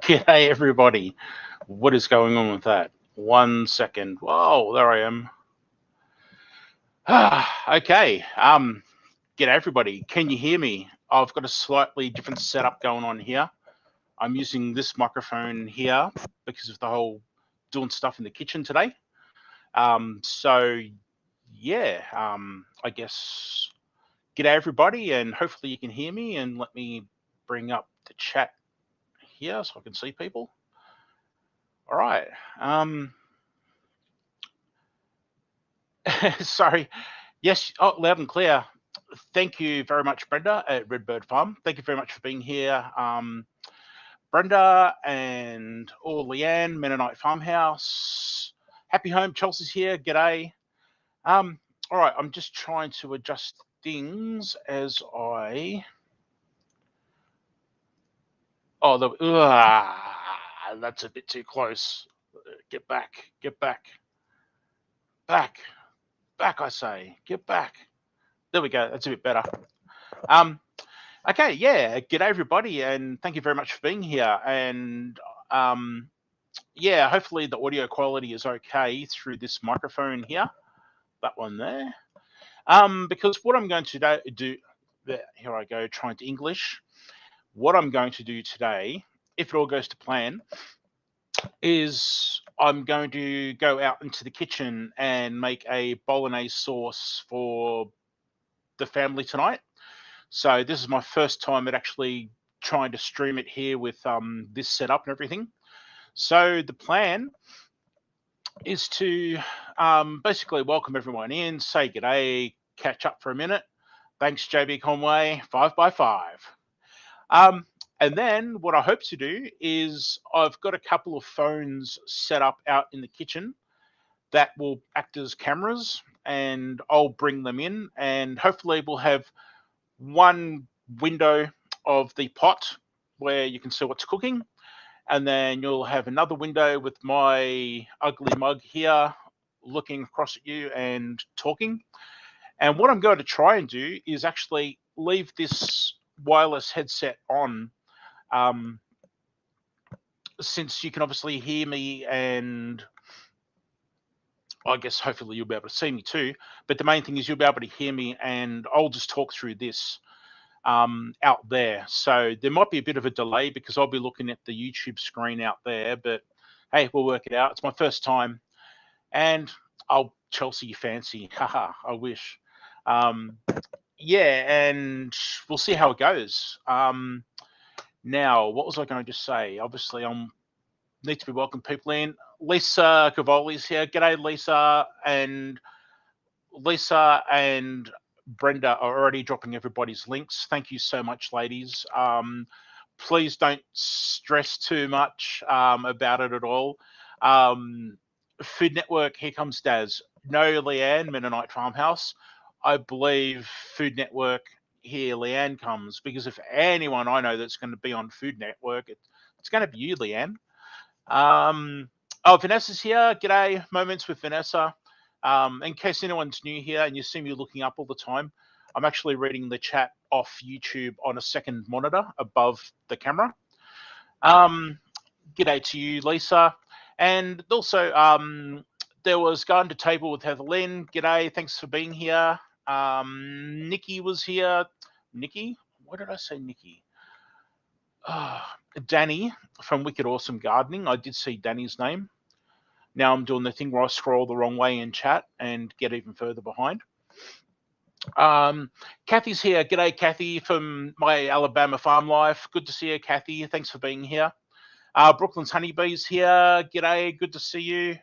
G'day everybody. What is going on with that? 1 second. Whoa, there I am. Okay. G'day everybody. Can you hear me? I've got a slightly different setup going on here. I'm using this microphone here because of the whole doing stuff in the kitchen today. So yeah, I guess g'day everybody, and hopefully you can hear me. And let me bring up the chat here so I can see people. All right. Sorry. Yes. Oh, loud and clear. Thank you very much, Brenda at Redbird Farm. Thank you very much for being here. Brenda and LeAnne, Mennonite Farmhouse. Happy Home, Chelsea's here. G'day. All right. I'm just trying to adjust things as I. Oh, that's a bit too close. Get back. Get back. Back. Back, I say. Get back. There we go. That's a bit better. Okay, yeah. G'day everybody, and thank you very much for being here. And yeah, hopefully the audio quality is okay through this microphone here. That one there. Because what I'm going to do here I go trying to English. What I'm going to do today, if it all goes to plan, is I'm going to go out into the kitchen and make a Bolognese sauce for the family tonight. So this is my first time at actually trying to stream it here with this setup and everything. So the plan is to basically welcome everyone in, say g'day, catch up for a minute. Thanks, JB Conway, 5x5. And then what I hope to do is I've got a couple of phones set up out in the kitchen that will act as cameras, and I'll bring them in, and hopefully we'll have one window of the pot where you can see what's cooking, and then you'll have another window with my ugly mug here looking across at you and talking. And what I'm going to try and do is actually leave this wireless headset on, since you can obviously hear me, and I guess hopefully you'll be able to see me too. But the main thing is you'll be able to hear me, and I'll just talk through this out there. So there might be a bit of a delay because I'll be looking at the YouTube screen out there, but hey, we'll work it out. It's my first time, and I'll Chelsea fancy. Haha, I wish. Yeah, and we'll see how it goes. Now, what was I going to say? Obviously, I need to be welcoming people in. Lisa Cavoli's here. G'day, Lisa. And Lisa and Brenda are already dropping everybody's links. Thank you so much, ladies. Please don't stress too much about it at all. Food Network, here comes Daz. No, LeAnne, Mennonite Farmhouse. I believe Food Network, here LeAnne comes, because if anyone I know that's going to be on Food Network, it's going to be you, LeAnne. Oh, Vanessa's here. G'day, Moments with Vanessa. In case anyone's new here and you see me looking up all the time, I'm actually reading the chat off YouTube on a second monitor above the camera. G'day to you, Lisa. And also, there was Garden to Table with Heather Lynn. G'day, thanks for being here. Nikki was here. Nikki? Why did I say Nikki? Danny from Wicked Awesome Gardening. I did see Danny's name. Now I'm doing the thing where I scroll the wrong way in chat and get even further behind. Kathy's here. G'day, Kathy from My Alabama Farm Life. Good to see you, Kathy. Thanks for being here. Brooklyn's Honeybees here. G'day, good to see you.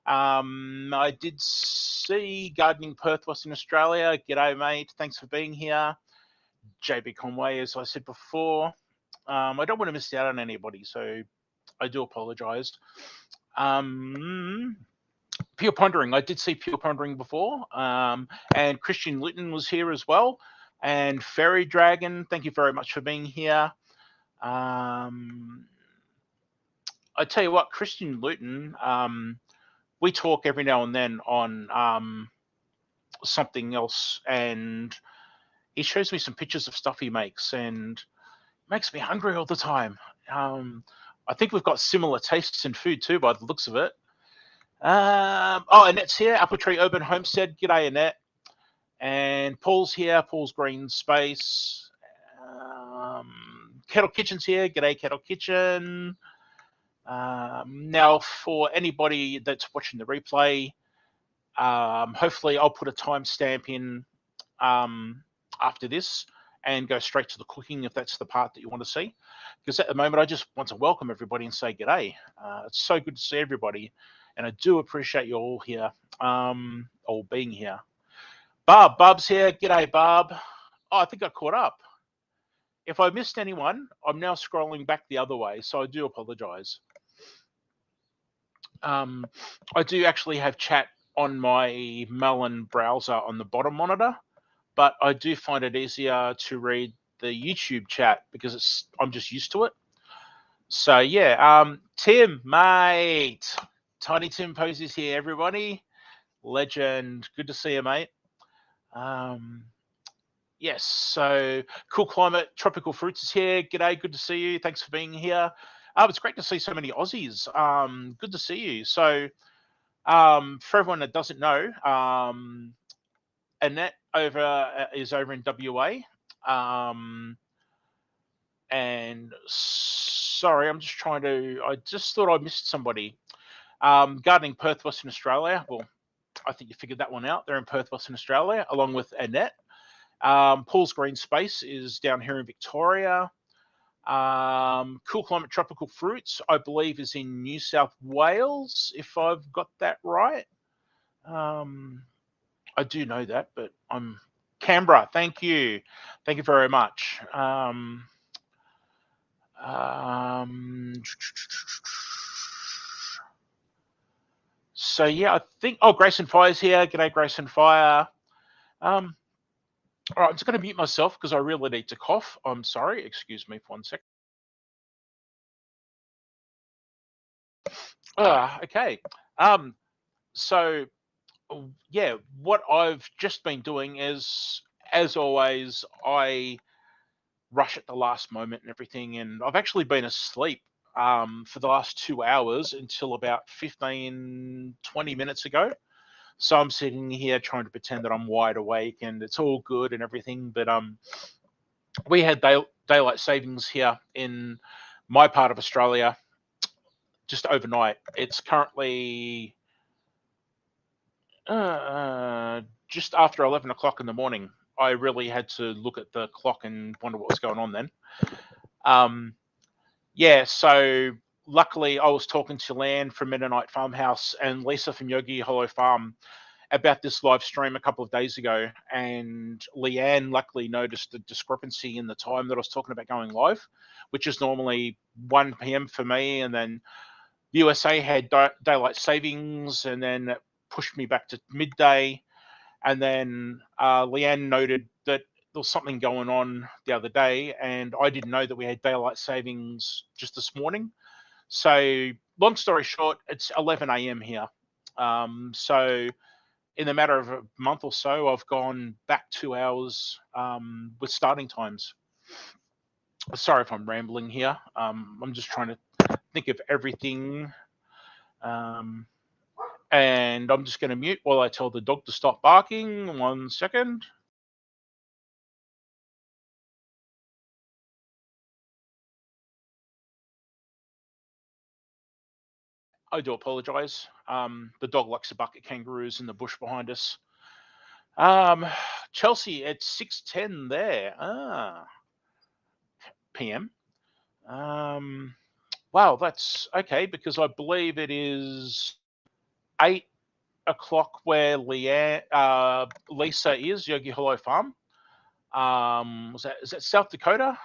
I did see Gardening Perth, Western Australia. G'day, mate. Thanks for being here. JB Conway, as I said before. I don't want to miss out on anybody, so I do apologise. Pure Pondering, I did see Pure Pondering before, and Christian Luton was here as well, and Fairy Dragon, thank you very much for being here. I tell you what, Christian Luton, we talk every now and then on something else, and he shows me some pictures of stuff he makes, and it makes me hungry all the time. I think we've got similar tastes in food too, by the looks of it. Oh, Annette's here, Apple Tree Urban Homestead. G'day, Annette. And Paul's here, Paul's Green Space. Kettle Kitchen's here. G'day, Kettle Kitchen. Now, for anybody that's watching the replay, hopefully I'll put a timestamp in after this and go straight to the cooking if that's the part that you want to see. Because at the moment, I just want to welcome everybody and say g'day. It's so good to see everybody, and I do appreciate you all here, all being here. Barb's here. G'day, Barb. Oh, I think I caught up. If I missed anyone, I'm now scrolling back the other way, so I do apologise. I do actually have chat on my Melon browser on the bottom monitor, but I do find it easier to read the YouTube chat because I'm just used to it. So yeah, Tim, mate. Tiny Tim Posey's here, everybody. Legend. Good to see you, mate. Yes, so Cool Climate, Tropical Fruits is here. G'day, good to see you. Thanks for being here. It's great to see so many Aussies. Good to see you. So for everyone that doesn't know, Annette is over in WA. And sorry, I'm just trying to, I just thought I missed somebody. Gardening Perth, Western Australia. Well, I think you figured that one out. They're in Perth, Western Australia, along with Annette. Paul's Green Space is down here in Victoria. Cool Climate Tropical Fruits, I believe, is in New South Wales, if I've got that right. I do know that, but I'm Canberra. Thank you. Thank you very much. So yeah, I think, oh, Grayson Fire's here. G'day, Grayson Fire. All right, I'm just going to mute myself because I really need to cough. I'm sorry. Excuse me for 1 second. Okay. So yeah, what I've just been doing is, as always, I rush at the last moment and everything, and I've actually been asleep for the last 2 hours until about 15, 20 minutes ago. So I'm sitting here trying to pretend that I'm wide awake and it's all good and everything. But we had daylight savings here in my part of Australia just overnight. It's currently just after 11 o'clock in the morning. I really had to look at the clock and wonder what was going on then. Yeah, so luckily I was talking to LeAnne from Mennonite Farmhouse and Lisa from Yogi Hollow Farm about this live stream a couple of days ago, and LeAnne luckily noticed the discrepancy in the time that I was talking about going live, which is normally 1 p.m. for me, and then the USA had daylight savings, and then it pushed me back to midday, and then LeAnne noted that there was something going on the other day, and I didn't know that we had daylight savings just this morning. So long story short, it's 11 a.m. here. So in the matter of a month or so, I've gone back 2 hours with starting times. Sorry if I'm rambling here. I'm just trying to think of everything. And I'm just going to mute while I tell the dog to stop barking. 1 second. I do apologise. The dog likes to bark at kangaroos in the bush behind us. Chelsea at 6:10 there. PM. Wow, that's okay, because I believe it is 8 o'clock where Lisa is, Yogi Hollow Farm. Is that South Dakota?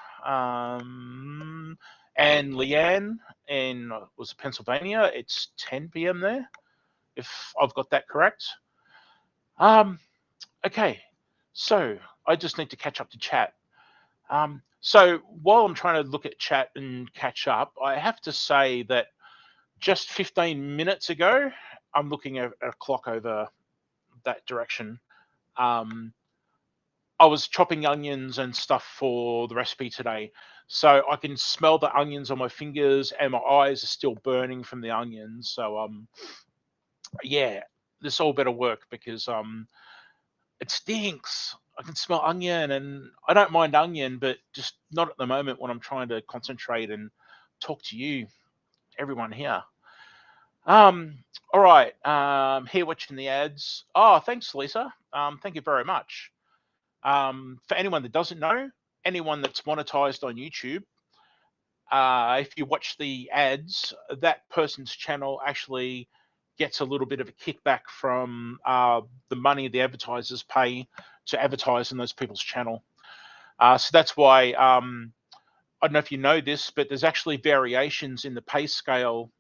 And LeAnne in was it Pennsylvania? It's 10 p.m. there, if I've got that correct. Okay, so I just need to catch up to chat. So while I'm trying to look at chat and catch up, I have to say that just 15 minutes ago, I'm looking at a clock over that direction. I was chopping onions and stuff for the recipe today. So I can smell the onions on my fingers, and my eyes are still burning from the onions. So yeah, this all better work because it stinks. I can smell onion, and I don't mind onion, but just not at the moment when I'm trying to concentrate and talk to you, everyone here. Um, all right. Here watching the ads. Oh, thanks, Lisa. Thank you very much. For anyone that doesn't know, anyone that's monetized on YouTube, if you watch the ads, that person's channel actually gets a little bit of a kickback from the money the advertisers pay to advertise in those people's channel. So that's why I don't know if you know this, but there's actually variations in the pay scale.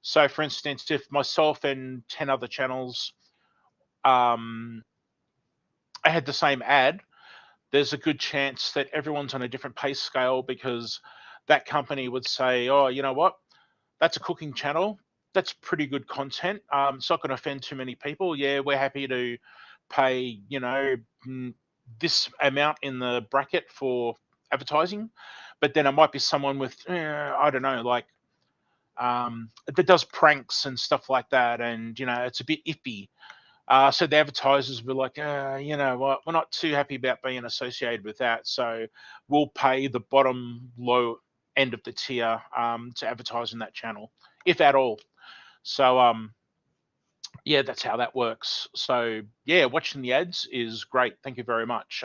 So, for instance, if myself and 10 other channels I had the same ad, there's a good chance that everyone's on a different pay scale because that company would say, oh, you know what? That's a cooking channel. That's pretty good content. It's not going to offend too many people. Yeah, we're happy to pay, this amount in the bracket for advertising. But then it might be someone with, I don't know, like that does pranks and stuff like that. And, it's a bit iffy. So the advertisers were like, you know what, we're not too happy about being associated with that. So we'll pay the bottom low end of the tier to advertise in that channel, if at all. So yeah, that's how that works. So yeah, watching the ads is great. Thank you very much,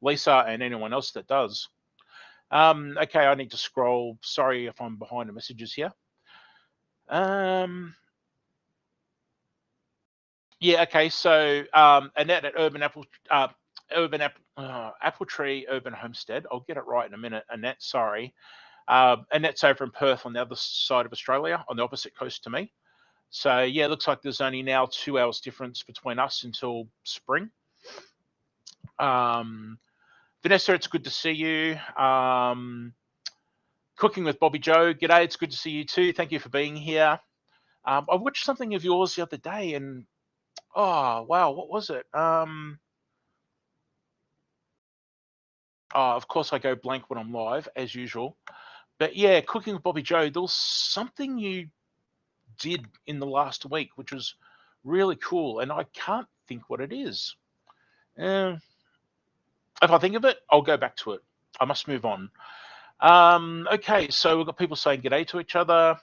Lisa, and anyone else that does. Okay, I need to scroll. Sorry if I'm behind the messages here. Yeah, okay. So Annette at Apple Tree Urban Homestead. I'll get it right in a minute. Annette, sorry. Annette's over in Perth on the other side of Australia, on the opposite coast to me. So yeah, it looks like there's only now 2 hours difference between us until spring. Vanessa, it's good to see you. Cooking with Bobby Joe. G'day, it's good to see you too. Thank you for being here. I watched something of yours the other day, and oh wow, what was it? Of course, I go blank when I'm live, as usual. But yeah, cooking with Bobby Joe, there was something you did in the last week, which was really cool, and I can't think what it is. If I think of it, I'll go back to it. I must move on. Okay, so we've got people saying g'day to each other.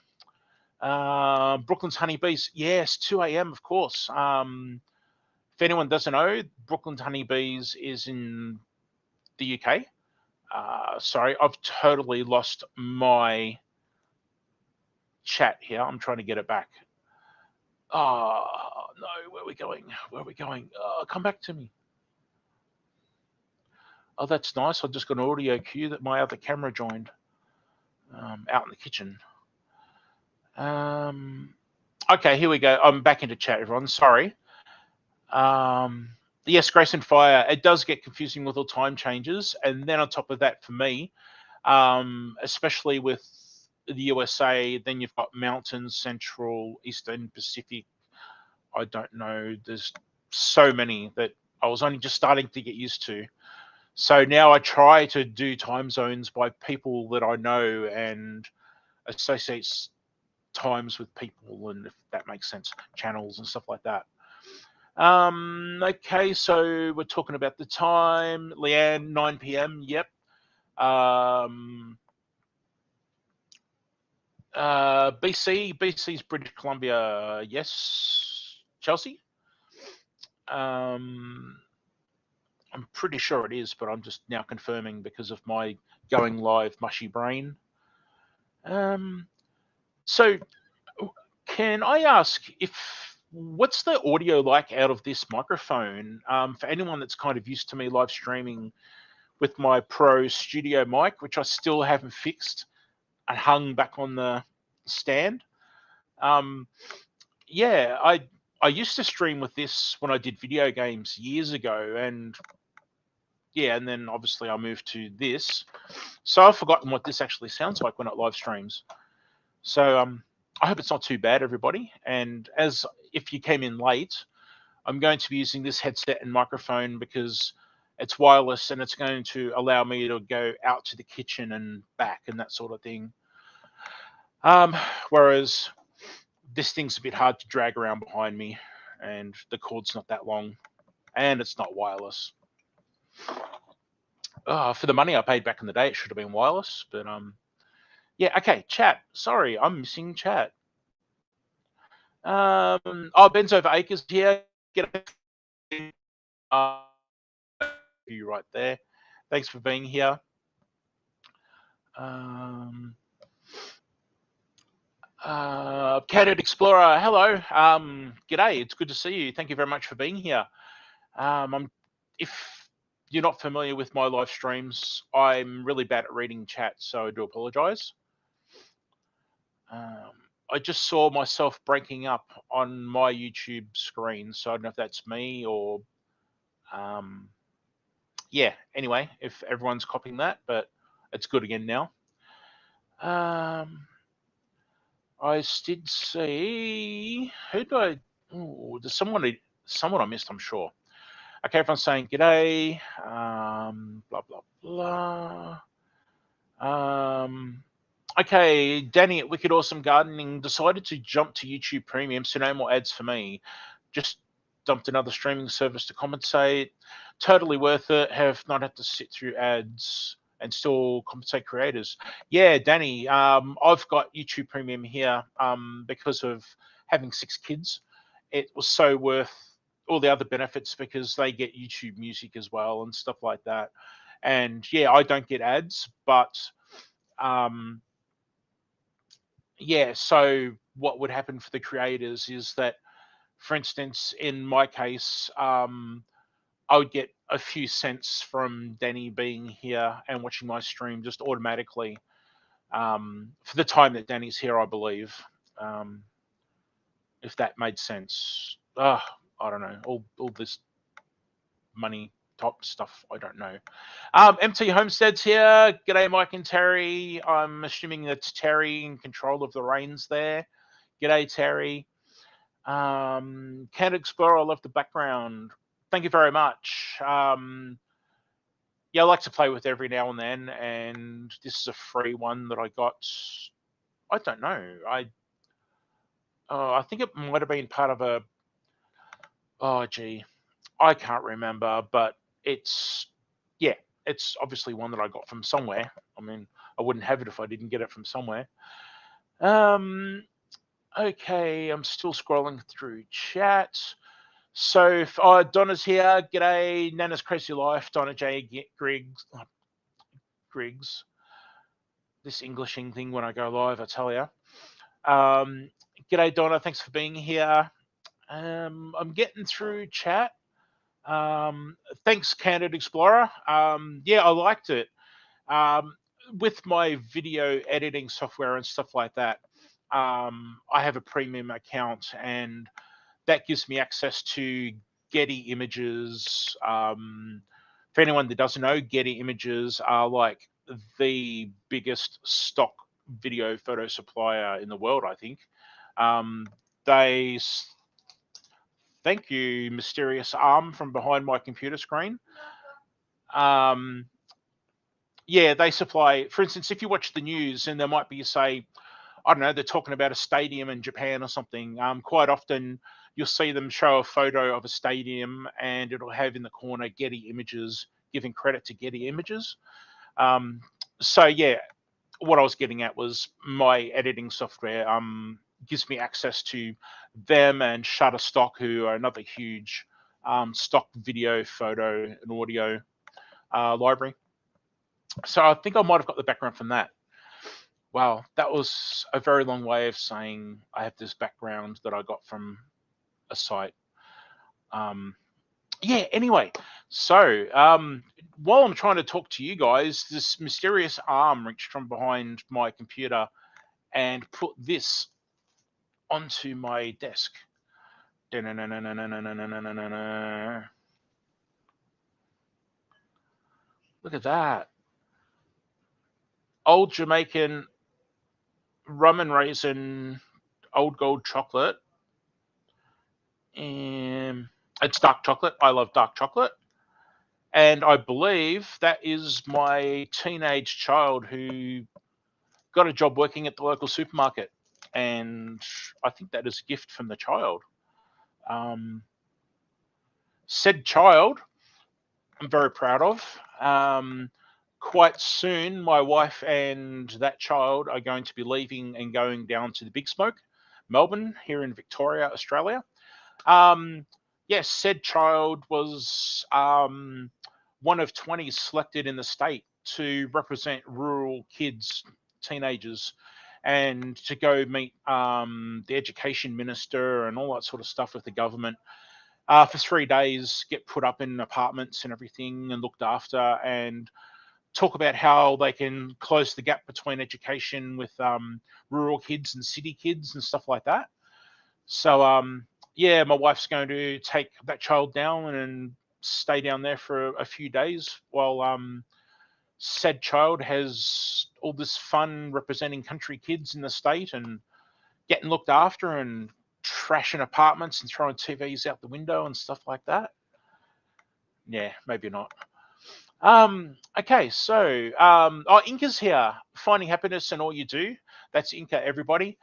Brooklyn's Honeybees, yes, 2 a.m. of course. If anyone doesn't know, Brooklyn's Honeybees is in the UK. Sorry, I've totally lost my chat here. I'm trying to get it back. Oh, no, where are we going? Where are we going? Come back to me. Oh, that's nice. I just got an audio cue that my other camera joined out in the kitchen. Okay, here we go. I'm back into chat, everyone. Sorry. Yes, Grace and Fire. It does get confusing with all time changes. And then on top of that, for me, especially with the USA, then you've got mountains, central, eastern, Pacific. I don't know. There's so many that I was only just starting to get used to. So now I try to do time zones by people that I know and associate times with people, and if that makes sense, channels and stuff like that. Okay, so we're talking about the time. LeAnne, 9 p.m. Yep. BC's British Columbia. Yes. Chelsea. I'm pretty sure it is, but I'm just now confirming because of my going live mushy brain. So can I ask what's the audio like out of this microphone? For anyone that's kind of used to me live streaming with my Pro Studio mic, which I still haven't fixed and hung back on the stand. Yeah, I used to stream with this when I did video games years ago, and yeah, and then obviously I moved to this. So I've forgotten what this actually sounds like when it live streams. So I hope it's not too bad, everybody. And if you came in late, I'm going to be using this headset and microphone because it's wireless and it's going to allow me to go out to the kitchen and back and that sort of thing. Whereas this thing's a bit hard to drag around behind me, and the cord's not that long, and it's not wireless. For the money I paid back in the day, it should have been wireless, but yeah, okay, chat. Sorry, I'm missing chat. Ben's over acres here. Get you right there. Thanks for being here. Candid Explorer, hello. G'day. It's good to see you. Thank you very much for being here. If you're not familiar with my live streams, I'm really bad at reading chat, so I do apologize. I just saw myself breaking up on my YouTube screen, so I don't know if that's me or yeah, anyway, if everyone's copying that, but it's good again now. I did see, who did I, there's someone I missed, I'm sure. Okay, everyone's saying g'day, blah, blah, blah. Okay, Danny at Wicked Awesome Gardening decided to jump to YouTube Premium, so no more ads for me. Just dumped another streaming service to compensate. Totally worth it. Have not had to sit through ads and still compensate creators. Yeah, Danny, I've got YouTube Premium here because of having 6 kids. It was so worth all the other benefits because they get YouTube Music as well and stuff like that. And yeah, I don't get ads, but yeah, so what would happen for the creators is that, for instance, in my case, I would get a few cents from Danny being here and watching my stream just automatically for the time that Danny's here, I believe, if that made sense. I don't know, all this money top stuff, I don't know. MT Homestead's here. G'day, Mike and Terry. I'm assuming that's Terry in control of the reins there. G'day, Terry. Candid Explorer, I love the background. Thank you very much. Yeah, I like to play with every now and then, and this is a free one that I got. I don't know. I think it might have been part of a. Oh, gee, I can't remember, but it's obviously one that I got from somewhere. I mean, I wouldn't have it if I didn't get it from somewhere. Okay, I'm still scrolling through chat. So, Donna's here. G'day, Nana's Crazy Life. Donna J. Griggs. This Englishing thing when I go live, I tell you. G'day, Donna. Thanks for being here. I'm getting through chat. Thanks, Candid Explorer. Yeah, I liked it. With my video editing software and stuff like that, I have a premium account, and that gives me access to Getty Images. For anyone that doesn't know, Getty Images are like the biggest stock video photo supplier in the world, I think. Thank you, mysterious arm from behind my computer screen. Yeah, they supply, for instance, if you watch the news and there might be, say, I don't know, they're talking about a stadium in Japan or something. Quite often you'll see them show a photo of a stadium and it'll have in the corner Getty Images, giving credit to Getty Images. So yeah, what I was getting at was my editing software gives me access to them and Shutterstock, who are another huge stock video, photo, and audio library. So I think I might have got the background from that. Wow, that was a very long way of saying I have this background that I got from a site. Yeah, anyway, so while I'm trying to talk to you guys, this mysterious arm reached from behind my computer and put this onto my desk. Look at that. Old Jamaican rum and raisin old gold chocolate. It's dark chocolate. I love dark chocolate. And I believe that is my teenage child who got a job working at the local supermarket. And I think that is a gift from the child. Um, Said child, I'm very proud of. Quite soon, my wife and that child are going to be leaving and going down to the Big Smoke, Melbourne, here in Victoria, Australia. Um, yes, said child was one of 20 selected in the state to represent rural kids, teenagers, and to go meet the education minister and all that sort of stuff with the government. For 3 days, get put up in apartments and everything and looked after, and talk about how they can close the gap between education with rural kids and city kids and stuff like that. So, yeah, my wife's going to take that child down and stay down there for a few days while said child has all this fun representing country kids in the state and getting looked after and trashing apartments and throwing TVs out the window and stuff like that. Yeah, maybe not. Okay, so Inca's here. Finding happiness in all you do. That's Inca, everybody.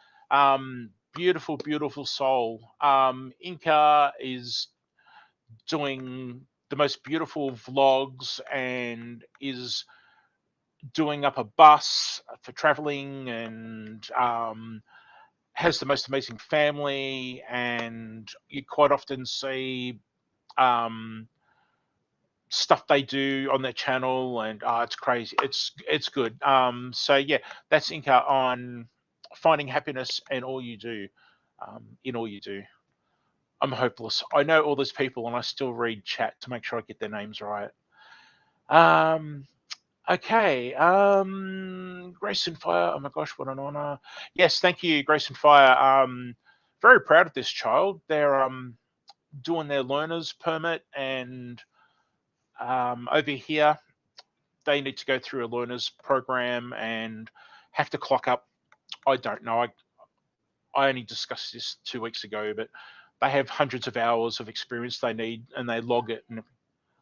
Beautiful, beautiful soul. Inca is doing the most beautiful vlogs and is doing up a bus for traveling and has the most amazing family. And you quite often see stuff they do on their channel, and it's crazy. It's good. So yeah, that's Inca on finding happiness in all you do. In all you do. I'm hopeless. I know all those people, and I still read chat to make sure I get their names right. Um, okay. Grace and Fire. Oh my gosh, what an honor. Yes, thank you, Grace and Fire. Very proud of this child. They're doing their learner's permit, and over here they need to go through a learner's program and have to clock up. I don't know. I only discussed this 2 weeks ago, but they have hundreds of hours of experience they need, and they log it. And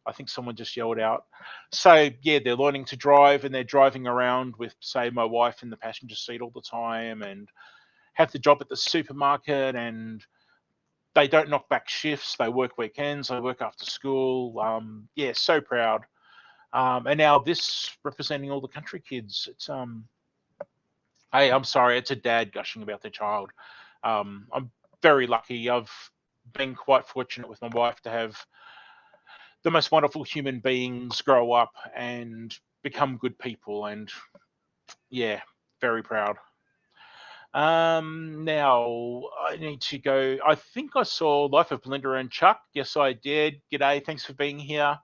I think someone just yelled out. So yeah, they're learning to drive, and they're driving around with, say, my wife in the passenger seat all the time, and have the job at the supermarket, and they don't knock back shifts. They work weekends. They work after school. Yeah, so proud. And now this representing all the country kids. It's hey, I'm sorry, it's a dad gushing about their child. I'm very lucky. I've been quite fortunate with my wife to have the most wonderful human beings grow up and become good people, and yeah, very proud. Now I need to go. I think I saw Life of Belinda and Chuck. Yes, I did. G'day, thanks for being here.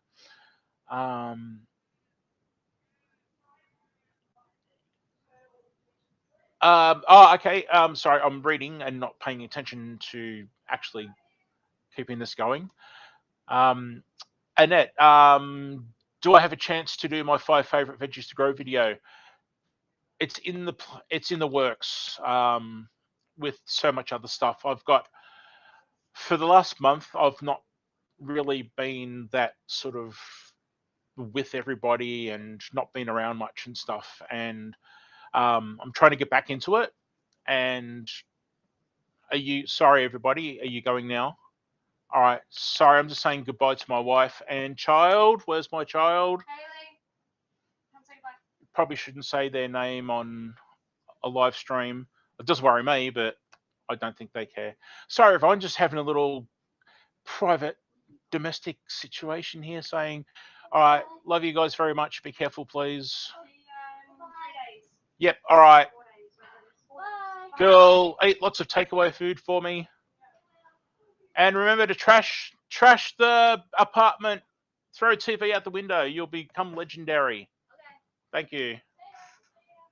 Um, okay. Sorry, I'm reading and not paying attention to actually keeping this going. Um, Annette, do I have a chance to do my 5 favorite veggies to grow video? It's in the works. With so much other stuff, I've got for the last month. I've not really been that sort of with everybody and not been around much and stuff. And I'm trying to get back into it. And are you sorry, everybody? Are you going now? All right. Sorry, I'm just saying goodbye to my wife and child. Where's my child? Haley, come say goodbye. Probably shouldn't say their name on a live stream. It does worry me, but I don't think they care. Sorry, everyone, just having a little private domestic situation here saying, all right, love you guys very much. Be careful, please. Yep, all right. Cool. Eat lots of takeaway food for me. And remember to trash the apartment. Throw TV out the window. You'll become legendary. Okay. Thank you.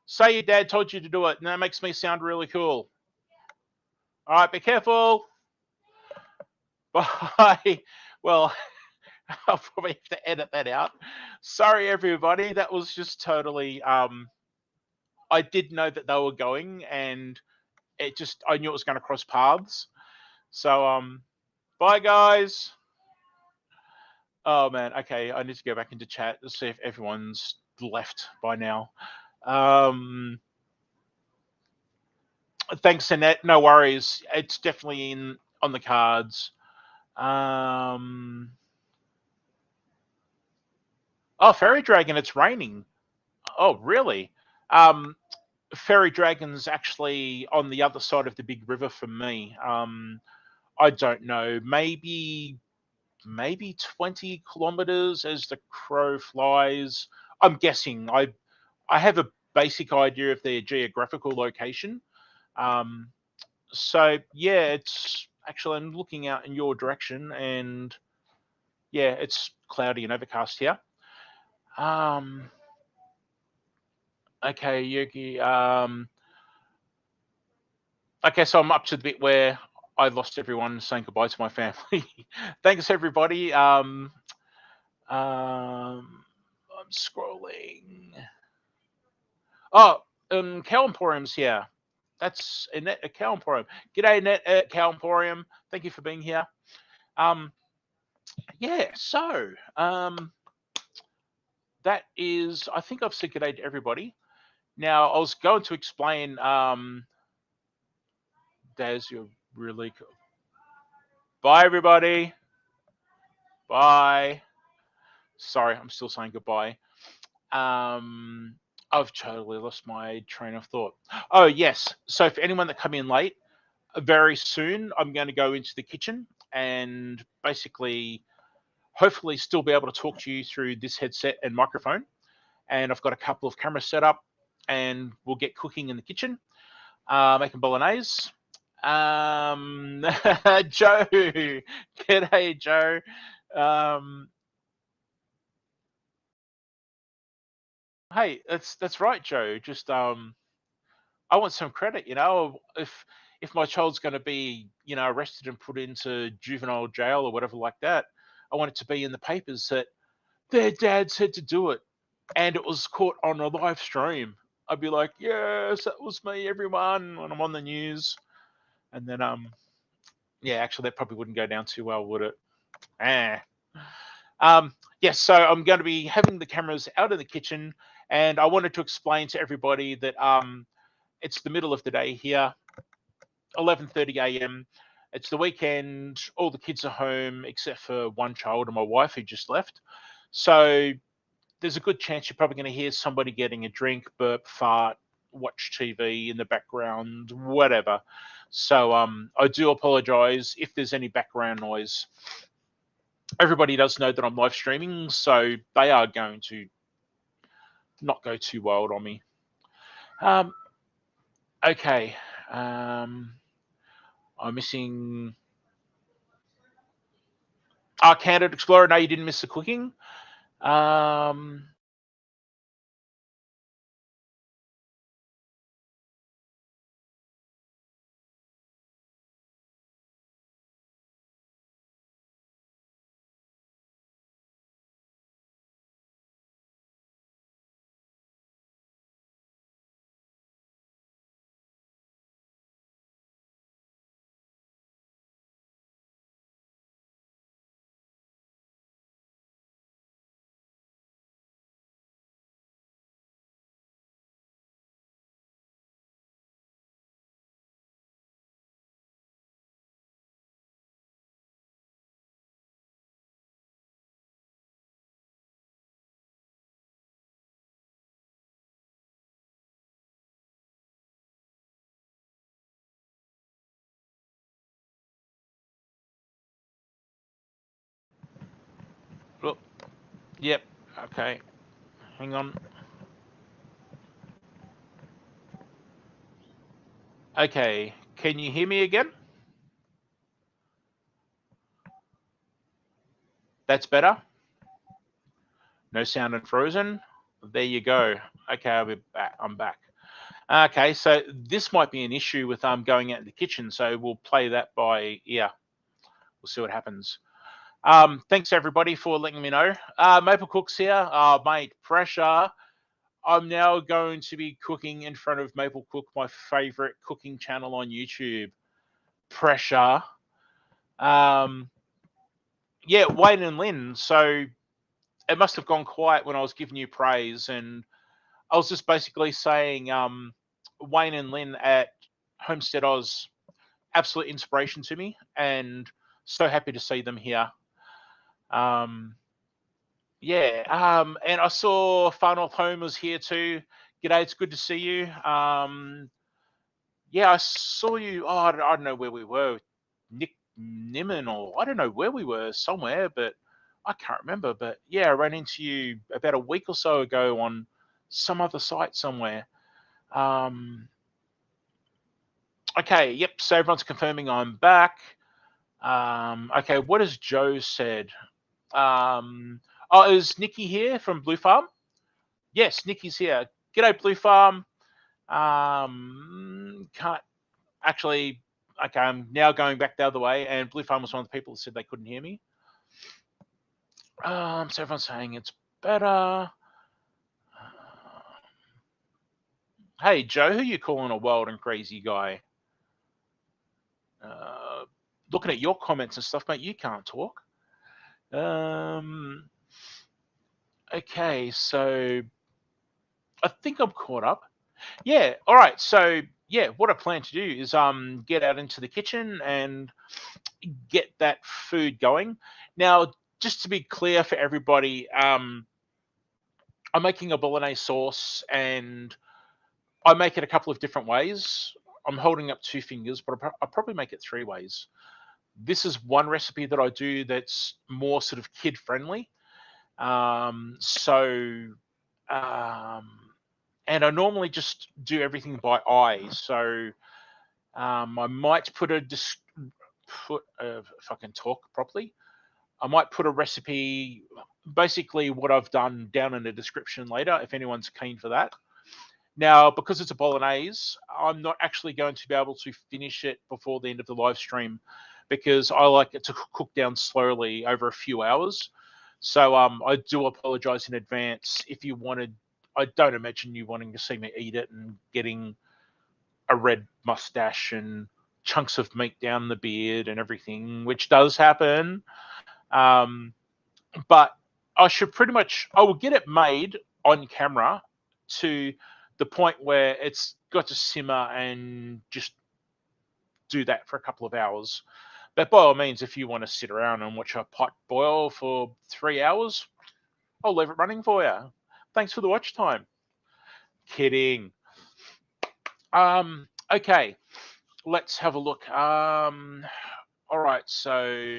Say your dad told you to do it, and that makes me sound really cool. All right, be careful. Bye. Well, I'll probably have to edit that out. Sorry, everybody. That was just totally. I did know that they were going, and I knew it was going to cross paths. So bye, guys. Oh man, okay. I need to go back into chat to see if everyone's left by now. Thanks, Annette. No worries. It's definitely in on the cards. Oh, Fairy Dragon, it's raining. Oh, really? Um, Fairy Dragon's actually on the other side of the big river from me. I don't know, maybe 20 kilometers as the crow flies. I'm guessing. I have a basic idea of their geographical location. Um, so yeah, it's actually I'm looking out in your direction, and yeah, it's cloudy and overcast here. Um, okay, Yuki. Okay, so I'm up to the bit where I lost everyone saying goodbye to my family. Thanks, everybody. I'm scrolling. Oh, Cow Emporium's here. That's Annette at Cow Emporium. G'day, Annette at Cow Emporium. Thank you for being here. Yeah, so that is, I think I've said g'day to everybody. Now, I was going to explain, Daz, you're really cool. Bye, everybody. Bye. Sorry, I'm still saying goodbye. I've totally lost my train of thought. Oh, yes. So for anyone that come in late, very soon I'm going to go into the kitchen and basically, hopefully, still be able to talk to you through this headset and microphone. And I've got a couple of cameras set up, and we'll get cooking in the kitchen, making bolognese. Joe, g'day, Joe. Hey, that's right, Joe. Just I want some credit. If my child's going to be arrested and put into juvenile jail or whatever like that, I want it to be in the papers that their dad said to do it, and it was caught on a live stream. I'd be like, yes, that was me, everyone, when I'm on the news. And then yeah, actually that probably wouldn't go down too well, would it? Yes, so I'm going to be having the cameras out of the kitchen, and I wanted to explain to everybody that it's the middle of the day here, 11:30 a.m. It's the weekend. All the kids are home except for one child and my wife who just left. So there's a good chance you're probably going to hear somebody getting a drink, burp, fart, watch TV in the background, whatever. So I do apologize if there's any background noise. Everybody does know that I'm live streaming, so they are going to not go too wild on me. Okay. I'm missing. Candid Explorer. No, you didn't miss the cooking. Look. Yep. Okay. Hang on. Okay. Can you hear me again? That's better. No sound and frozen. There you go. Okay, I'll be back. I'm back. Okay, so this might be an issue with going out in the kitchen. So we'll play that by ear. We'll see what happens. Thanks everybody for letting me know. Maple Cook's here. Mate, pressure. I'm now going to be cooking in front of Maple Cook, my favorite cooking channel on YouTube. Pressure. yeah, Wayne and Lynn. So it must have gone quiet when I was giving you praise, and I was just basically saying, Wayne and Lynn at Homestead Oz, absolute inspiration to me, and so happy to see them here. Um, yeah, and I saw Far North Home was here too. G'day, it's good to see you. Yeah, I saw you. Oh, I don't know where we were, Nick Nimmin, or I don't know where we were, somewhere, but I can't remember. But yeah, I ran into you about a week or so ago on some other site somewhere. Okay, yep. So everyone's confirming I'm back. Okay, what has Joe said? Oh, is Nikki here from Blue Farm? Yes, Nikki's here. G'day, Blue Farm. Can't actually. Okay, I'm now going back the other way, and Blue Farm was one of the people that said they couldn't hear me. So everyone's saying it's better. Hey, Joe, who you calling a wild and crazy guy? Looking at your comments and stuff, mate, you can't talk. Okay, so I think I'm caught up. Yeah, all right. So yeah, what I plan to do is get out into the kitchen and get that food going. Now, just to be clear for everybody, I'm making a Bolognese sauce, and I make it a couple of different ways. I'm holding up two fingers, but I'll probably make it three ways. This is one recipe that I do that's more sort of kid friendly. So and I normally just do everything by eye. So I might put if I can talk properly, I might put a recipe, basically what I've done, down in the description later, if anyone's keen for that. Now, because it's a Bolognese, I'm not actually going to be able to finish it before the end of the live stream, because I like it to cook down slowly over a few hours. So I do apologize in advance if you wanted. I don't imagine you wanting to see me eat it and getting a red mustache and chunks of meat down the beard and everything, which does happen. Um, but I will get it made on camera to the point where it's got to simmer and just do that for a couple of hours. But by all means, if you want to sit around and watch a pot boil for 3 hours, I'll leave it running for you. Thanks for the watch time. Kidding. Okay, let's have a look. All right, so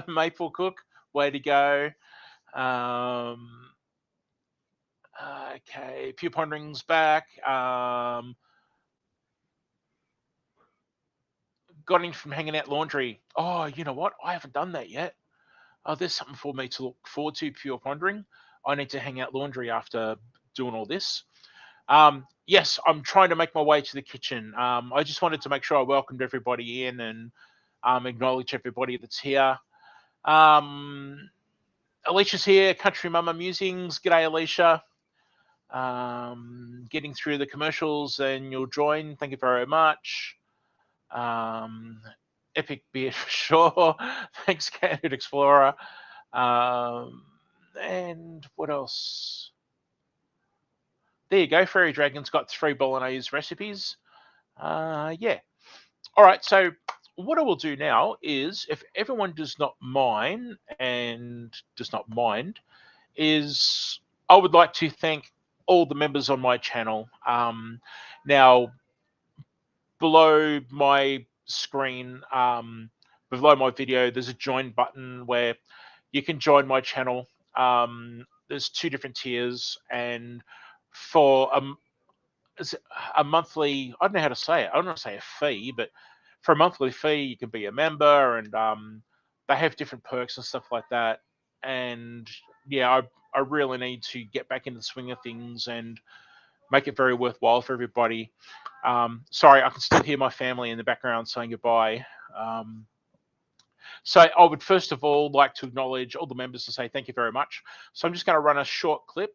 Maple Cook, way to go. Okay, Pew Pondering's back. Got in from hanging out laundry. Oh, you know what? I haven't done that yet. Oh, there's something for me to look forward to, Pure Pondering. I need to hang out laundry after doing all this. Yes, I'm trying to make my way to the kitchen. I just wanted to make sure I welcomed everybody in and acknowledge everybody that's here. Alicia's here, Country Mama Musings. G'day, Alicia. Getting through the commercials and you'll join. Thank you very much. Epic beer for sure. Thanks, Candid Explorer. And what else? There you go. Fairy Dragon's got 3 Bolognese recipes. Yeah. All right. So what I will do now is, if everyone does not mind, is I would like to thank all the members on my channel. Now, below my screen, below my video, there's a join button where you can join my channel. There's 2 different tiers, and for a monthly, I don't know how to say it. I don't want to say a fee, but for a monthly fee, you can be a member, and they have different perks and stuff like that. And yeah, I really need to get back into the swing of things and make it very worthwhile for everybody. Sorry, I can still hear my family in the background saying goodbye. So I would first of all like to acknowledge all the members and say thank you very much. So I'm just going to run a short clip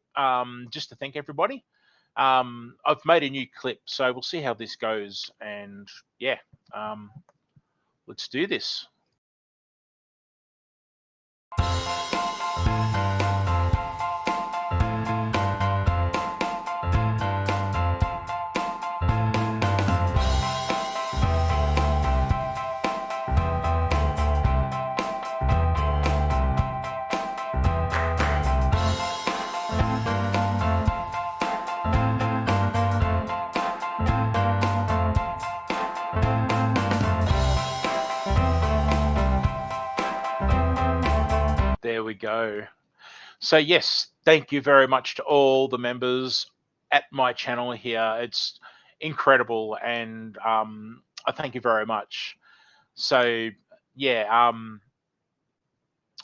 just to thank everybody. I've made a new clip, so we'll see how this goes. And yeah, let's do this. we go. So yes, thank you very much to all the members at my channel here. It's incredible, and I thank you very much. So yeah,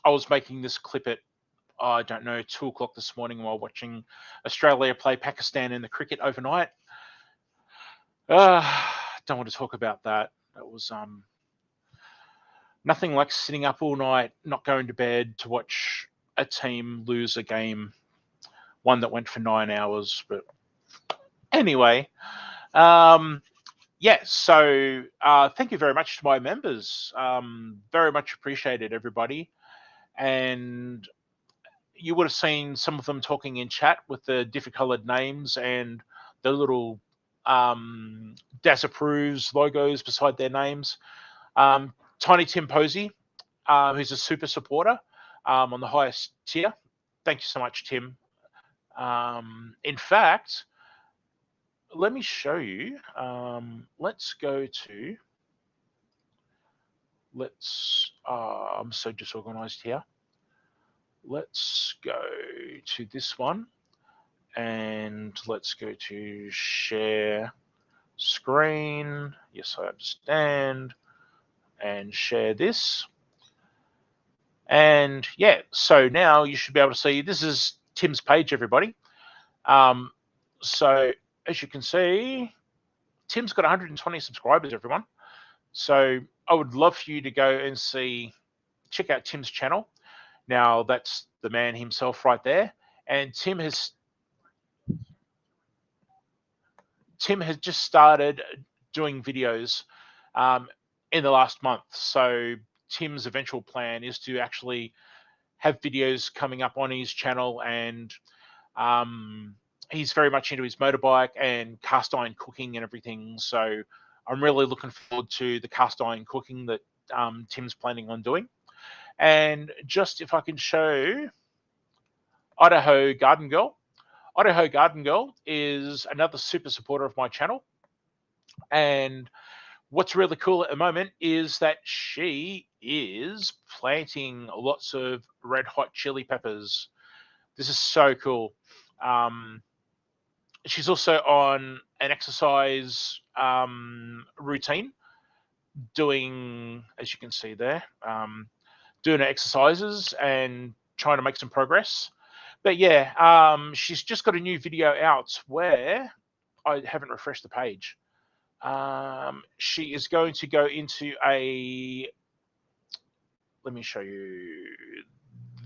I was making this clip at, I don't know, 2 o'clock this morning while watching Australia play Pakistan in the cricket overnight. Don't want to talk about that. That was nothing like sitting up all night, not going to bed to watch a team lose a game, one that went for 9 hours. But anyway, yeah, so thank you very much to my members. Very much appreciated, everybody. And you would have seen some of them talking in chat with the different colored names and the little Das Approves logos beside their names. Tiny Tim Posey, who's a super supporter on the highest tier. Thank you so much, Tim. In fact, let me show you. Let's go to, I'm so disorganized here. Let's go to this one, and let's go to share screen. Yes, I understand. And share this. And yeah, so now you should be able to see, this is Tim's page, everybody. So as you can see, Tim's got 120 subscribers, everyone. So I would love for you to go and check out Tim's channel. Now that's the man himself right there. And Tim has just started doing videos in the last month. So Tim's eventual plan is to actually have videos coming up on his channel, and he's very much into his motorbike and cast iron cooking and everything. So I'm really looking forward to the cast iron cooking that Tim's planning on doing. And just if I can show Idaho Garden Girl. Idaho Garden Girl is another super supporter of my channel. And what's really cool at the moment is that she is planting lots of red hot chili peppers. This is so cool. She's also on an exercise routine, doing, as you can see there, doing her exercises and trying to make some progress. But yeah, she's just got a new video out where I haven't refreshed the page. She is going to go into let me show you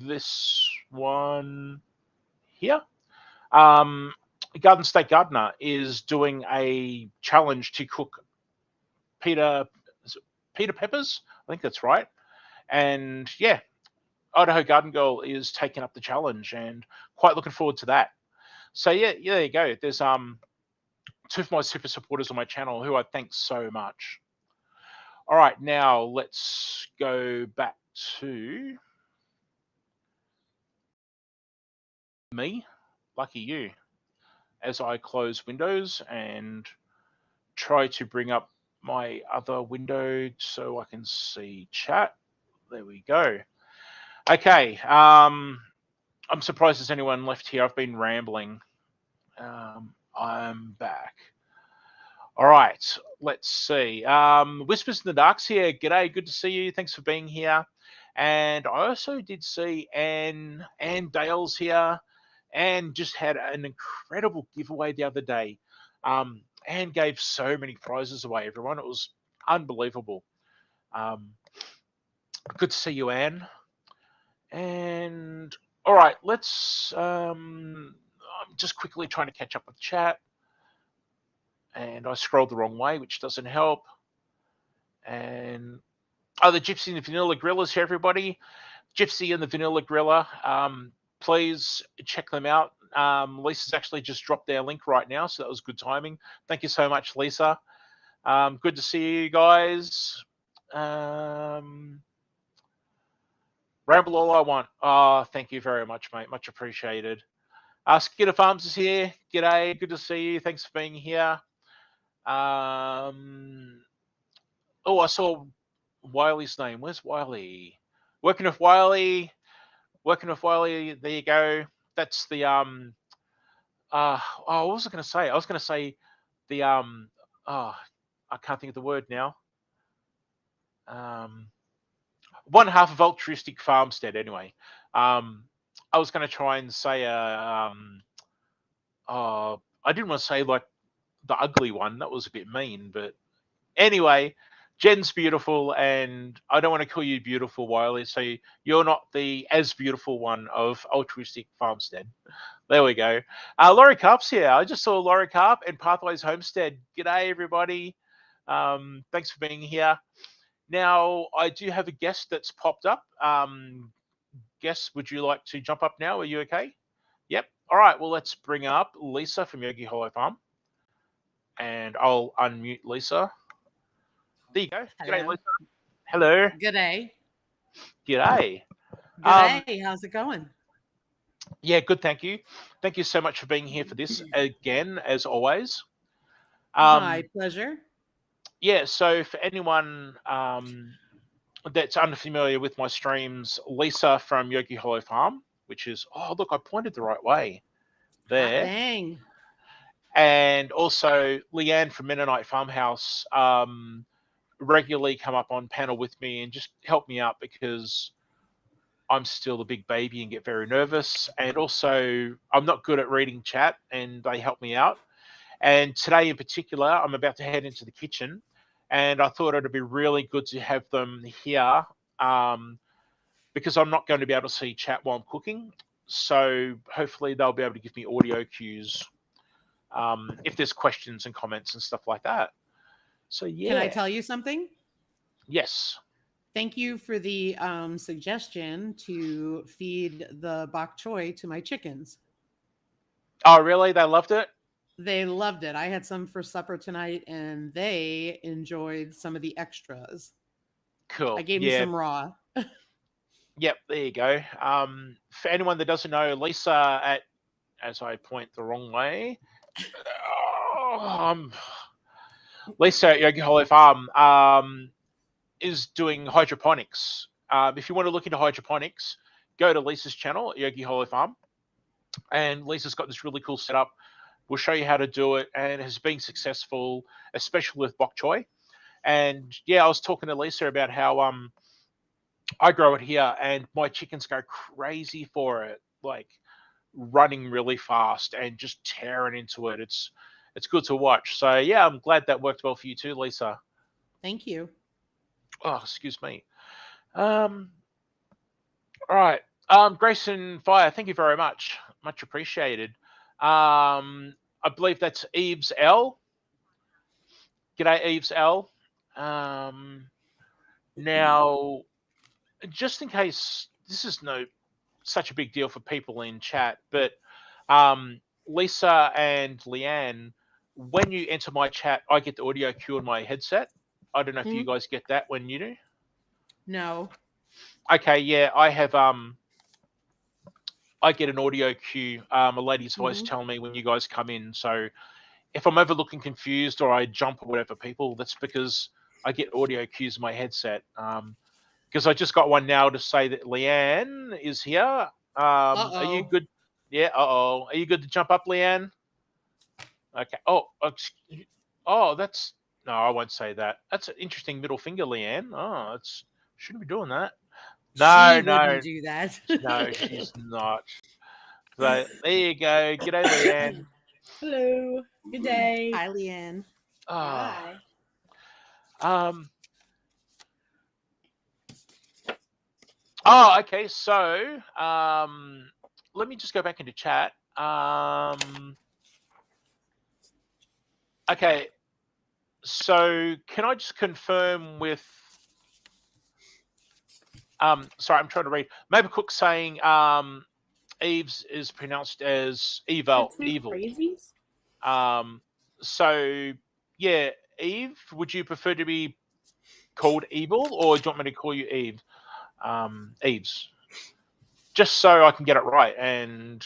this one here. Garden State Gardener is doing a challenge to cook Peter peppers. I think that's right. And yeah, Idaho Garden Girl is taking up the challenge, and quite looking forward to that. So yeah, there you go. There's two of my super supporters on my channel who I thank so much. All right, now let's go back to me. Lucky you. As I close Windows and try to bring up my other window so I can see chat. There we go. Okay. I'm surprised there's anyone left here. I've been rambling. I'm back. All right. Let's see. Whispers in the Dark's here. G'day. Good to see you. Thanks for being here. And I also did see Anne Dale's here. Anne just had an incredible giveaway the other day. Anne gave so many prizes away, everyone. It was unbelievable. Good to see you, Anne. And all right, let's. I'm just quickly trying to catch up with chat, and I scrolled the wrong way, which doesn't help. And the Gypsy and the Vanilla Griller here, everybody. Gypsy and the Vanilla Griller. Please check them out. Lisa's actually just dropped their link right now, so that was good timing. Thank you so much, Lisa. Good to see you guys. Ramble all I want. Oh, thank you very much, mate. Much appreciated. Skinner Farms is here. G'day. Good to see you. Thanks for being here. I saw Wiley's name. Where's Wiley? Working with Wiley. Working with Wiley. There you go. That's the what was I going to say? I was going to say the oh, I can't think of the word now. One half of altruistic farmstead. Anyway, I was going to try and say I didn't want to say like the ugly one. That was a bit mean, but anyway, Jen's beautiful, and I don't want to call you beautiful, Wiley. So you're not the as beautiful one of altruistic farmstead. There we go. Laurie Carp's here. I just saw Laurie Carp and Pathways Homestead. G'day, everybody. Thanks for being here. Now, I do have a guest that's popped up. Guest, would you like to jump up now? Are you okay? Yep. All right. Well, let's bring up Lisa from Yogi Hollow Farm. And I'll unmute Lisa. There you go. Hello. G'day, Lisa. Hello. G'day. G'day. G'day. How's it going? Yeah, good. Thank you. Thank you so much for being here for this again, as always. My pleasure. Yeah, so for anyone that's unfamiliar with my streams, Lisa from Yogi Hollow Farm, which is, oh, look, I pointed the right way there. Dang. And also LeAnne from Mennonite Farmhouse regularly come up on panel with me and just help me out because I'm still a big baby and get very nervous. And also I'm not good at reading chat, and they help me out. And today in particular, I'm about to head into the kitchen, and I thought it'd be really good to have them here because I'm not going to be able to see chat while I'm cooking. So hopefully they'll be able to give me audio cues if there's questions and comments and stuff like that. So yeah. Can I tell you something? Yes. Thank you for the suggestion to feed the bok choy to my chickens. Oh, really? They loved it? They loved it. I had some for supper tonight, and they enjoyed some of the extras. Cool. I gave them some raw. Yep, there you go. For anyone that doesn't know, Lisa at, as I point the wrong way, Lisa at Yogi Hollow Farm is doing hydroponics. If you want to look into hydroponics, go to Lisa's channel at Yogi Hollow Farm. And Lisa's got this really cool setup. We'll show you how to do it, and it has been successful, especially with bok choy. And yeah, I was talking to Lisa about how I grow it here, and my chickens go crazy for it, like running really fast and just tearing into it. It's good to watch. So yeah, I'm glad that worked well for you too, Lisa. Thank you. Oh, excuse me. All right. Grayson Fire, thank you very much. Much appreciated. I believe that's Eves L. G'day, Eves L. Now, just in case this is no such a big deal for people in chat, but Lisa and LeAnne, when you enter my chat, I get the audio cue on my headset. I don't know if you guys get that when you do. No. Okay, yeah, I have I get an audio cue, a lady's voice telling me when you guys come in. So if I'm ever looking confused or I jump or whatever, people, that's because I get audio cues in my headset. Because I just got one now to say that LeAnne is here. Are you good? Yeah, Are you good to jump up, LeAnne? Okay. Oh, that's... No, I won't say that. That's an interesting middle finger, LeAnne. Oh, shouldn't be doing that. No, she wouldn't do that. No, she's not. So there you go. G'day, LeAnne. Hello. Good day. Hi, LeAnne. Hi. Okay. So, let me just go back into chat. Okay. So, can I just confirm with? Sorry, I'm trying to read. Maple Cook saying Eves is pronounced as evil. Crazies? So yeah, Eve, would you prefer to be called Evil, or do you want me to call you Eve? Eves. Just so I can get it right and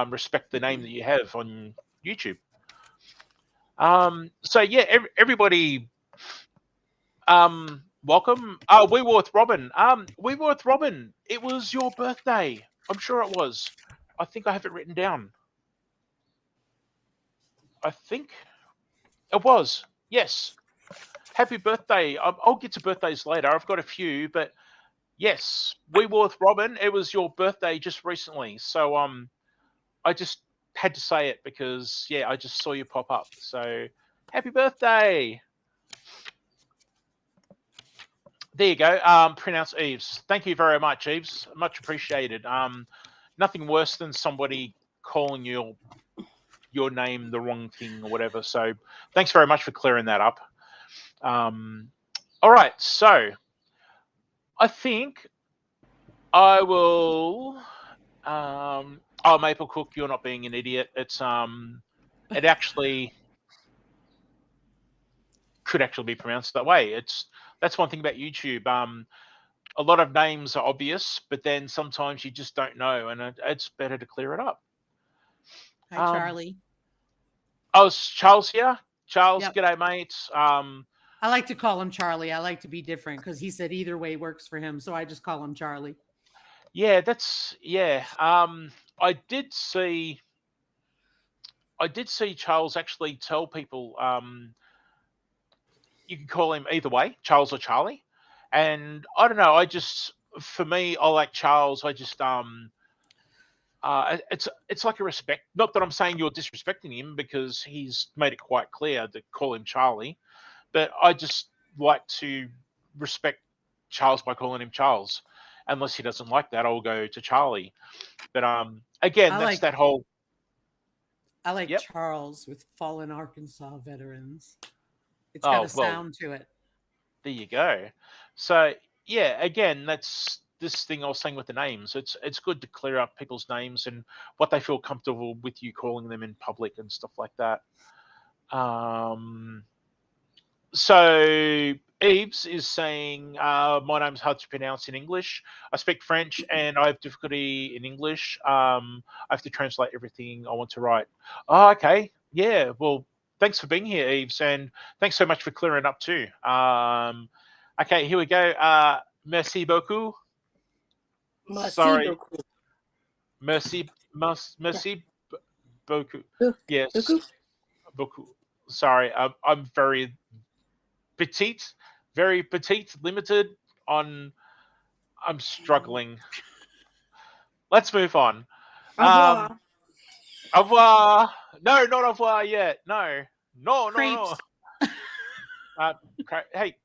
respect the name that you have on YouTube. So yeah, everybody Welcome. We were with Robin. We were with Robin. It was your birthday. I'm sure it was. I think I have it written down. I think it was. Yes. Happy birthday. I'll get to birthdays later. I've got a few, but yes, we were with Robin. It was your birthday just recently. So I just had to say it because yeah, I just saw you pop up. So happy birthday. There you go. Pronounce Eves. Thank you very much, Eves. Much appreciated. Nothing worse than somebody calling your name the wrong thing or whatever. So thanks very much for clearing that up. All right, so I think I will. Oh, Maple Cook, you're not being an idiot. It actually could actually be pronounced that way. That's one thing about YouTube. A lot of names are obvious, but then sometimes you just don't know, and it's better to clear it up. Hi, Charlie. Oh, is Charles here? Charles, Yep. g'day, mate. I like to call him Charlie. I like to be different because he said either way works for him, so I just call him Charlie. Yeah, yeah. I did see Charles actually tell people you can call him either way, Charles or Charlie. And I don't know, for me, I like Charles. I just it's like a respect. Not that I'm saying you're disrespecting him because he's made it quite clear to call him Charlie, but I just like to respect Charles by calling him Charles. Unless he doesn't like that, I'll go to Charlie. But again, that's that whole. I like Yep. Charles with fallen Arkansas veterans. It's got a sound to it. There you go. So yeah, again, that's this thing I was saying with the names. It's good to clear up people's names and what they feel comfortable with you calling them in public and stuff like that. So Eves is saying, my name's hard to pronounce in English. I speak French and I have difficulty in English. I have to translate everything I want to write. Oh, okay. Yeah. Well, thanks for being here, Eves, and thanks so much for clearing up too. Okay, here we go. Merci beaucoup. Sorry. Merci beaucoup. Yes. Beaucoup. Sorry, I'm very petite, limited on. I'm struggling. Let's move on. Au revoir. Au revoir. No, not au revoir yet. No. Hey,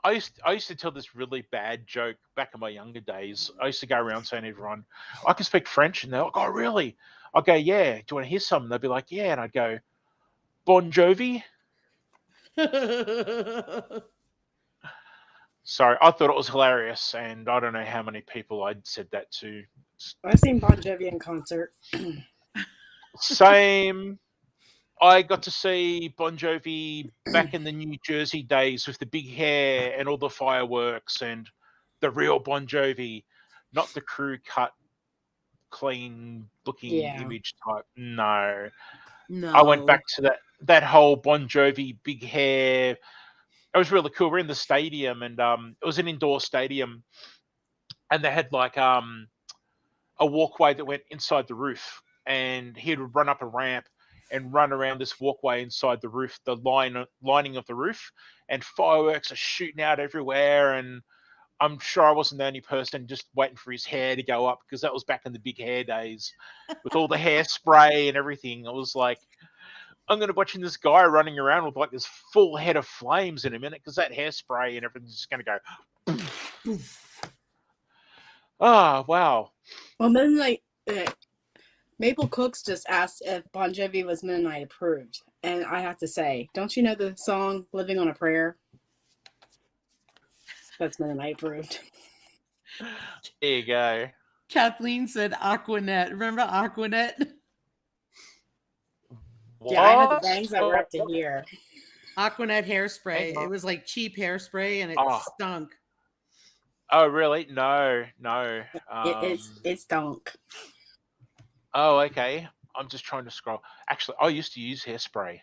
I used to tell this really bad joke back in my younger days. I used to go around saying to everyone, I can speak French, and they're like, oh, really? I'll go, yeah. Do you want to hear something? They'd be like, yeah. And I'd go, Bon Jovi. Sorry, I thought it was hilarious, and I don't know how many people I'd said that to. I've seen Bon Jovi in concert. Same. I got to see Bon Jovi back in the New Jersey days with the big hair and all the fireworks and the real Bon Jovi, not the crew cut, clean looking image type. No. I went back to that whole Bon Jovi big hair. It was really cool. We're in the stadium, and it was an indoor stadium, and they had like a walkway that went inside the roof, and he'd run up a ramp and run around this walkway inside the roof, the lining of the roof, and fireworks are shooting out everywhere. And I'm sure I wasn't the only person just waiting for his hair to go up, because that was back in the big hair days with all the hairspray and everything. It was like, I'm going to be watching this guy running around with like this full head of flames in a minute, because that hairspray and everything's just going to go. Oh, wow. Well, Mennonite, Maple Cooks just asked if Bon Jovi was Mennonite approved. And I have to say, don't you know the song Living on a Prayer? That's Mennonite approved. There you go. Kathleen said Aquanet. Remember Aquanet? What? Yeah, I had the bangs that were up to here. Aquanet hairspray. It was like cheap hairspray, and it stunk. Oh, really? No. It stunk. Oh, okay. I'm just trying to scroll. Actually, I used to use hairspray.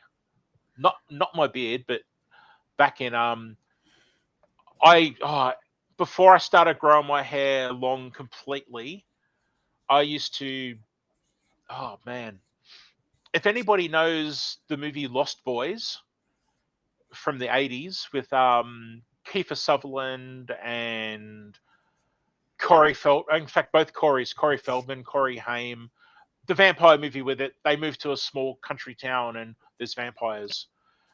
Not my beard, but back in Before I started growing my hair long completely, I used to. Oh man, if anybody knows the movie Lost Boys from the 80s with Kiefer Sutherland and in fact, both Corey Feldman, Corey Haim, the vampire movie with it, they move to a small country town and there's vampires.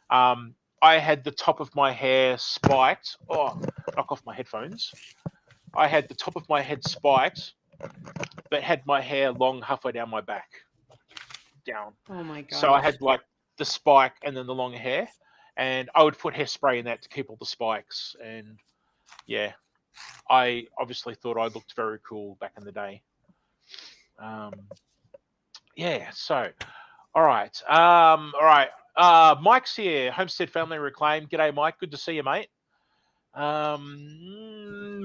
I had the top of my hair spiked. Oh, knock off my headphones. I had the top of my head spiked, but had my hair long halfway down my back. Down. Oh my god. So I had like the spike and then the long hair. And I would put hairspray in that to keep all the spikes. And yeah, I obviously thought I looked very cool back in the day. Yeah, so all right. Mike's here. Homestead Family Reclaimed. G'day, Mike. Good to see you, mate.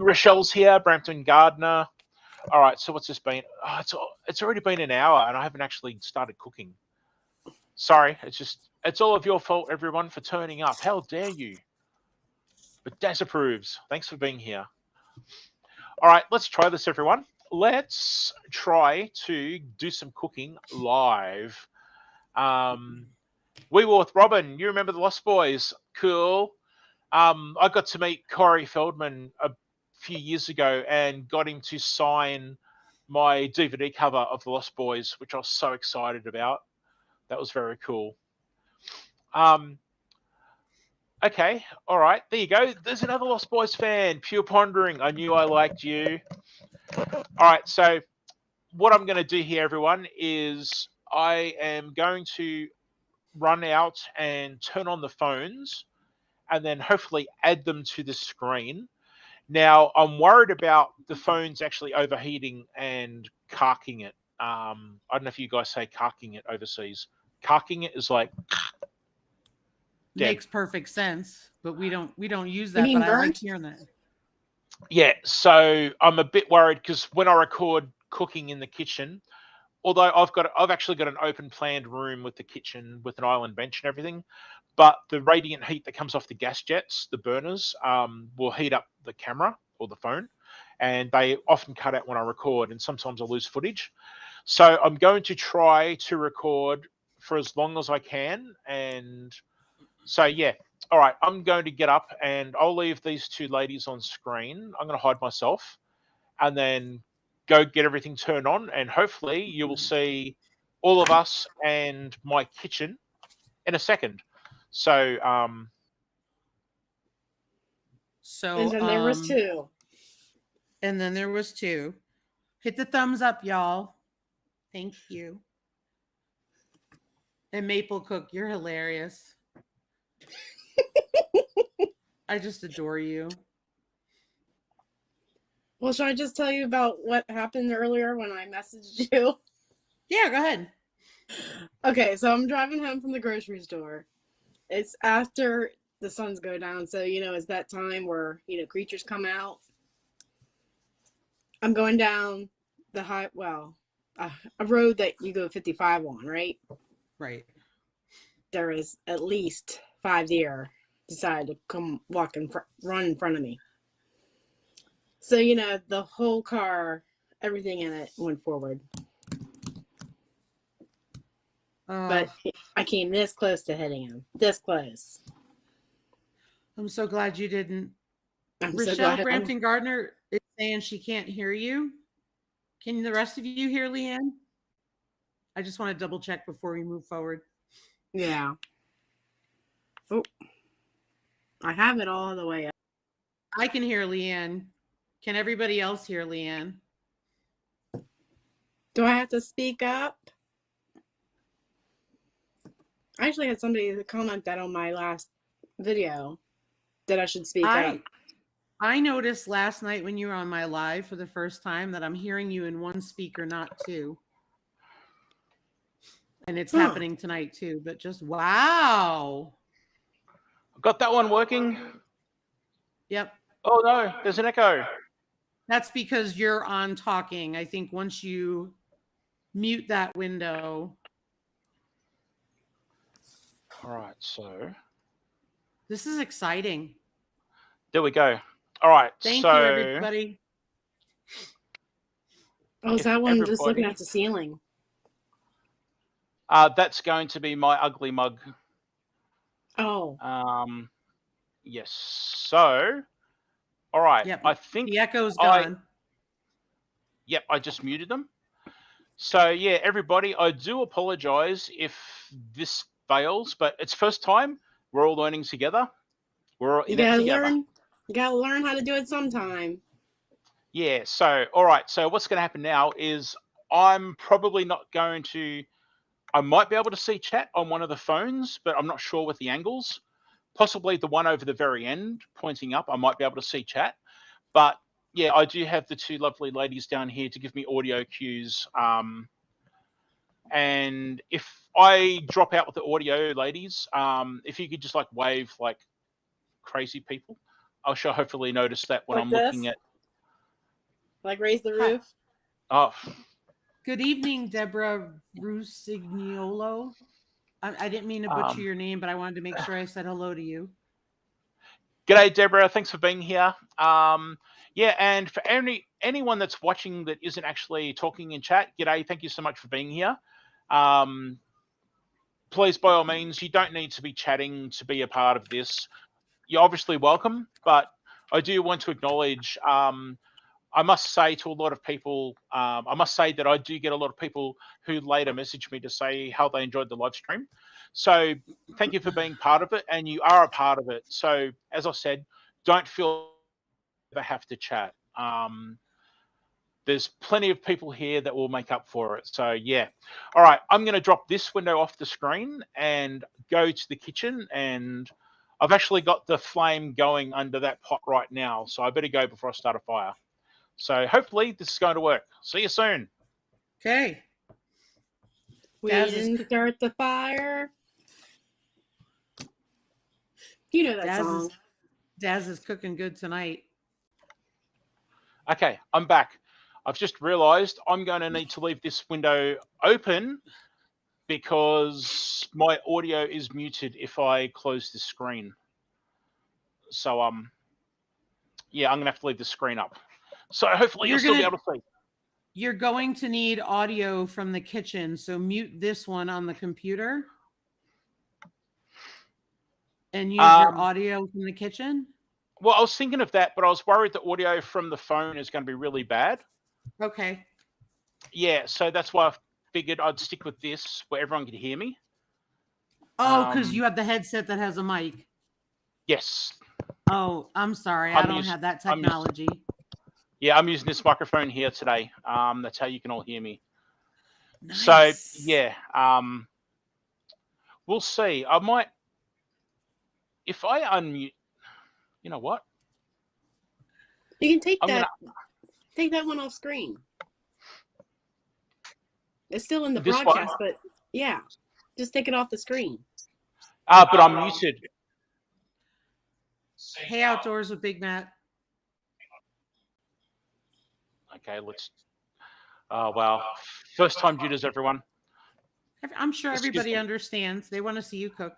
Rochelle's here. Brampton Gardner. All right. So what's this been? Oh, it's already been an hour, and I haven't actually started cooking. Sorry. It's all of your fault, everyone, for turning up. How dare you? But Daz approves. Thanks for being here. All right. Let's try this, everyone. Let's try to do some cooking live. We were with Robin. You remember the Lost Boys? Cool. I got to meet Corey Feldman a few years ago and got him to sign my DVD cover of the Lost Boys, which I was so excited about. That was very cool. Okay, all right, there you go. There's another Lost Boys fan. Pure Pondering. I knew I liked you. All right, so what I'm going to do here, everyone, is I am going to run out and turn on the phones and then hopefully add them to the screen. Now, I'm worried about the phones actually overheating and carking it. I don't know if you guys say carking it overseas. Carking it is like dead. Makes perfect sense, but we don't use that. You mean but I like burnt? hearing that. Yeah, so I'm a bit worried because when I record cooking in the kitchen, although I've actually got an open planned room with the kitchen with an island bench and everything, but the radiant heat that comes off the gas jets, the burners, will heat up the camera or the phone, and they often cut out when I record, and sometimes I lose footage. So I'm going to try to record for as long as I can, and so yeah. All right, I'm going to get up and I'll leave these two ladies on screen. I'm going to hide myself and then go get everything turned on, and hopefully you will see all of us and my kitchen in a second. So, And then there was two. And then there was two. Hit the thumbs up, y'all. Thank you. And Maple Cook, you're hilarious. I just adore you. Well, should I just tell you about what happened earlier when I messaged you? Yeah, go ahead. Okay, so I'm driving home from the grocery store. It's after the suns go down, so it's that time where creatures come out. I'm going down the a road that you go 55 on, right? Right. There is at least 5 deer decided to come run in front of me. So the whole car, everything in it went forward. But I came this close to hitting him. This close. I'm so glad you didn't. I'm Rochelle so glad. Brampton Gardner is saying she can't hear you. Can the rest of you hear LeAnne? I just want to double check before we move forward. Yeah. Oh, I have it all the way up. I can hear LeAnne. Can everybody else hear LeAnne? Do I have to speak up? I actually had somebody comment that on my last video that I should speak up. I noticed last night when you were on my live for the first time that I'm hearing you in one speaker, not two. And it's happening tonight too, but just wow. got that one working? Yep. Oh no, there's an echo. That's because you're on talking. I think once you mute that window. All right, so this is exciting. there we go. All right. Thank so you, everybody. Oh, is if that one just looking everybody- at the ceiling? That's going to be my ugly mug. Oh, Yes. So, all right. Yep. I think The echo's I gone. just muted them. So yeah, everybody, I do apologize if this fails, but it's first time. We're all learning together. We're all you in it gotta together. learn. You gotta learn how to do it sometime. Yeah. So all right. So what's going to happen now is I'm probably not going to. I might be able to see chat on one of the phones, but I'm not sure with the angles. Possibly the one over the very end pointing up, I might be able to see chat. But yeah, I do have the two lovely ladies down here to give me audio cues. And if I drop out with the audio, ladies, if you could just like wave like crazy people, I shall hopefully notice that when Like I'm this? looking at. Like raise the Hi. roof. Oh, Good evening, Deborah Rusignolo. I didn't mean to butcher your name, but I wanted to make sure I said hello to you. g'day, Deborah. Thanks for being here. Yeah, and for anyone that's watching that isn't actually talking in chat, g'day. Thank you so much for being here. Please, by all means, you don't need to be chatting to be a part of this. You're obviously welcome, but I do want to acknowledge. I must say to a lot of people, I must say that I do get a lot of people who later message me to say how they enjoyed the live stream. So thank you for being part of it, and you are a part of it. So as I said, don't feel you have to chat. There's plenty of people here that will make up for it. So yeah. All right, I'm going to drop this window off the screen and go to the kitchen, and I've actually got the flame going under that pot right now. So I better go before I start a fire. So hopefully this is going to work. See you soon. Okay. We Daz is didn't cook- start the fire. You know that Daz song. is, Daz is cooking good tonight. Okay, I'm back. I've just realized I'm going to need to leave this window open because my audio is muted if I close the screen. So yeah, I'm gonna have to leave the screen up. So hopefully you'll still be able to see. You're going to need audio from the kitchen, so mute this one on the computer and use your audio from the kitchen. Well, I was thinking of that, but I was worried the audio from the phone is going to be really bad. Okay. Yeah, so that's why I figured I'd stick with this where everyone could hear me. Oh, because you have the headset that has a mic. Yes. Oh, I'm sorry. I don't have that technology. I'm using this microphone here today. That's how you can all hear me. Nice. So yeah, we'll see. I might, if I unmute. You know what? You can take take that one off screen. It's still in the broadcast, but yeah, just take it off the screen. But I'm muted. Hey, Outdoors with Big Matt. Okay, let's. Oh wow! First time jitters, everyone. I'm sure everybody understands. They want to see you cook.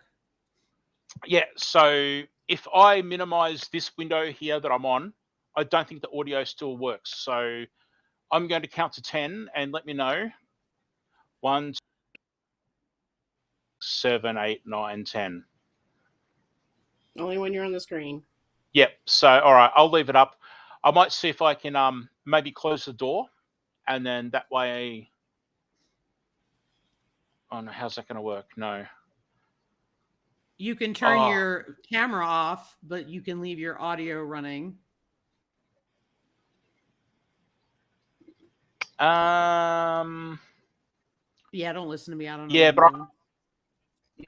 Yeah. So if I minimize this window here that I'm on, I don't think the audio still works. So I'm going to count to 10 and let me know. 1, 2, 7, 8, 9, 10. Only when you're on the screen. Yep. So all right, I'll leave it up. I might see if I can maybe close the door, and then that way. Oh no, how's that going to work? No. You can turn your camera off, but you can leave your audio running. Yeah, don't listen to me. I don't know. Yeah, but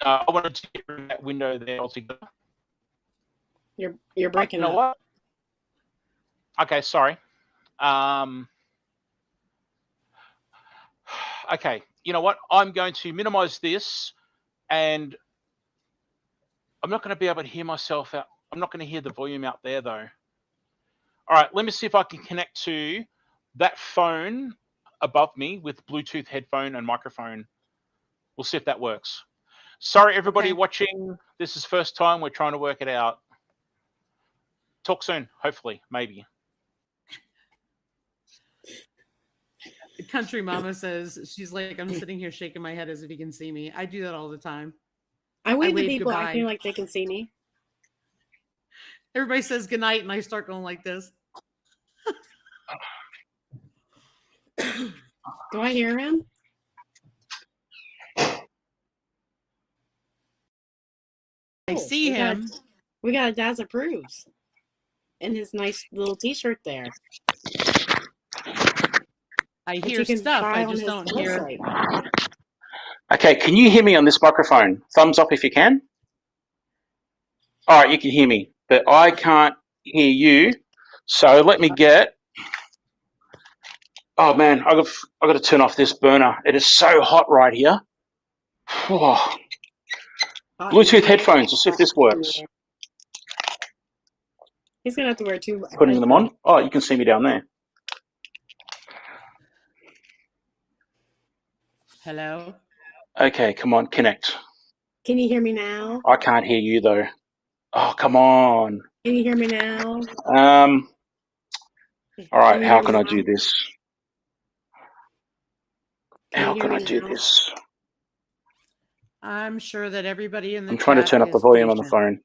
I wanted to get rid of that window there altogether. You're breaking up. You know what? Okay, sorry. Okay, you know what? I'm going to minimize this, and I'm not going to be able to hear myself out. I'm not going to hear the volume out there, though. All right, let me see if I can connect to that phone above me with Bluetooth headphone and microphone. We'll see if that works. Sorry, everybody watching. This is first time. We're trying to work it out. talk soon, hopefully, maybe. Country Mama says, she's like, I'm sitting here shaking my head as if he can see me. I do that all the time. I wave to wave people goodbye. acting like they can see me. Everybody says goodnight, and I start going like this. Do I hear him? I see him. We got a Daz Approves. And his nice little t-shirt there. I hear stuff. I just don't hear. Website. Okay, can you hear me on this microphone? Thumbs up if you can. All right, you can hear me, but I can't hear you. So let me get. Oh man, I got to turn off this burner. It is so hot right here. Oh. Bluetooth headphones. Let's see if this works. He's gonna have to wear two. Putting them on. Oh, you can see me down there. Hello. Okay, come on, connect. Can you hear me now? I can't hear you though. Oh, come on. Can you hear me now? All right, how can I do this? How can I do now? this? I'm sure that everybody in the I'm trying to chat turn up the is volume on the patient. phone.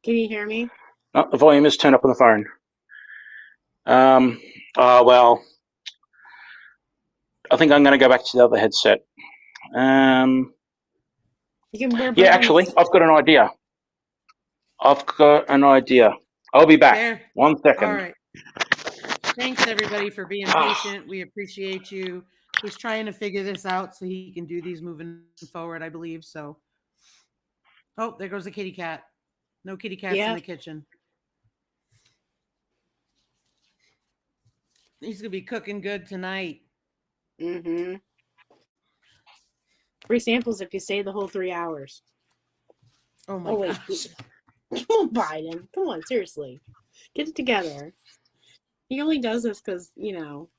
Can you hear me? No, the volume is turned up on the phone. Well, I think I'm going to go back to the other headset. You can wear Yeah, actually, I've got an idea. I'll be back. There. 1 second. All right. Thanks, everybody, for being patient. We appreciate you. He's trying to figure this out so he can do these moving forward, I believe. So, oh, there goes the kitty cat. No kitty cats in the kitchen. He's going to be cooking good tonight. Mm-hmm. Free samples if you stay the whole 3 hours. Oh, my gosh. Come on, Biden. Come on, seriously. Get it together. He only does this because, you know.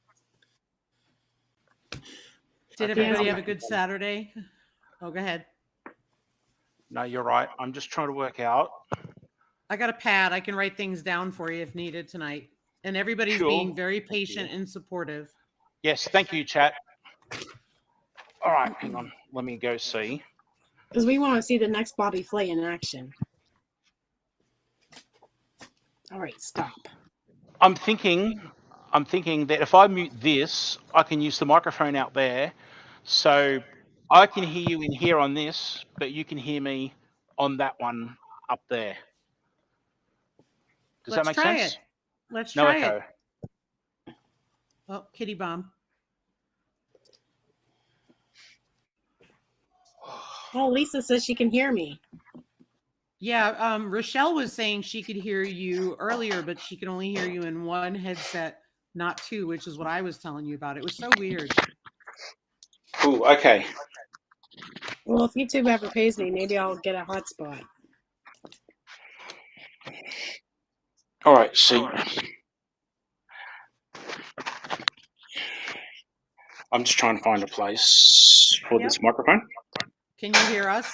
Did everybody have a good Saturday? Oh, go ahead. No, you're right. I'm just trying to work out. I got a pad. I can write things down for you if needed tonight. And everybody's being very patient and supportive. Yes, thank you, chat. All right, hang on. Let me go see. Because we want to see the next Bobby Flay in action. All right, stop. I'm thinking that if I mute this, I can use the microphone out there. So I can hear you in here on this, but you can hear me on that one up there. Does that make sense? Let's try echo. it. Oh, kitty bomb. Oh, Lisa says she can hear me. Yeah, Rochelle was saying she could hear you earlier, but she can only hear you in one headset, not two, which is what I was telling you about. It was so weird. Ooh, okay. Well, if YouTube ever pays me, maybe I'll get a hotspot. All right, see. I'm just trying to find a place for this microphone. Can you hear us?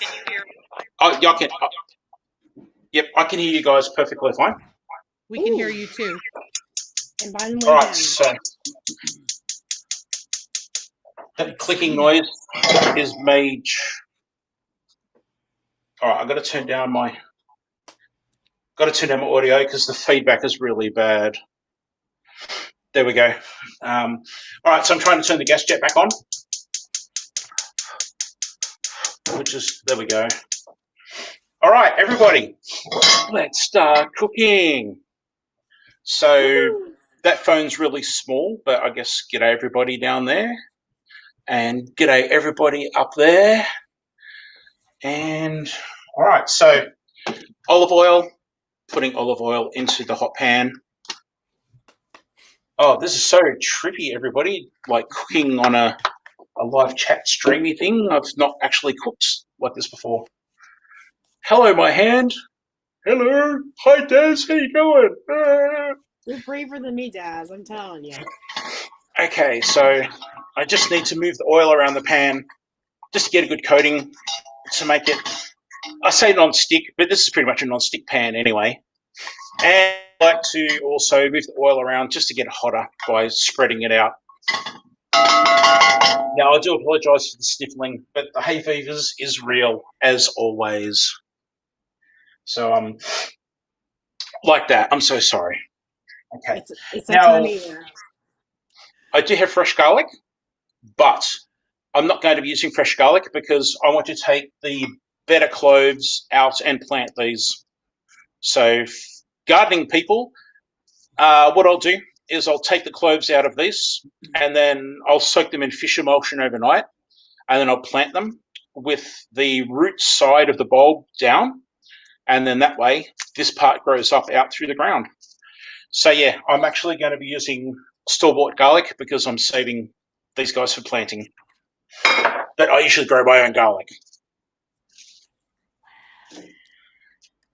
Oh, yeah, I can. Yep, I can hear you guys perfectly fine. We can hear you too. And by the way, all right, so that clicking noise is made. All right, I've got to turn down my audio because the feedback is really bad. There we go. All right, so I'm trying to turn the gas jet back on, there we go. All right, everybody, let's start cooking. So that phone's really small, but I guess g'day everybody down there, and g'day everybody up there. And all right, so olive oil, putting olive oil into the hot pan. Oh, this is so trippy, everybody, like cooking on a live chat streamy thing. I've not actually cooked like this before. Hello, my hand. Hello. Hi, Daz. How you going? You're braver than me, Daz. I'm telling you. Okay, so I just need to move the oil around the pan just to get a good coating to make it I say non-stick, but this is pretty much a non-stick pan anyway. And I like to also move the oil around just to get it hotter by spreading it out. Now, I do apologise for the sniffling, but the hay fevers is real, as always. So, like that. I'm so sorry. Okay. It's that time of year. I do have fresh garlic, but I'm not going to be using fresh garlic because I want to take the better cloves out and plant these. So, gardening people, what I'll do is I'll take the cloves out of these and then I'll soak them in fish emulsion overnight, and then I'll plant them with the root side of the bulb down, and then that way this part grows up out through the ground. So yeah, I'm actually going to be using store-bought garlic because I'm saving these guys for planting. But I usually grow my own garlic.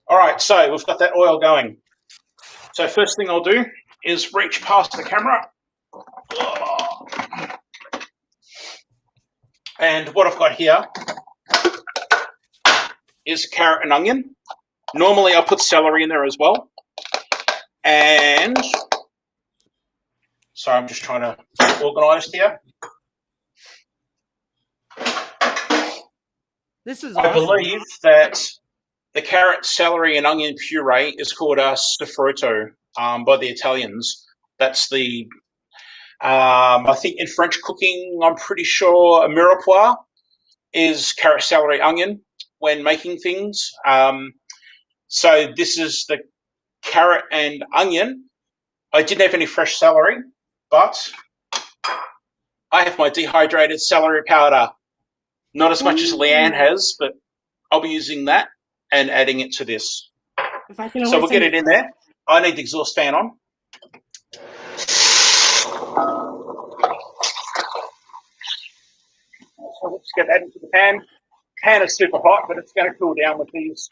All right, so we've got that oil going. So first thing I'll do is reach past the camera. And what I've got here is carrot and onion. Normally I'll put celery in there as well. And so I'm just trying to get organised here. This is I awesome. believe that the carrot, celery, and onion puree is called a sofrito by the Italians. That's the, I think in French cooking, I'm pretty sure a mirepoix is carrot, celery, onion when making things. So this is the carrot and onion. I didn't have any fresh celery, but I have my dehydrated celery powder. Not as much as LeAnne has, but I'll be using that and adding it to this. So we'll get it in there. I need the exhaust fan on. So let's get that into the pan. Pan is super hot, but it's going to cool down with these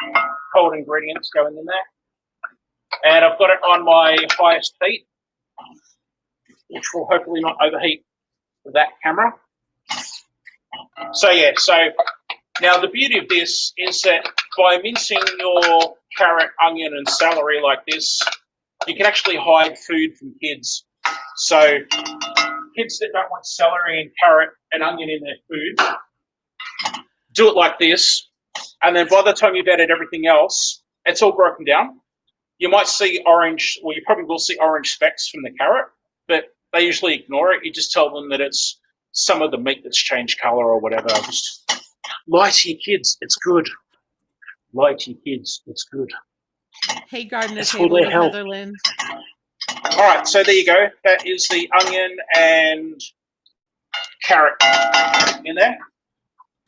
cold ingredients going in there. And I've got it on my highest heat, which will hopefully not overheat that camera. So yeah, so now the beauty of this is that by mincing your carrot, onion, and celery like this, you can actually hide food from kids. So kids that don't want celery and carrot and onion in their food, do it like this, and then by the time you've added everything else, it's all broken down. You might see orange, well, you probably will see orange specks from the carrot, but they usually ignore it. You just tell them that it's some of the meat that's changed colour or whatever. Just lie to your kids, it's good. Lie to your kids, it's good. Hey, Gardener It's Table for their with health. Netherlands. All right, so there you go. That is the onion and carrot in there.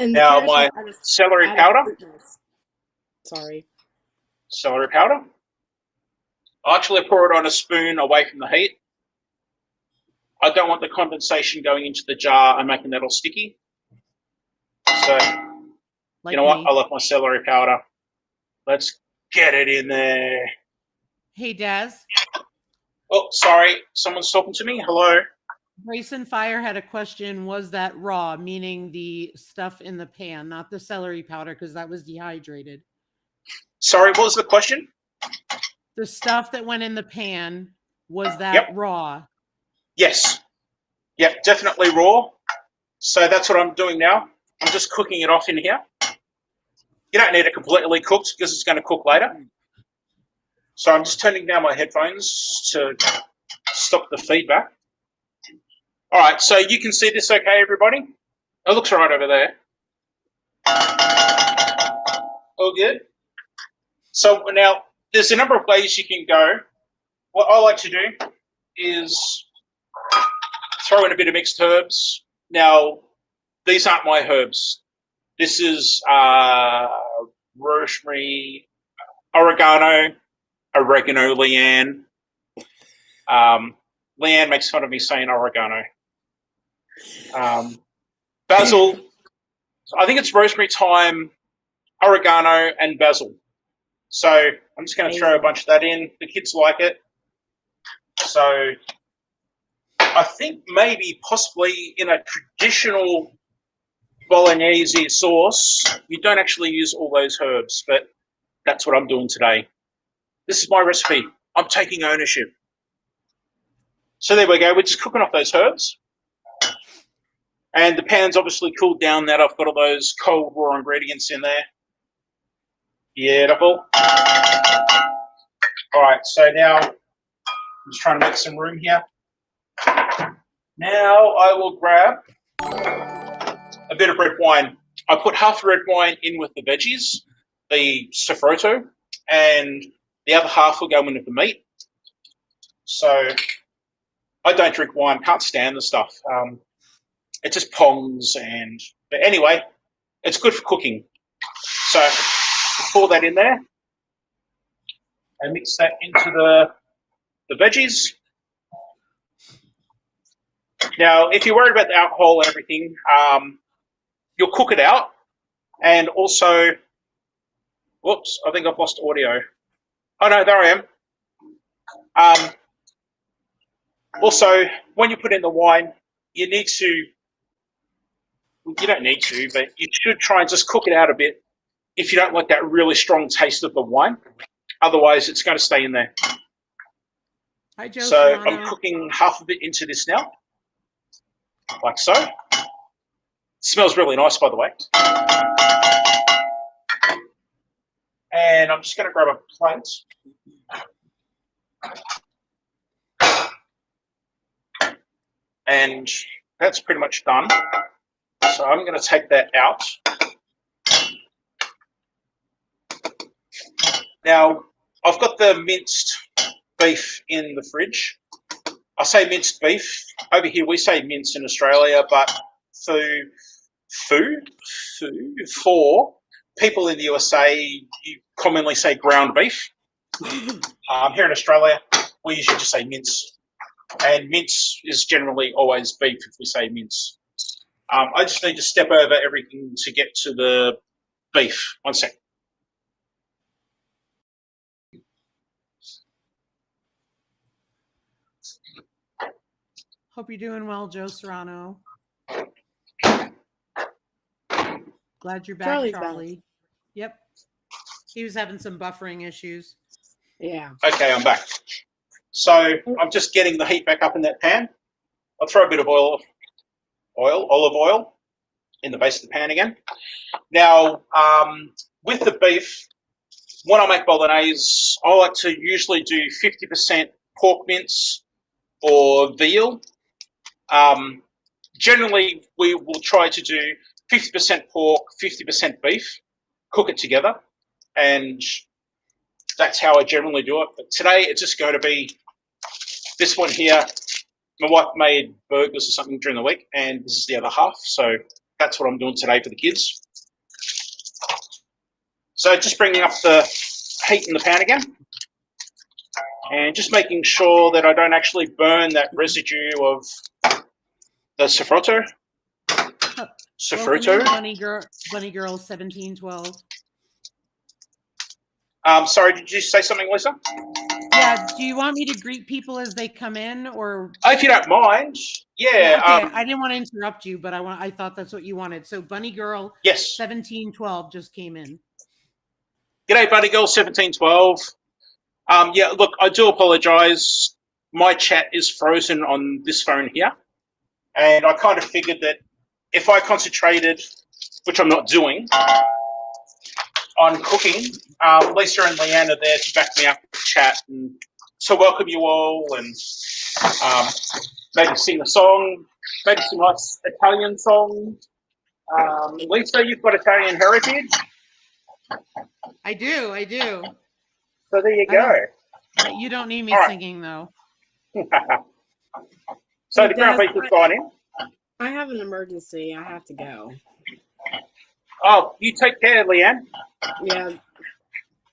And Now my celery powder. Sorry. Celery powder. I'll actually pour it on a spoon away from the heat. I don't want the condensation going into the jar and making that all sticky. So, Like you know what? me. I love my celery powder. Let's get it in there. Hey, Daz. Oh, sorry. Someone's talking to me. Hello. Grayson Fire had a question. Was that raw, meaning the stuff in the pan, not the celery powder, because that was dehydrated? Sorry, what was the question? The stuff that went in the pan, was that Yep. raw? Yes. Yep, definitely raw. So that's what I'm doing now. I'm just cooking it off in here. You don't need it completely cooked because it's going to cook later. So I'm just turning down my headphones to stop the feedback. All right, so you can see this okay, everybody? It looks all right over there. All good? So now, there's a number of ways you can go. What I like to do is throw in a bit of mixed herbs. Now, these aren't my herbs. This is rosemary, oregano, LeAnne. LeAnne makes fun of me saying oregano. Basil, I think it's rosemary, thyme, oregano, and basil. So I'm just going to throw a bunch of that in. The kids like it. So I think maybe possibly in a traditional Bolognese sauce, you don't actually use all those herbs, but that's what I'm doing today. This is my recipe. I'm taking ownership. So there we go. We're just cooking off those herbs. And the pan's obviously cooled down that I've got all those cold raw ingredients in there. Beautiful. All right, so now I'm just trying to make some room here. Now I will grab a bit of red wine. I put half the red wine in with the veggies, the soffritto, and the other half will go in with the meat. So I don't drink wine, can't stand the stuff. It just pongs, but anyway, it's good for cooking. So pour that in there and mix that into the veggies. Now, if you're worried about the alcohol and everything, you'll cook it out. And also, whoops, I think I've lost audio. Oh no, there I am. Also, when you put in the wine, you don't need to, but you should try and just cook it out a bit if you don't like that really strong taste of the wine. Otherwise, it's going to stay in there. Hi, Joe. So Serrano. I'm cooking half of it into this now, like so. It smells really nice, by the way. And I'm just going to grab a plate. And that's pretty much done. So I'm going to take that out. Now, I've got the minced beef in the fridge. I say minced beef. Over here, we say mince in Australia, but for people in the USA, you commonly say ground beef. Here in Australia, we usually just say mince. And mince is generally always beef if we say mince. I just need to step over everything to get to the beef. 1 second. Hope you're doing well, Joe Serrano. Glad you're back, Charlie's Charlie. back. Yep. He was having some buffering issues. Yeah. Okay, I'm back. So I'm just getting the heat back up in that pan. I'll throw a bit of olive oil in the base of the pan again. Now, with the beef, when I make bolognese, I like to usually do 50% pork mince or veal. Generally, we will try to do 50% pork, 50% beef, cook it together, and that's how I generally do it. But today, it's just going to be this one here. My wife made burgers or something during the week, and this is the other half. So that's what I'm doing today for the kids. So just bringing up the heat in the pan again, and just making sure that I don't actually burn that residue of the soffritto. Welcome in, Bunny Girl 1712. Sorry, did you say something, Lisa? Yeah, do you want me to greet people as they come in, or? If you don't mind, yeah. Okay, I didn't want to interrupt you, but I thought that's what you wanted. So Bunny Girl 1712 just came in. G'day, Bunny Girl 1712. Yeah, look, I do apologise. My chat is frozen on this phone here, and I kind of figured that if I concentrated, which I'm not doing, on cooking, Lisa and LeAnne are there to back me up with the chat and to welcome you all, and maybe sing a song, maybe some nice Italian songs. Lisa, you've got Italian heritage. I do. So there you go. You don't need me singing, though. So the ground beef is gone in. I have an emergency. I have to go. Oh, you take care, LeAnne. Yeah.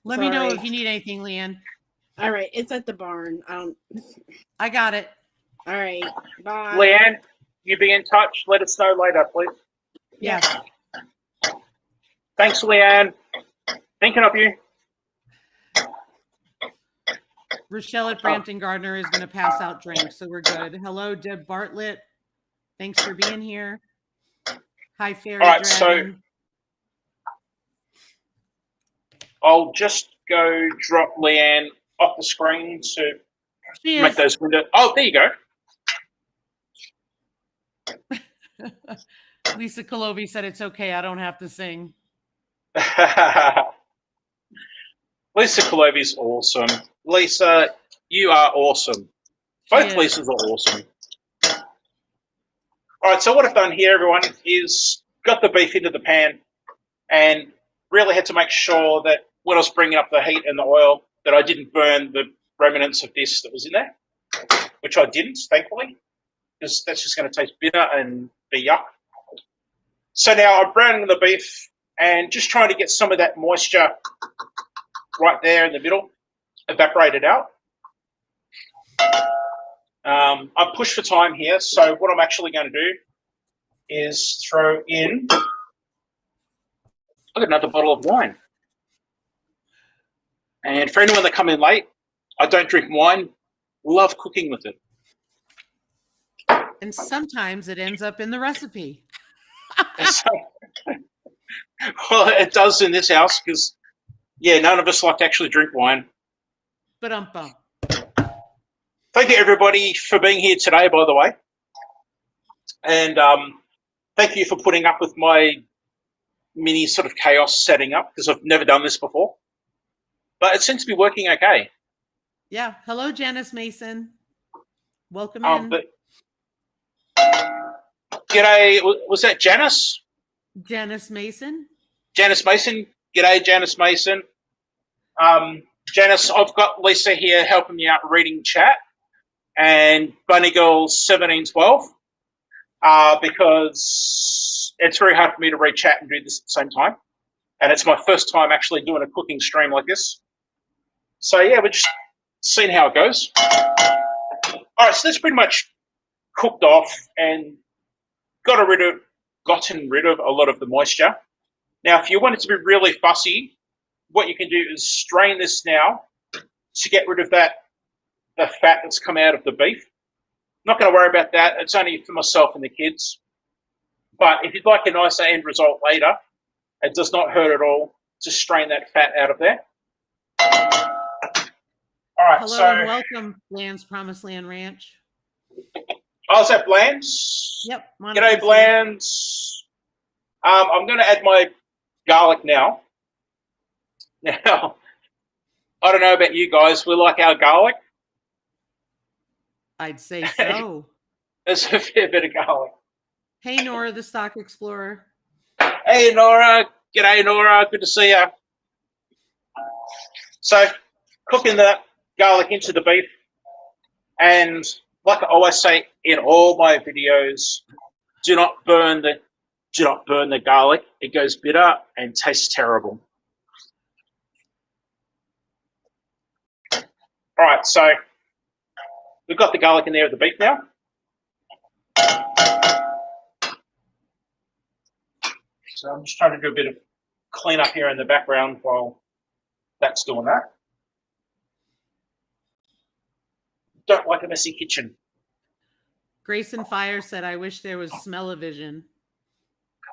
Let me know if you need anything, LeAnne. All right. It's at the barn. I got it. All right. Bye. LeAnne, you be in touch. Let us know later, please. Yes. Thanks, LeAnne. Thinking of you. Rochelle at Brampton Gardner is going to pass out drinks, so we're good. Hello, Deb Bartlett. Thanks for being here. Hi, Fairy All right, Dragon. I'll just go drop LeAnne off the screen to She make is. those windows. Oh, there you go. Lisa Colovi said it's okay. I don't have to sing. Lisa Colovi's awesome. Lisa, you are awesome. Both Lisas are awesome. All right, so what I've done here, everyone, is got the beef into the pan and really had to make sure that when I was bringing up the heat and the oil that I didn't burn the remnants of this that was in there, which I didn't, thankfully, because that's just going to taste bitter and be yuck. So now I'm browning the beef and just trying to get some of that moisture right there in the middle evaporated out. I'm pushed for time here, so what I'm actually going to do is throw in, I've got another bottle of wine. And for anyone that come in late, I don't drink wine, love cooking with it. And sometimes it ends up in the recipe. So, well, it does in this house because, yeah, none of us like to actually drink wine. But Thank you, everybody, for being here today, by the way. And thank you for putting up with my mini sort of chaos setting up because I've never done this before. But it seems to be working okay. Yeah. Hello, Janice Mason. Welcome in. G'day. Was that Janice? Janice Mason. Janice Mason. G'day, Janice Mason. Janice, I've got Lisa here helping me out reading chat and Bunny Girl 1712 because it's very hard for me to read chat and do this at the same time. And it's my first time actually doing a cooking stream like this. So, yeah, we're just seeing how it goes. All right, so that's pretty much cooked off and gotten rid of a lot of the moisture. Now, if you want it to be really fussy, what you can do is strain this now to get rid of the fat that's come out of the beef. Not going to worry about that. It's only for myself and the kids. But if you'd like a nicer end result later, it does not hurt at all to strain that fat out of there. All right, hello so and welcome, Bland's Promised Land Ranch. Oh, is that Bland's? Yep. G'day, Bland's. I'm going to add my garlic now. Now, I don't know about you guys. We like our garlic. I'd say so. There's a fair bit of garlic. Hey, Nora, the Stock Explorer. Hey, Nora. G'day, Nora. Good to see you. So, cooking the garlic into the beef. And like I always say in all my videos, do not burn the garlic. It goes bitter and tastes terrible. All right, so we've got the garlic in there with the beef now. So I'm just trying to do a bit of clean up here in the background while that's doing that. Don't like a messy kitchen. Grayson Fire said, I wish there was smell-o-vision.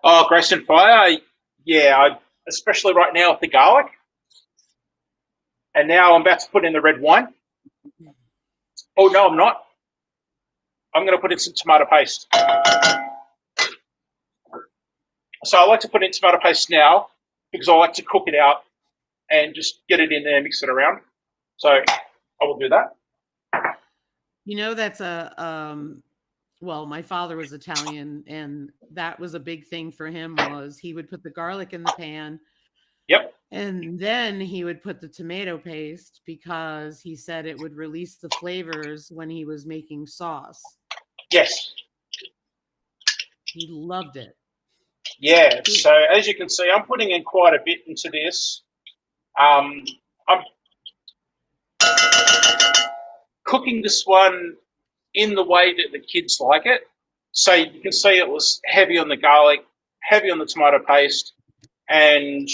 Oh, Grayson Fire, yeah, especially right now with the garlic. And now I'm about to put in the red wine. Oh, no, I'm not. I'm going to put in some tomato paste. So I like to put in tomato paste now because I like to cook it out and just get it in there, mix it around. So I will do that. You know, that's well, my father was Italian, and that was a big thing for him was he would put the garlic in the pan. Yep. And then he would put the tomato paste because he said it would release the flavors when he was making sauce. Yes. He loved it. Yeah, so as you can see, I'm putting in quite a bit into this. I'm cooking this one in the way that the kids like it. So you can see it was heavy on the garlic, heavy on the tomato paste, and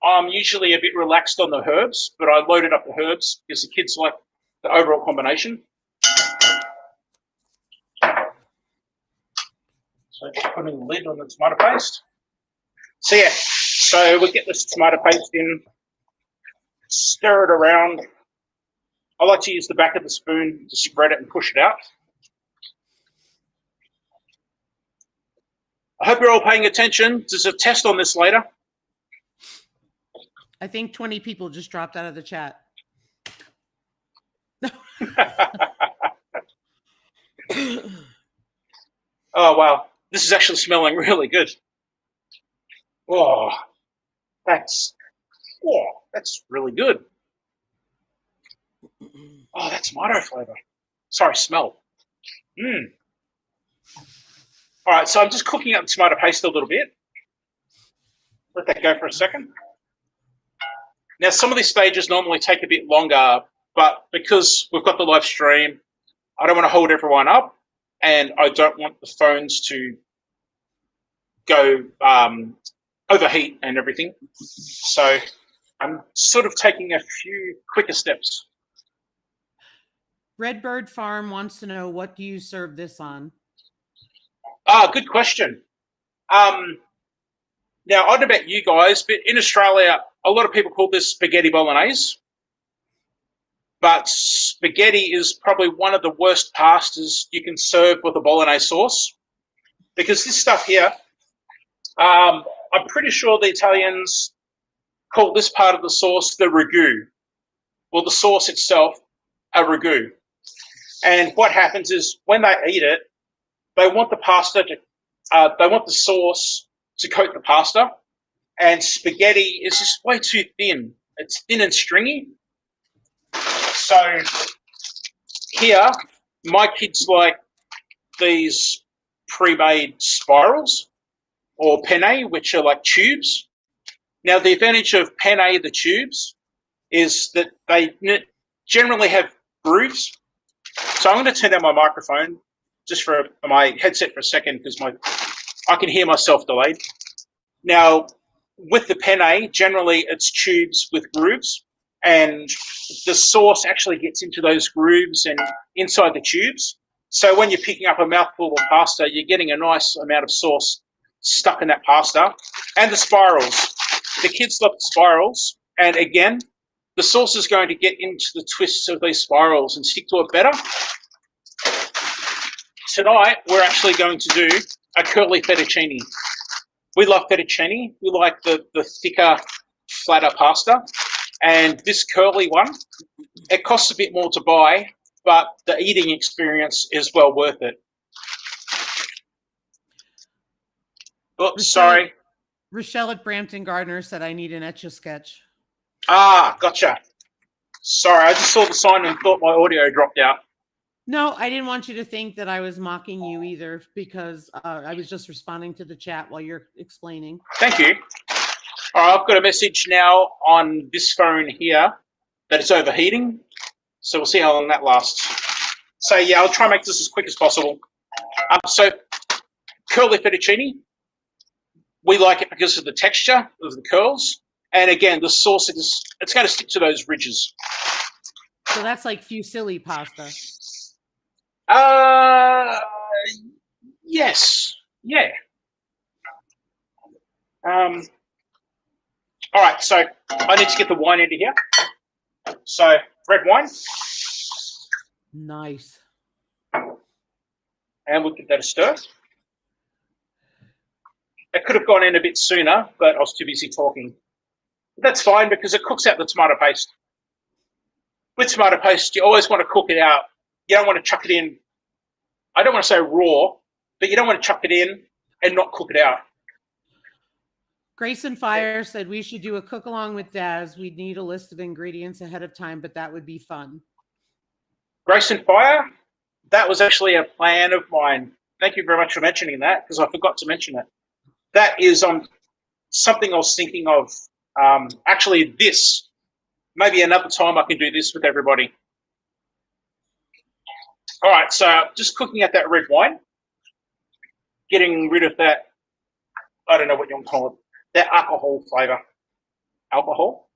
I'm usually a bit relaxed on the herbs, but I loaded up the herbs because the kids like the overall combination. So just putting the lid on the tomato paste. So yeah, so we get this tomato paste in, stir it around. I like to use the back of the spoon to spread it and push it out. I hope you're all paying attention. There's a test on this later. I think 20 people just dropped out of the chat. Oh, wow. This is actually smelling really good. Oh, that's really good. Oh, that tomato flavor. Sorry, smell. All right, so I'm just cooking up the tomato paste a little bit. Let that go for a second. Now, some of these stages normally take a bit longer, but because we've got the live stream, I don't want to hold everyone up, and I don't want the phones to go overheat and everything. So I'm sort of taking a few quicker steps. Redbird Farm wants to know, what do you serve this on? Good question. Now, I don't know about you guys, but in Australia, a lot of people call this spaghetti bolognese. But spaghetti is probably one of the worst pastas you can serve with a bolognese sauce. Because this stuff here, I'm pretty sure the Italians call this part of the sauce the ragu. Well, the sauce itself, a ragu. And what happens is when they eat it, they want the pasta to, they want the sauce to coat the pasta, and spaghetti is just way too thin. It's thin and stringy. So here, my kids like these pre-made spirals or penne, which are like tubes. Now, the advantage of penne, the tubes, is that they generally have grooves. So I'm going to turn down my microphone just for my headset for a second because I can hear myself delayed. Now, with the penne, generally it's tubes with grooves, and the sauce actually gets into those grooves and inside the tubes. So when you're picking up a mouthful of pasta, you're getting a nice amount of sauce stuck in that pasta. And the spirals. The kids love the spirals. And again, the sauce is going to get into the twists of these spirals and stick to it better. Tonight, we're actually going to do a curly fettuccine. We love fettuccine. We like the thicker, flatter pasta. And this curly one, it costs a bit more to buy, but the eating experience is well worth it. Oh, sorry. Rochelle at Brampton Gardner said, I need an Etch-a-Sketch. Ah, gotcha. Sorry, I just saw the sign and thought my audio dropped out. No, I didn't want you to think that I was mocking you either, because I was just responding to the chat while you're explaining. Thank you. All right, I've got a message now on this phone here that it's overheating. So we'll see how long that lasts. So yeah, I'll try and make this as quick as possible. So curly fettuccine, we like it because of the texture of the curls. And again, the sauce, it's going to stick to those ridges. So that's like fusilli pasta. Yes. Yeah. All right, so I need to get the wine into here. So red wine. Nice. And we'll give that a stir. It could have gone in a bit sooner, but I was too busy talking. But that's fine because it cooks out the tomato paste. With tomato paste, you always want to cook it out. You don't want to chuck it in. I don't want to say raw, but you don't want to chuck it in and not cook it out. Grayson Fire said we should do a cook along with Daz. We'd need a list of ingredients ahead of time, but that would be fun. Grayson Fire, that was actually a plan of mine. Thank you very much for mentioning that, because I forgot to mention it. That is something I was thinking of. Actually, this, maybe another time I can do this with everybody. All right, so just cooking out that red wine, getting rid of that, I don't know what you want to call it, that alcohol flavor. Alcohol?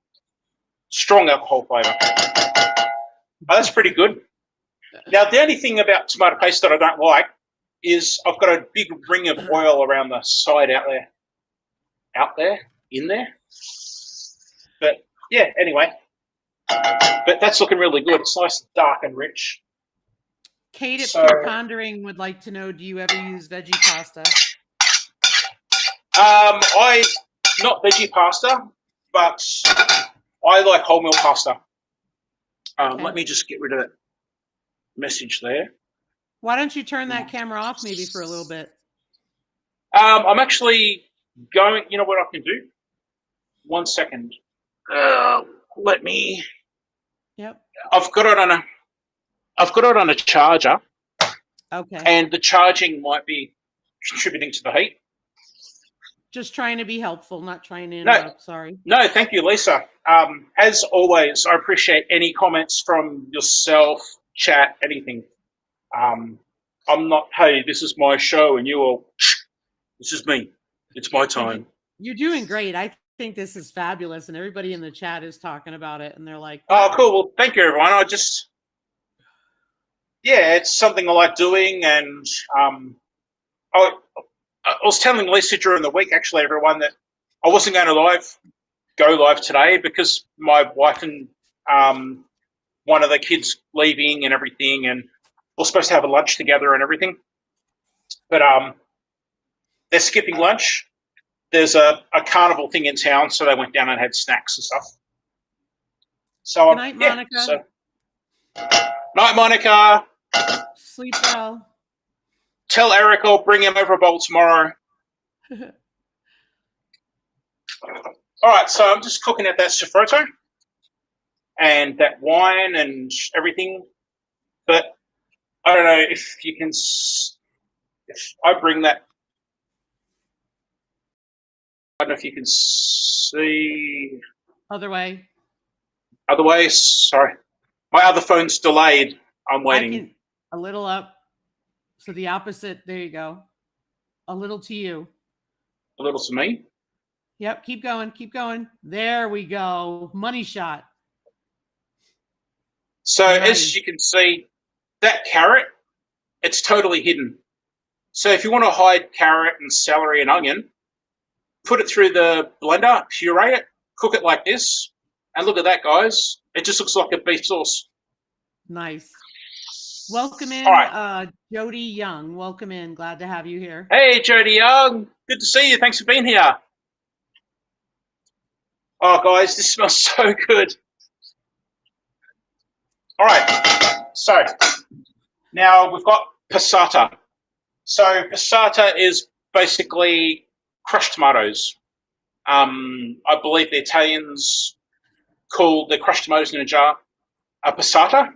Strong alcohol flavor. Oh, that's pretty good. Now, the only thing about tomato paste that I don't like is I've got a big ring of oil around the side in there. But yeah, anyway. But that's looking really good. It's nice, dark and rich. Kate at Pure Pondering would like to know, do you ever use veggie pasta? Not veggie pasta, but I like wholemeal pasta. Okay. Let me just get rid of that message there. Why don't you turn that camera off maybe for a little bit? I'm actually going, you know what I can do? 1 second. Let me. Yep. I've got it on a charger. Okay. And the charging might be contributing to the heat. Just trying to be helpful, not trying to interrupt. Sorry. No, thank you, Lisa. As always, I appreciate any comments from yourself, chat, anything. I'm not, hey, this is my show, and you all, this is me. It's my time. You're doing great. I think this is fabulous, and everybody in the chat is talking about it, and they're like, wow. Oh, cool. Well, thank you, everyone. Yeah, it's something I like doing, and I was telling Lisa during the week, actually, everyone, that I wasn't going to go live today because my wife and one of the kids leaving and everything, and we're supposed to have a lunch together and everything. But they're skipping lunch. There's a carnival thing in town, so they went down and had snacks and stuff. So, good night, Monica. Night, Monica. Sleep well. Tell Eric I'll bring him over a bowl tomorrow. All right, so I'm just cooking at that soffritto and that wine and everything. But I don't know if you can, if I bring that, I don't know if you can see. Other way. Other way, sorry. My other phone's delayed. I'm waiting. A little up. So the opposite. There you go. A little to you. A little to me? Yep. Keep going. Keep going. There we go. Money shot. So nice. As you can see, that carrot, it's totally hidden. So if you want to hide carrot and celery and onion, put it through the blender, puree it, cook it like this. And look at that, guys. It just looks like a beef sauce. Nice. Welcome in, right. Jody Young. Welcome in. Glad to have you here. Hey, Jody Young. Good to see you. Thanks for being here. Oh, guys, this smells so good. All right. So now we've got passata. So passata is basically crushed tomatoes. I believe the Italians call the crushed tomatoes in a jar a passata.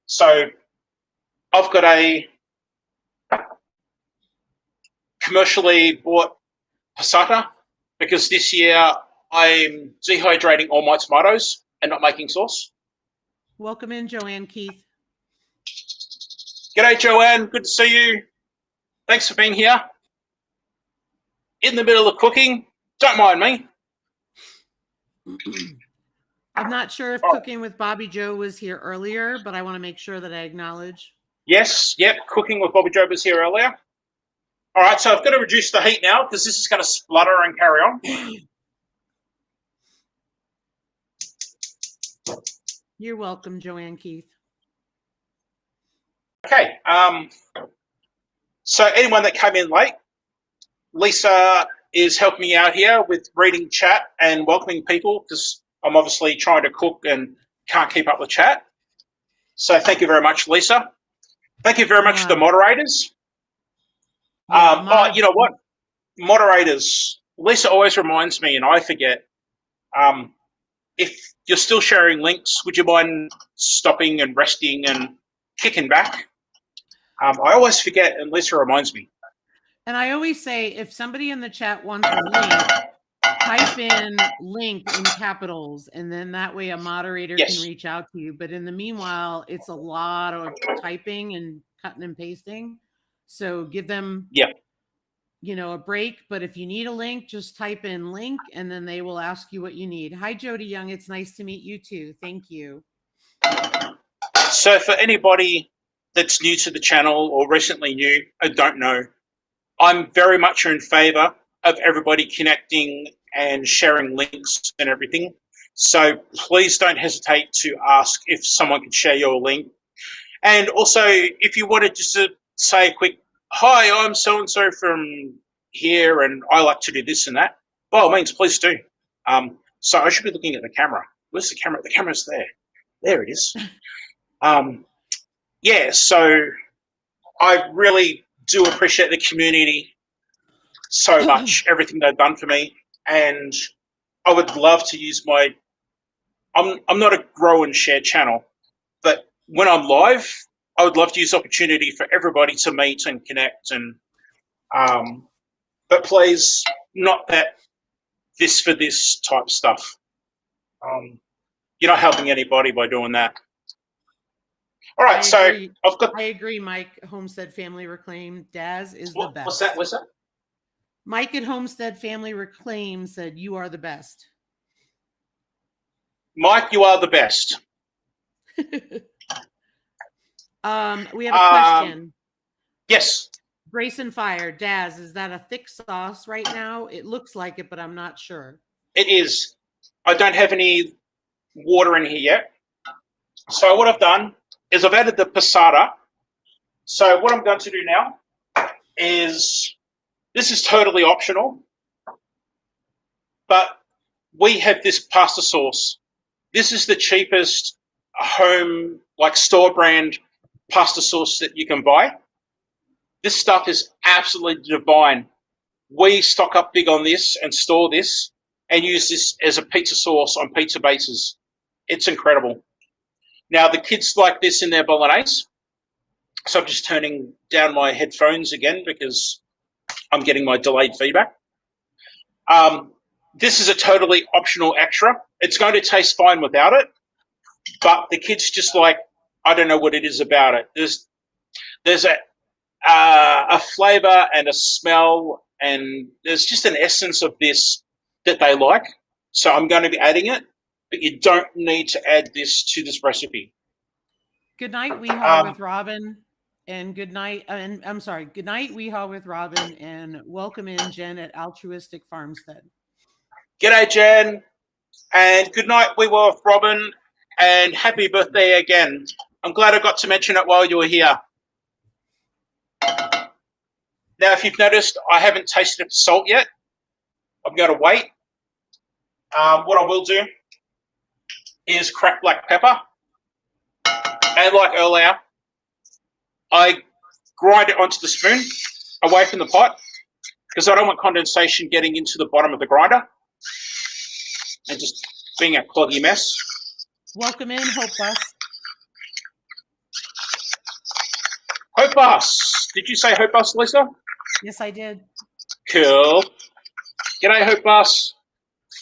So I've got a commercially bought passata because this year I'm dehydrating all my tomatoes and not making sauce. Welcome in, Joanne Keith. G'day, Joanne. Good to see you. Thanks for being here. In the middle of cooking. Don't mind me. I'm not sure if Cooking with Bobby Joe was here earlier, but I want to make sure that I acknowledge. Yes, yep, Cooking with Bobby Joe was here earlier. All right, so I've got to reduce the heat now because this is going to splutter and carry on. You're welcome, Joanne Keith. Okay, so anyone that came in late, Lisa is helping me out here with reading chat and welcoming people because I'm obviously trying to cook and can't keep up with chat. So thank you very much, Lisa. Thank you very much to the moderators. You know what? Moderators, Lisa always reminds me, and I forget, if you're still sharing links, would you mind stopping and resting and kicking back? I always forget, and Lisa reminds me. And I always say, if somebody in the chat wants a link, type in link in capitals, and then that way a moderator can reach out to you. But in the meanwhile, it's a lot of typing and cutting and pasting. So give them, you know, a break. But if you need a link, just type in link, and then they will ask you what you need. Hi, Jody Young. It's nice to meet you too. Thank you. So for anybody that's new to the channel or recently new and don't know, I'm very much in favour of everybody connecting and sharing links and everything. So please don't hesitate to ask if someone can share your link. And also, if you wanted just to say a quick, hi, I'm so-and-so from here and I like to do this and that, by all means, please do. So I should be looking at the camera. Where's the camera? The camera's there. There it is. Yeah, so I really do appreciate the community so much, everything they've done for me. And I would love to use my, I'm not a grow and share channel, but when I'm live, I would love to use the opportunity for everybody to meet and connect. And but please, not that this for this type stuff. You're not helping anybody by doing that. All right, so I've got. I agree, Mike. Homestead Family Reclaim. Daz is the best. What's that? What's that? Mike at Homestead Family Reclaim said, "You are the best." Mike, you are the best. We have a question. Yes. Brace and Fire. Daz, is that a thick sauce right now? It looks like it, but I'm not sure. It is. I don't have any water in here yet. So what I've done is I've added the passata. So what I'm going to do now is, this is totally optional, but we have this pasta sauce. This is the cheapest home, like store brand pasta sauce that you can buy. This stuff is absolutely divine. We stock up big on this and store this and use this as a pizza sauce on pizza bases. It's incredible. Now, the kids like this in their Bolognaise. So I'm just turning down my headphones again because I'm getting my delayed feedback. This is a totally optional extra. It's going to taste fine without it, but the kids just like, I don't know what it is about it. There's a flavor and a smell, and there's just an essence of this that they like. So I'm going to be adding it, but you don't need to add this to this recipe. Good night, Weehaw with Robin, and good night. And I'm sorry, good night, Weehaw with Robin, and welcome in Jen at Altruistic Farmstead. G'day, Jen, and good night, Weehaw with Robin, and happy birthday again. I'm glad I got to mention it while you were here. Now, if you've noticed, I haven't tasted the salt yet. I'm going to wait. What I will do is crack black pepper. And like earlier, I grind it onto the spoon away from the pot because I don't want condensation getting into the bottom of the grinder and just being a cloggy mess. Welcome in, Hope Bus. Hope Bus. Did you say Hope Bus, Lisa? Yes, I did. Cool. G'day, Hope Bus.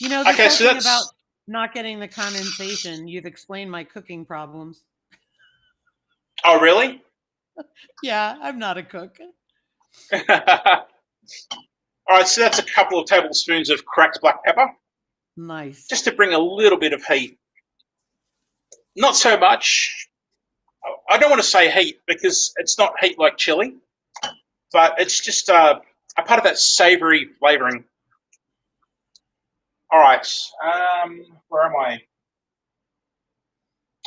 You know, this whole thing about not getting the condensation, you've explained my cooking problems. Oh, really? Yeah, I'm not a cook. All right, so that's a couple of tablespoons of cracked black pepper. Nice. Just to bring a little bit of heat. Not so much. I don't want to say heat because it's not heat like chili, but it's just a part of that savory flavoring. All right, where am I?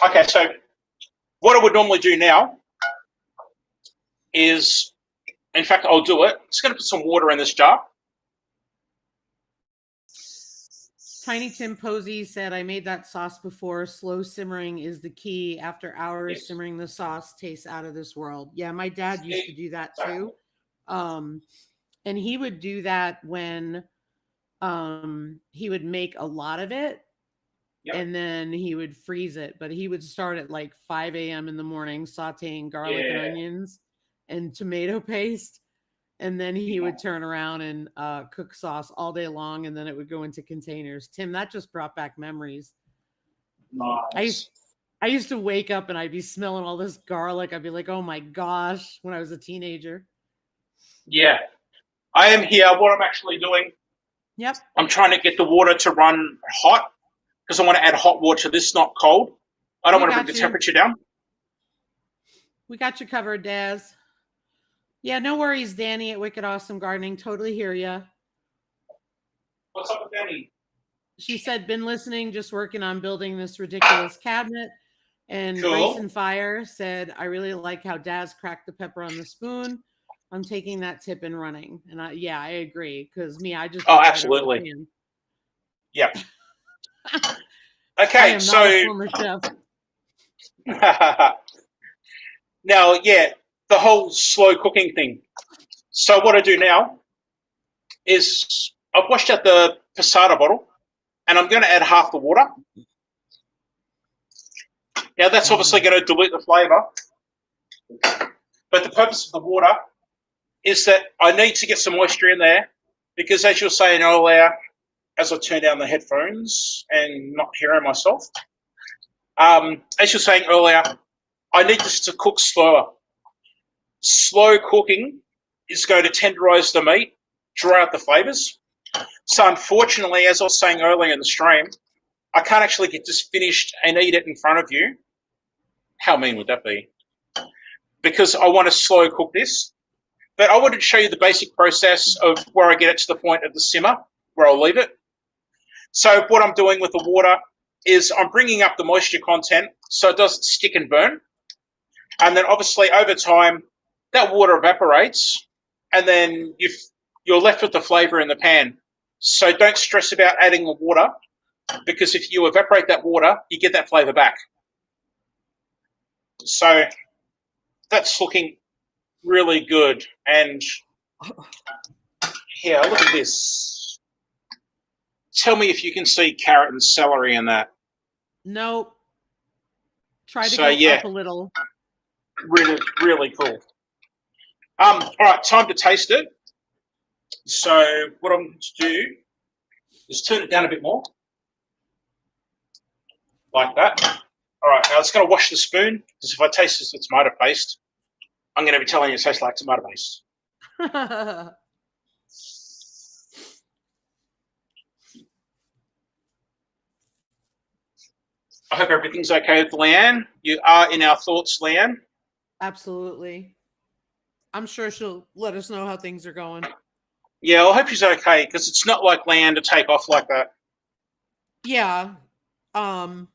Okay, so what I would normally do now is, in fact, I'll do it. I'm just going to put some water in this jar. Tiny Tim Posey said, I made that sauce before. Slow simmering is the key. After hours simmering, the sauce tastes out of this world. Yeah, my dad used to do that too. And he would do that when he would make a lot of it. Yep. And then he would freeze it, but he would start at like 5 a.m. in the morning, sauteing garlic and onions and tomato paste. And then he would turn around and cook sauce all day long. And then it would go into containers. Tim, that just brought back memories. Nice. I used to wake up and I'd be smelling all this garlic. I'd be like, oh my gosh, when I was a teenager. Yeah, I am here. What I'm actually doing, yep, I'm trying to get the water to run hot because I want to add hot water to this, not cold. I don't want to bring the temperature down. We got you covered, Daz. Yeah, no worries, Danny at Wicked Awesome Gardening. Totally hear ya. What's up with Danny? She said, been listening, just working on building this ridiculous cabinet. And Cool. Bryson Fire said, I really like how Daz cracked the pepper on the spoon. I'm taking that tip and running. And I agree. Because I just absolutely. Yep. Okay, I am not a former chef. Now, yeah, the whole slow cooking thing. So what I do now is I've washed out the passata bottle, and I'm going to add half the water. Now, that's obviously going to dilute the flavour, but the purpose of the water is that I need to get some moisture in there because, as you were saying earlier, as I turn down the headphones and not hearing myself, as you were saying earlier, I need this to cook slower. Slow cooking is going to tenderize the meat, draw out the flavours. So unfortunately, as I was saying earlier in the stream, I can't actually get this finished and eat it in front of you. How mean would that be? Because I want to slow cook this. But I wanted to show you the basic process of where I get it to the point of the simmer, where I'll leave it. So what I'm doing with the water is I'm bringing up the moisture content so it doesn't stick and burn. And then obviously over time, that water evaporates, and then you're left with the flavour in the pan. So don't stress about adding the water, because if you evaporate that water, you get that flavour back. So that's looking really good. And here, look at this. Tell me if you can see carrot and celery in that. Nope. Try to go up a little. Really, really cool. All right, time to taste it. So what I'm going to do is turn it down a bit more, like that. All right, now it's going to wash the spoon, because if I taste this with tomato paste, I'm going to be telling you it tastes like tomato paste. I hope everything's okay with LeAnne. You are in our thoughts, LeAnne. Absolutely. I'm sure she'll let us know how things are going. Yeah, I hope she's okay, because it's not like LeAnne to take off like that. Yeah. Oh,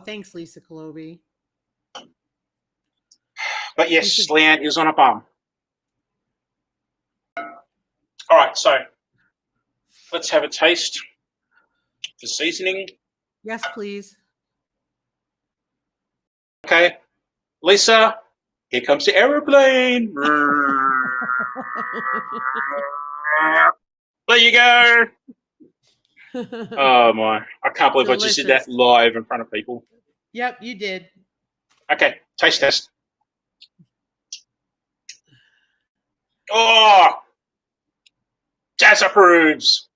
thanks, Lisa Colobi. But yes, LeAnne is on a bum. All right, so let's have a taste. The seasoning. Yes, please. Okay, Lisa, here comes the aeroplane. There you go. Oh my, I can't believe Delicious. I just did that live in front of people. Yep, you did. Okay, taste test. Oh, Jazz approves.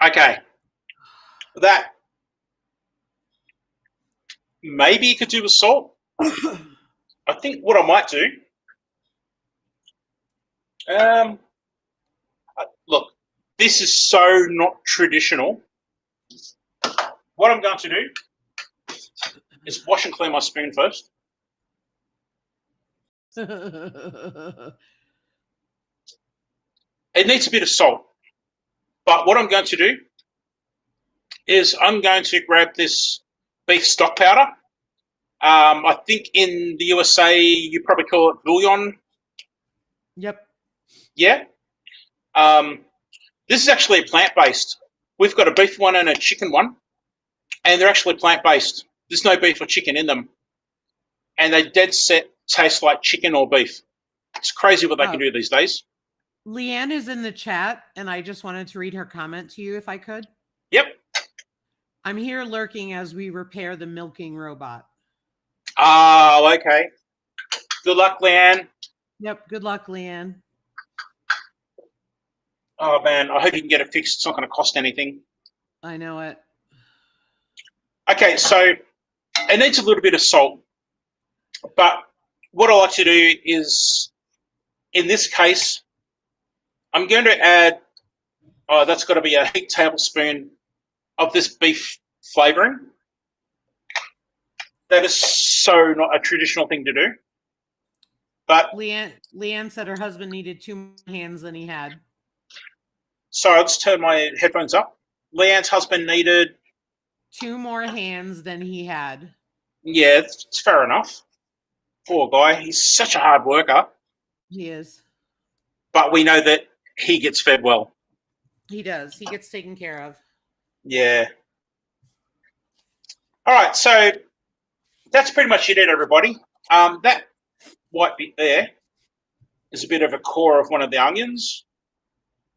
Okay, that maybe you could do with salt. I think what I might do, look, this is so not traditional. What I'm going to do is wash and clean my spoon first. It needs a bit of salt. But what I'm going to do is I'm going to grab this beef stock powder. I think in the USA, you probably call it bouillon. Yep. Yeah. This is actually plant-based. We've got a beef one and a chicken one, and they're actually plant-based. There's no beef or chicken in them. And they dead set taste like chicken or beef. It's crazy what they can do these days. LeAnne is in the chat, and I just wanted to read her comment to you if I could. Yep. I'm here lurking as we repair the milking robot. Oh, okay. Good luck, LeAnne. Yep, good luck, LeAnne. Oh, man, I hope you can get it fixed. It's not going to cost anything. I know it. Okay, so it needs a little bit of salt. But what I like to do is, in this case, I'm going to add, that's got to be a heaped tablespoon of this beef flavouring. That is so not a traditional thing to do. But LeAnne said her husband needed 2 more hands than he had. sorry, I'll just turn my headphones up. LeAnne's husband needed 2 more hands than he had. Yeah, it's fair enough. Poor guy. He's such a hard worker. He is. But we know that he gets fed well. He does. He gets taken care of. Yeah. All right, so that's pretty much it, everybody. That white bit there is a bit of a core of one of the onions.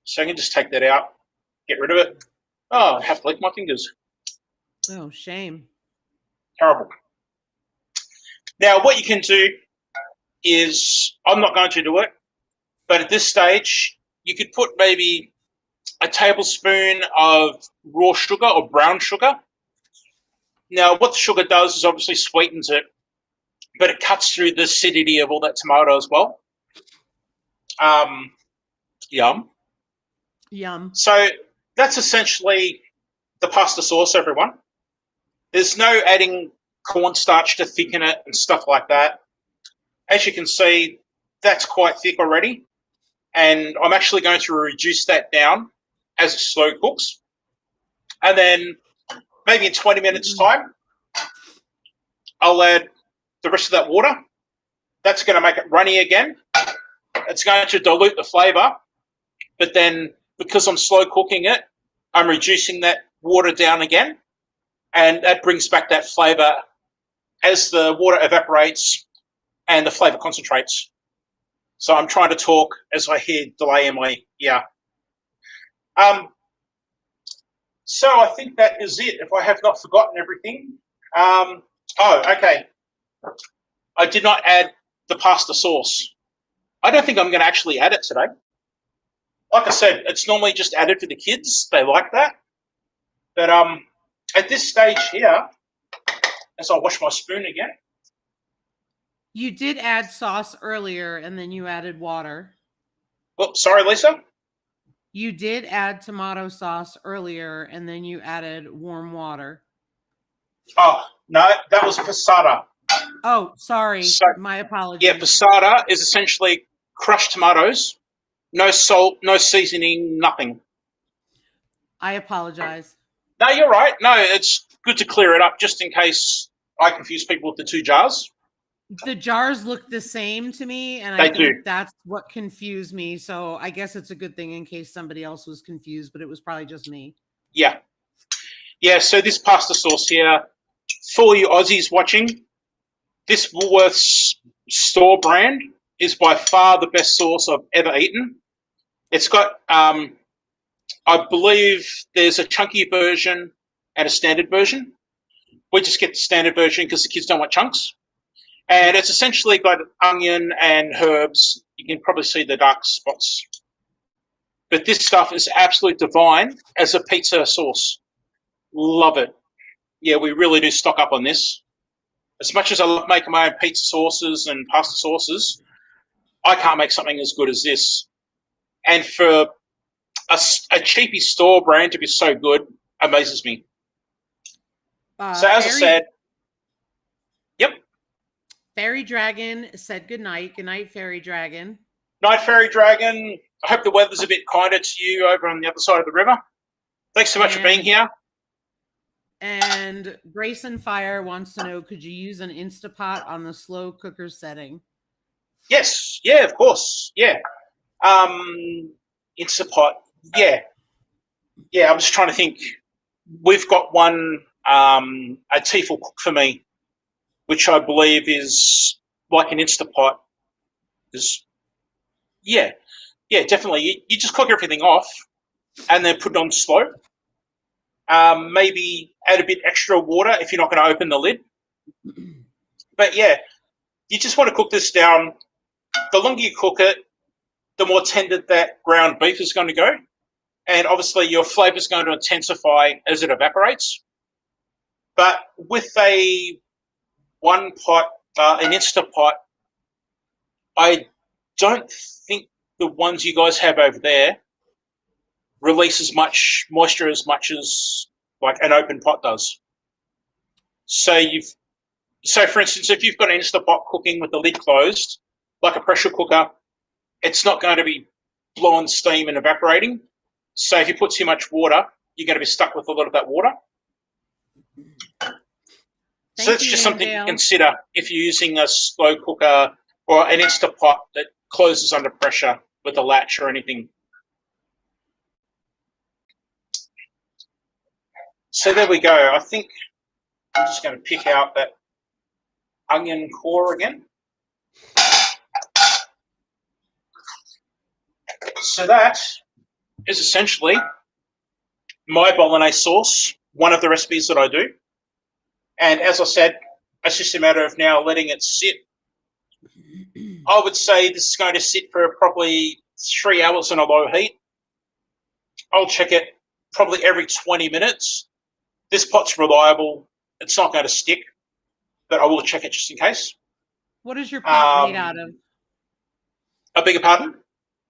So I can just take that out, get rid of it. Oh, I have to lick my fingers. Oh, shame. Terrible. Now, what you can do is, I'm not going to do it, but at this stage, you could put maybe a tablespoon of raw sugar or brown sugar. Now, what the sugar does is obviously sweetens it, but it cuts through the acidity of all that tomato as well. Yum. Yum. So that's essentially the pasta sauce, everyone. There's no adding cornstarch to thicken it and stuff like that. As you can see, that's quite thick already. And I'm actually going to reduce that down as it slow cooks. And then maybe in 20 minutes' time, I'll add the rest of that water. That's going to make it runny again. It's going to dilute the flavour. But then because I'm slow cooking it, I'm reducing that water down again. And that brings back that flavour as the water evaporates and the flavour concentrates. So I'm trying to talk as I hear delay in my ear. So I think that is it, if I have not forgotten everything. Okay. I did not add the pasta sauce. I don't think I'm going to actually add it today. Like I said, it's normally just added for the kids. They like that. But at this stage here, as I wash my spoon again. You did add sauce earlier, and then you added water. Oh, sorry, Lisa? You did add tomato sauce earlier, and then you added warm water. Oh, no, that was passata. Oh, sorry. So, my apologies. Yeah, passata is essentially crushed tomatoes, no salt, no seasoning, nothing. I apologize. No, you're right. No, it's good to clear it up just in case I confuse people with the two jars. The jars look the same to me, and They I think do. that's what confused me. So I guess it's a good thing in case somebody else was confused, but it was probably just me. Yeah. Yeah, so this pasta sauce here, for you Aussies watching, this Woolworths store brand is by far the best sauce I've ever eaten. It's got, I believe there's a chunky version and a standard version. We just get the standard version because the kids don't want chunks. And it's essentially got onion and herbs. You can probably see the dark spots. But this stuff is absolutely divine as a pizza sauce. Love it. Yeah, we really do stock up on this. As much as I love making my own pizza sauces and pasta sauces, I can't make something as good as this. And for a cheapy store brand to be so good amazes me. So as I said, yep. Fairy Dragon said goodnight. Good night, Fairy Dragon. Night, Fairy Dragon. I hope the weather's a bit kinder to you over on the other side of the river. Thanks so much for being here. And Grayson Fire wants to know, could you use an Instapot on the slow cooker setting? Yes. Yeah, of course. Yeah. Instapot. Yeah. Yeah, I'm just trying to think. We've got one, a Tiefel cook for me, which I believe is like an Instapot. Yeah, definitely. You just cook everything off and then put it on slow. Maybe add a bit extra water if you're not going to open the lid. But yeah, you just want to cook this down. The longer you cook it, the more tender that ground beef is going to go. And obviously your flavour is going to intensify as it evaporates. But with an Instapot, I don't think the ones you guys have over there release as much moisture as much as like an open pot does. So So, for instance, if you've got an Instant Pot cooking with the lid closed, like a pressure cooker, it's not going to be blowing steam and evaporating. So if you put too much water, you're going to be stuck with a lot of that water. So that's just something to consider if you're using a slow cooker or an Instant Pot that closes under pressure with a latch or anything. So there we go. I think I'm just going to pick out that onion core again. So that is essentially my Bolognese sauce, one of the recipes that I do. And as I said, it's just a matter of now letting it sit. I would say this is going to sit for probably 3 hours on a low heat. I'll check it probably every 20 minutes. This pot's reliable. It's not going to stick, but I will check it just in case. What is your pot made out of? I beg your pardon?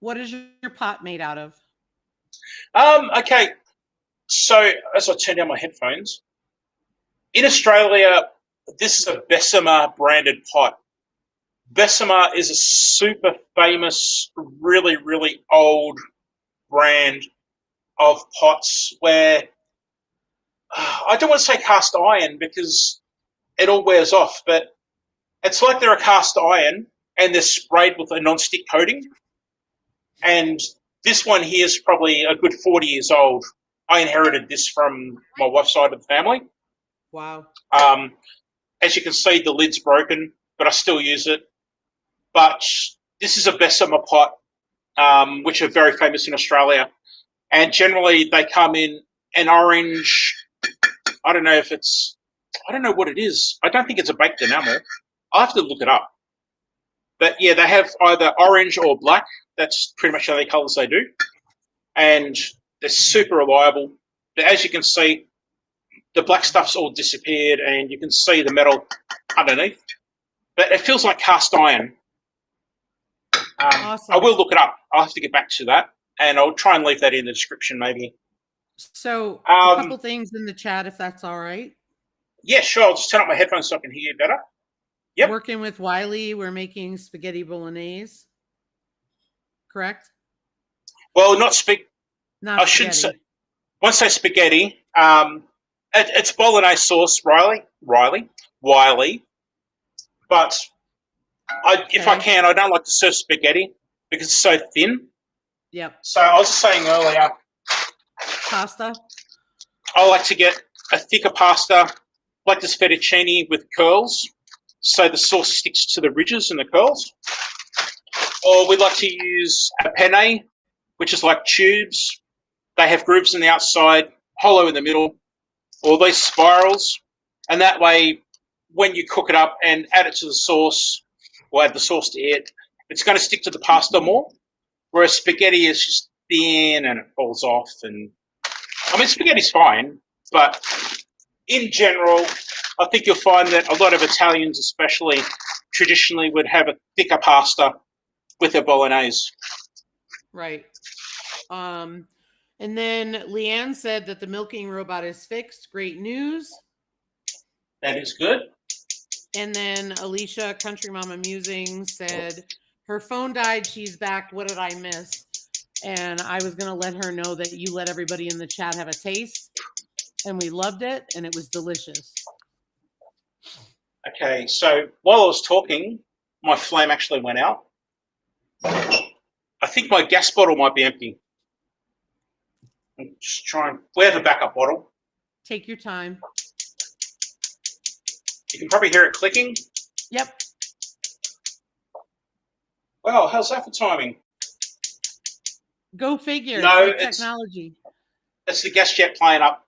What is your pot made out of? Okay, so as I turn down my headphones, in Australia, this is a Bessemer branded pot. Bessemer is a super famous, really, really old brand of pots where I don't want to say cast iron because it all wears off, but it's like they're a cast iron and they're sprayed with a non-stick coating. And this one here is probably a good 40 years old. I inherited this from my wife's side of the family. Wow. As you can see, the lid's broken, but I still use it. But this is a Bessemer pot, which are very famous in Australia. And generally they come in an orange, I don't know what it is. I don't think it's a baked enamel. I'll have to look it up. But yeah, they have either orange or black. That's pretty much the only colours they do. And they're super reliable. But as you can see, the black stuff's all disappeared and you can see the metal underneath. But it feels like cast iron. Awesome. I will look it up. I'll have to get back to that. And I'll try and leave that in the description maybe. So a couple things in the chat, if that's all right. Yeah, sure. I'll just turn up my headphones so I can hear you better. Yep. Working with Wiley, we're making spaghetti bolognese. Correct? Well, not spaghetti. Not I shouldn't spaghetti. say. Once say spaghetti, it's Bolognese sauce, Wiley. But if I can, I don't like to serve spaghetti because it's so thin. Yep. So I was saying earlier, Pasta? I like to get a thicker pasta, like this fettuccine with curls, so the sauce sticks to the ridges and the curls. Or we like to use a penne, which is like tubes. They have grooves on the outside, hollow in the middle, or these spirals. And that way, when you cook it up and add it to the sauce, or add the sauce to it, it's going to stick to the pasta more. Whereas spaghetti is just thin and it falls off. And I mean, spaghetti's fine, but in general, I think you'll find that a lot of Italians, especially, traditionally would have a thicker pasta with their bolognese. Right. And then LeAnne said that the milking robot is fixed. Great news. That is good. And then Alicia, Country Mama Musing, said her phone died. She's back. What did I miss? And I was going to let her know that you let everybody in the chat have a taste. And we loved it. And it was delicious. Okay, so while I was talking, my flame actually went out. I think my gas bottle might be empty. I'm just trying. We have a backup bottle. Take your time. You can probably hear it clicking. Yep. Wow, how's that for timing? Go figure. No, it's like technology. It's the gas jet playing up.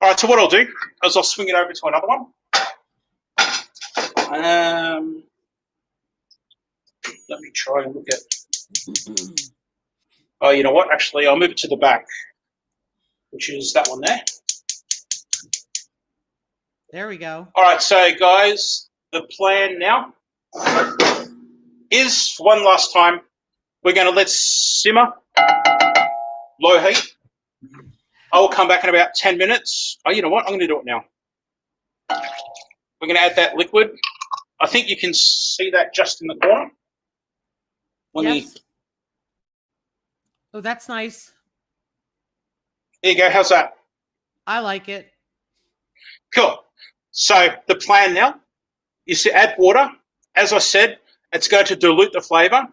All right, so what I'll do is I'll swing it over to another one. Let me try and look at. Oh, you know what? Actually, I'll move it to the back, which is that one there. There we go. All right, so guys, the plan now is, for one last time, we're going to let simmer, low heat. I will come back in about 10 minutes. Oh, you know what? I'm going to do it now. we're going to add that liquid. I think you can see that just in the corner. Yes. Oh, that's nice. There you go. How's that? I like it. Cool. So the plan now is to add water. As I said, it's going to dilute the flavour,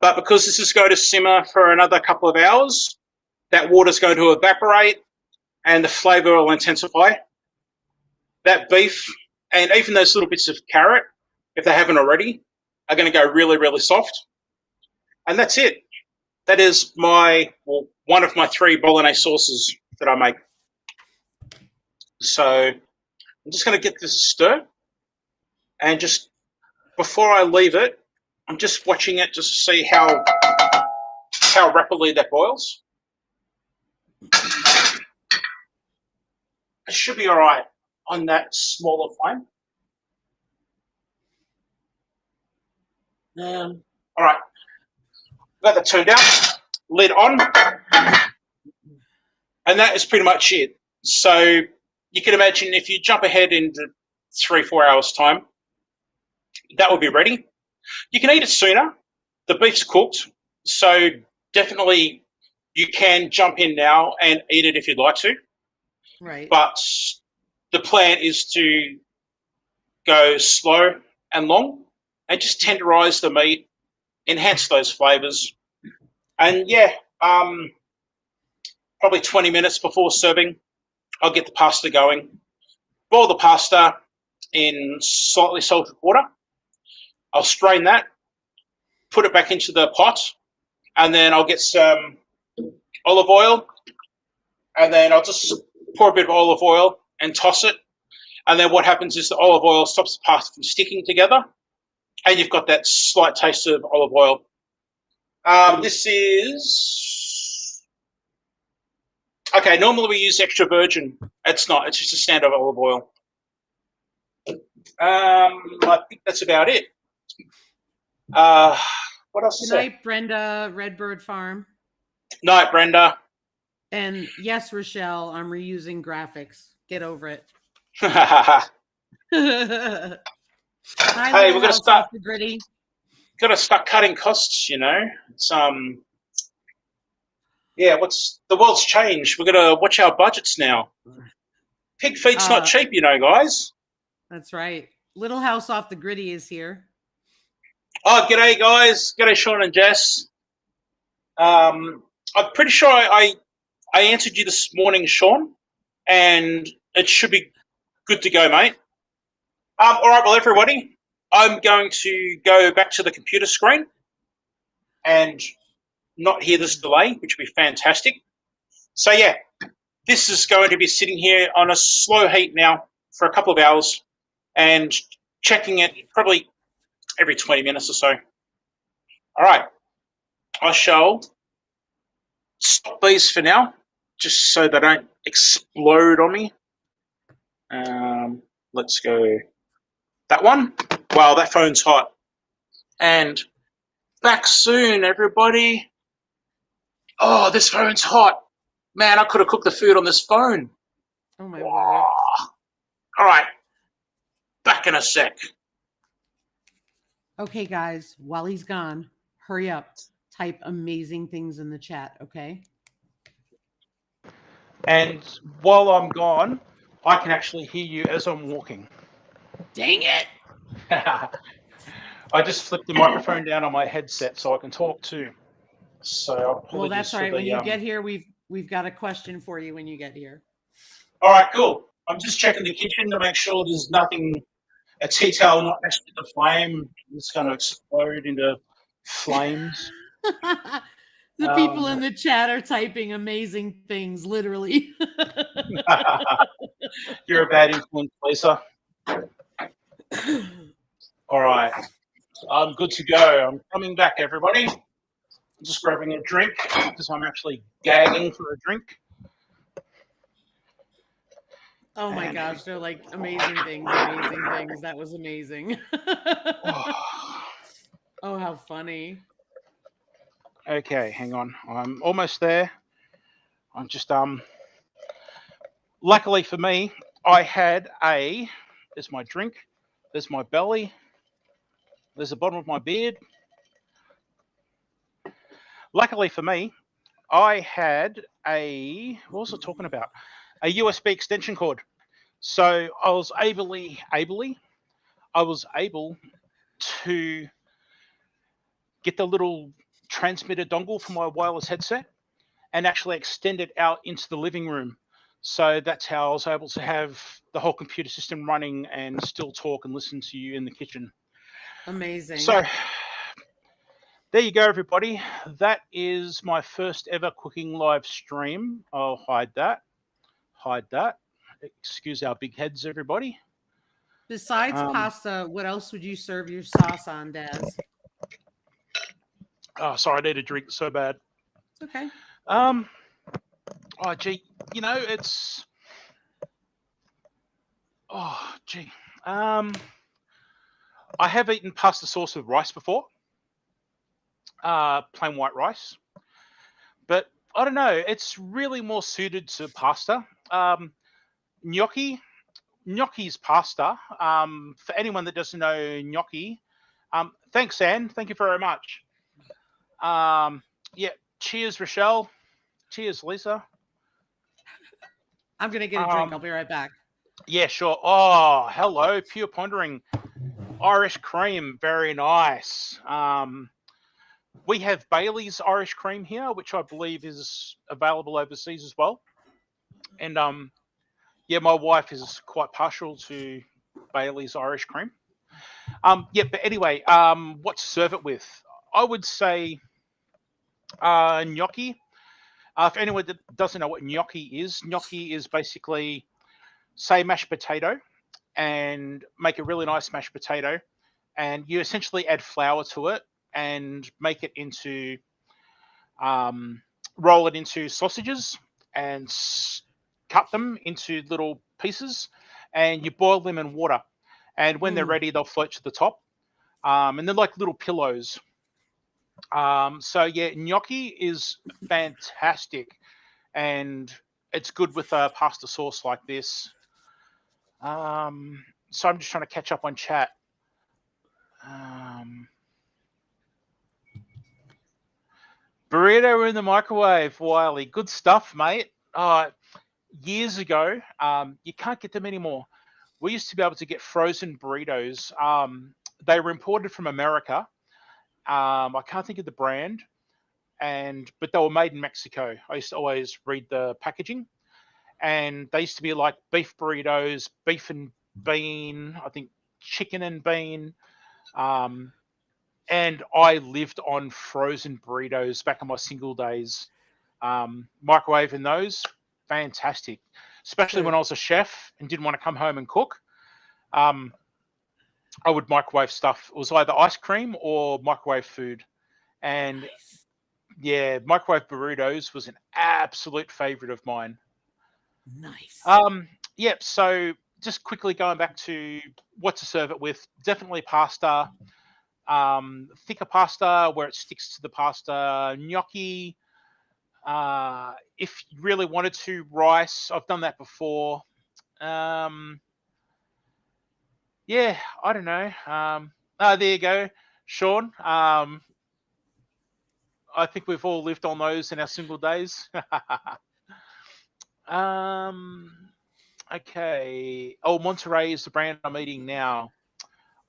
but because this is going to simmer for another couple of hours, that water is going to evaporate and the flavour will intensify. That beef and even those little bits of carrot, if they haven't already, are going to go really, really soft. And that's it. That is one of my 3 Bolognese sauces that I make. So I'm just going to get this a stir. And just before I leave it, I'm just watching it just to see how rapidly that boils. It should be all right on that smaller flame. All right. Got that turned down, lid on, and that is pretty much it. So you can imagine if you jump ahead into 3-4 hours time, that will be ready. You can eat it sooner. The beef's cooked, so definitely you can jump in now and eat it if you'd like to. Right. But the plan is to go slow and long and just tenderize the meat, enhance those flavors. And yeah, probably 20 minutes before serving, I'll get the pasta going. Boil the pasta in slightly salted water. I'll strain that, put it back into the pot, and then I'll get some olive oil, and then I'll just pour a bit of olive oil and toss it. And then what happens is the olive oil stops the pasta from sticking together, and you've got that slight taste of olive oil. This is... Okay, normally we use extra virgin. It's not. It's just a standard olive oil. I think that's about it. What else is Good there? night, Brenda, Redbird Farm. Night, Brenda. And yes, Rochelle, I'm reusing graphics. Get over it. Hey, Hi, we're Little gonna House start. Off the Gritty. Got to start cutting costs. It's yeah. The world's changed. We're gonna watch our budgets now. Pig feet's not cheap, guys. That's right. Little House Off the Gritty is here. Oh, g'day, guys. G'day, Sean and Jess. I'm pretty sure I answered you this morning, Sean, and it should be good to go, mate. All right, well, everybody, I'm going to go back to the computer screen and not hear this delay, which would be fantastic. So, yeah, this is going to be sitting here on a slow heat now for a couple of hours and checking it probably every 20 minutes or so. All right, I shall stop these for now, just so they don't explode on me. Let's go that one. Wow, that phone's hot. And back soon, everybody. Oh, this phone's hot. Man, I could have cooked the food on this phone. Oh, my word. All right, back in a sec. Okay, guys, while he's gone, hurry up. Type amazing things in the chat, okay? And while I'm gone, I can actually hear you as I'm walking. Dang it! I just flipped the microphone down on my headset so I can talk too. So Well, that's all right. When you get here, we've got a question for you when you get here. All right, cool. I'm just checking the kitchen to make sure there's nothing, a tea towel not next to the flame. It's going to explode into flames. The people in the chat are typing amazing things, literally. You're a bad influence, Lisa. All right. I'm good to go. I'm coming back, everybody. I'm just grabbing a drink because I'm actually gagging for a drink. Oh my gosh, they're like amazing things, amazing things. That was amazing. Oh, how funny. Okay, hang on. I'm almost there. I'm just luckily for me, I had there's my drink. There's my belly. There's the bottom of my beard. Luckily for me, I had what was I talking about? A USB extension cord. So I was able to get the little transmitter dongle for my wireless headset and actually extend it out into the living room. So that's how I was able to have the whole computer system running and still talk and listen to you in the kitchen. Amazing. So there you go, everybody. That is my first ever cooking live stream. I'll hide that. Excuse our big heads, everybody. Besides pasta, what else would you serve your sauce on, Daz? Oh, sorry, I need a drink so bad. It's okay. Oh, gee, it's. Oh, gee. I have eaten pasta sauce with rice before. Plain white rice. But I don't know. It's really more suited to pasta. Gnocchi. Gnocchi's pasta. For anyone that doesn't know gnocchi, thanks, Anne. Thank you very much. Yeah. Cheers, Rochelle. Cheers, Lisa. I'm gonna get a drink. I'll be right back. Yeah, sure. Oh, hello, Pure Pondering. Irish cream, very nice. We have Bailey's Irish cream here, which I believe is available overseas as well. And yeah, my wife is quite partial to Bailey's Irish cream. Yeah, but anyway, what to serve it with? I would say gnocchi. For anyone that doesn't know what gnocchi is basically, say, mashed potato, and make a really nice mashed potato, and you essentially add flour to it and make it into, roll it into sausages and cut them into little pieces, and you boil them in water. And when they're ready, they'll float to the top, and they're like little pillows. So yeah, gnocchi is fantastic, and it's good with a pasta sauce like this. So I'm just trying to catch up on chat. Burrito in the microwave, Wiley. Good stuff, mate. Years ago, you can't get them anymore. We used to be able to get frozen burritos. They were imported from America. I can't think of the brand, but they were made in Mexico. I used to always read the packaging, and they used to be like beef burritos, beef and bean, I think chicken and bean. And I lived on frozen burritos back in my single days. Microwaving those, fantastic. Especially when I was a chef and didn't want to come home and cook. I would microwave stuff. It was either ice cream or microwave food. And yeah, microwave burritos was an absolute favorite of mine. Nice. Yep. So just quickly going back to what to serve it with. Definitely pasta. Thicker pasta where it sticks to the pasta. Gnocchi. If you really wanted to, rice. I've done that before. Yeah, I don't know. There you go, Sean. I think we've all lived on those in our single days. Okay. Oh, Monterey is the brand I'm eating now.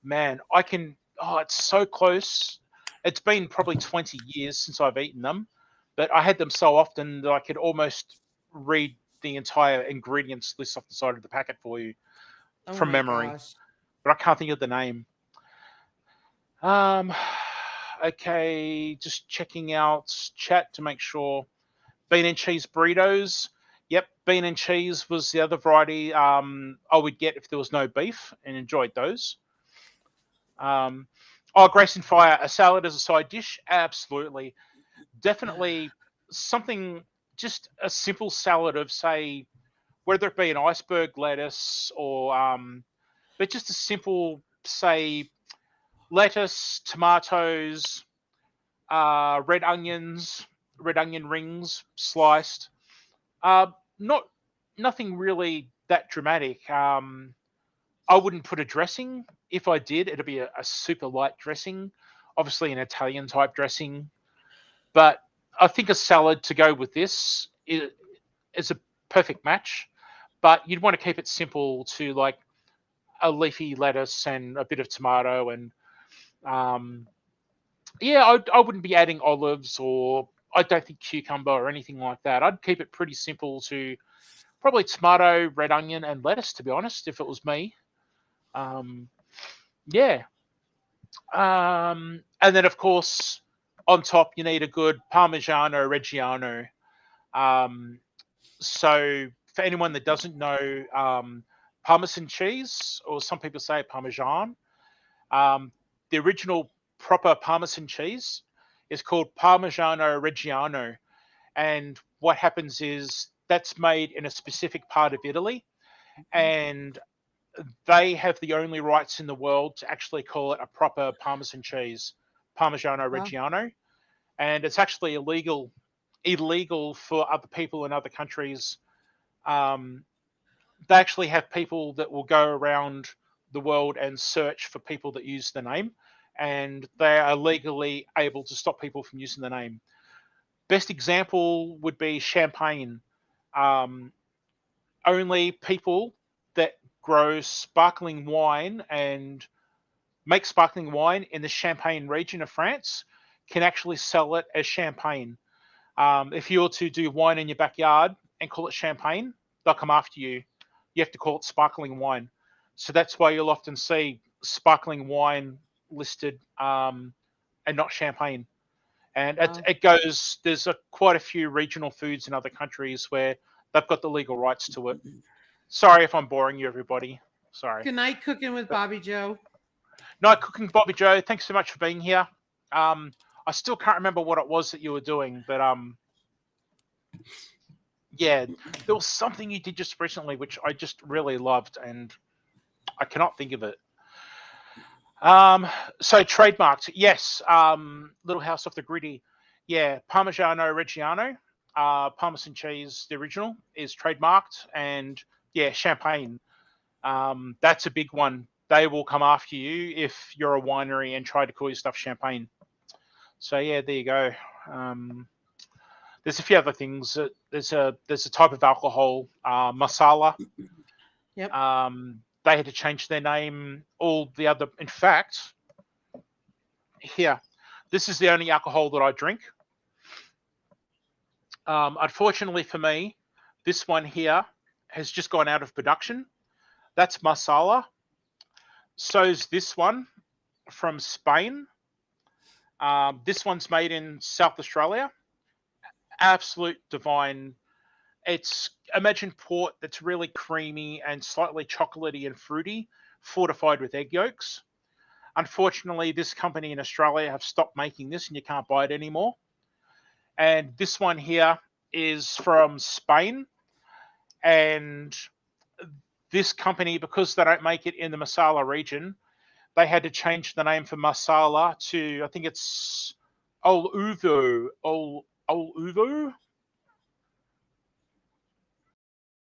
Man, I can. Oh, it's so close. It's been probably 20 years since I've eaten them, but I had them so often that I could almost read the entire ingredients list off the side of the packet for you from memory. Gosh. But I can't think of the name. Okay, just checking out chat to make sure. Bean and cheese burritos. Yep, bean and cheese was the other variety I would get if there was no beef, and enjoyed those. Grace and Fire, a salad as a side dish? Absolutely. Definitely something, just a simple salad of, say, whether it be an iceberg lettuce or, but just a simple, say, lettuce, tomatoes, red onion rings sliced. Nothing really that dramatic. I I wouldn't put a dressing. If I did, it'd be a super light dressing, obviously an Italian type dressing. But I think a salad to go with this is a perfect match. But you'd want to keep it simple to like a leafy lettuce and a bit of tomato and yeah, I wouldn't be adding olives or I don't think cucumber or anything like that. I'd keep it pretty simple to probably tomato, red onion, and lettuce, to be honest, if it was me. Yeah. And then, of course, on top, you need a good Parmigiano Reggiano. So for anyone that doesn't know, Parmesan cheese, or some people say Parmesan, the original proper Parmesan cheese is called Parmigiano Reggiano. And what happens is that's made in a specific part of Italy, and they have the only rights in the world to actually call it a proper Parmesan cheese, Parmigiano Reggiano. And it's actually illegal for other people in other countries. They actually have people that will go around the world and search for people that use the name, and they are legally able to stop people from using the name. Best example would be champagne. Only people that grow sparkling wine and make sparkling wine in the Champagne region of France can actually sell it as champagne. If you were to do wine in your backyard and call it champagne, they'll come after you. You have to call it sparkling wine. So that's why you'll often see sparkling wine listed and not champagne. And it goes, there's quite a few regional foods in other countries where they've got the legal rights to it. Sorry if I'm boring you, everybody. Sorry. Good night, cooking with Bobby Joe. Night cooking, Bobby Joe. Thanks so much for being here. I still can't remember what it was that you were doing, but yeah, there was something you did just recently which I just really loved, and I cannot think of it. So trademarked, yes. Little House Off the Gritty, yeah. Parmigiano Reggiano, Parmesan cheese, the original, is trademarked, and yeah, champagne. That's a big one. They will come after you if you're a winery and try to call your stuff champagne. So yeah, there you go. There's a few other things. There's a type of alcohol, masala. Yep. They had to change their name. All the other, in fact, here, this is the only alcohol that I drink. Unfortunately for me, this one here has just gone out of production. That's masala. So's this one from Spain. This one's made in South Australia. Absolute divine. It's, imagine port that's really creamy and slightly chocolatey and fruity, fortified with egg yolks. Unfortunately, this company in Australia have stopped making this and you can't buy it anymore. And this one here is from Spain. And this company, because they don't make it in the masala region, they had to change the name for masala to, I think it's Ol Uvo.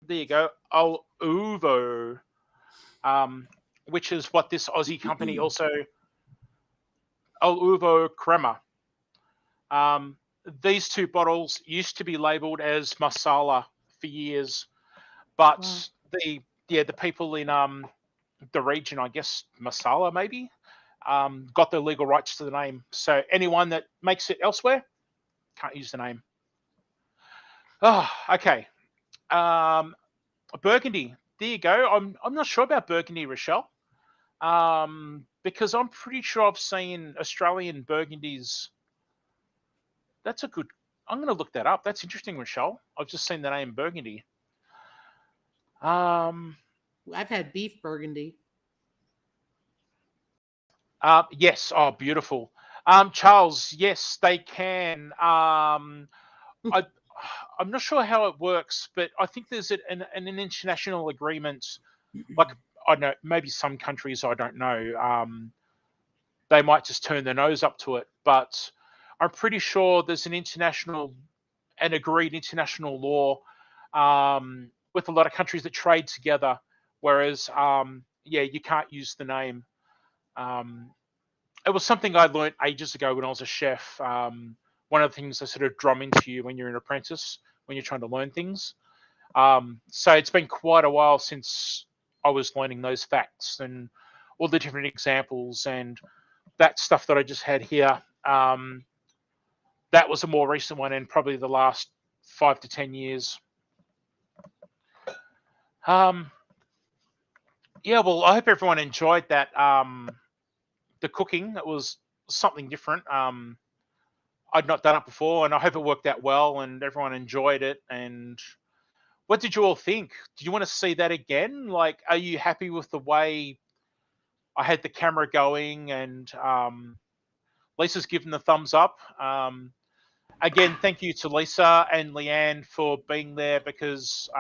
There you go, Ol Uvo, which is what this Aussie company also, Ol Uvo Crema. These two bottles used to be labelled as masala for years, but the people in the region, I guess masala maybe, got the legal rights to the name. So anyone that makes it elsewhere can't use the name. Oh, okay. Burgundy. There you go. I'm not sure about Burgundy, Rochelle, because I'm pretty sure I've seen Australian Burgundies. That's a good. I'm going to look that up. That's interesting, Rochelle. I've just seen the name Burgundy. I've had beef Burgundy. Yes. Oh, beautiful. Charles. Yes, they can. I'm not sure how it works, but I think there's an international agreement. Like, I don't know, maybe some countries, I don't know, they might just turn their nose up to it. But I'm pretty sure there's an agreed international law with a lot of countries that trade together. Whereas yeah, you can't use the name. It was something I learned ages ago when I was a chef. One of the things they sort of drum into you when you're an apprentice, when you're trying to learn things. So it's been quite a while since I was learning those facts and all the different examples and that stuff that I just had here. That was a more recent one and probably the last 5 to 10 years. Yeah, well, I hope everyone enjoyed that. The cooking, that was something different. I'd not done it before, and I hope it worked out well and everyone enjoyed it. And what did you all think? Do you want to see that again? Like, are you happy with the way I had the camera going? And Lisa's given the thumbs up. Again, thank you to Lisa and LeAnne for being there because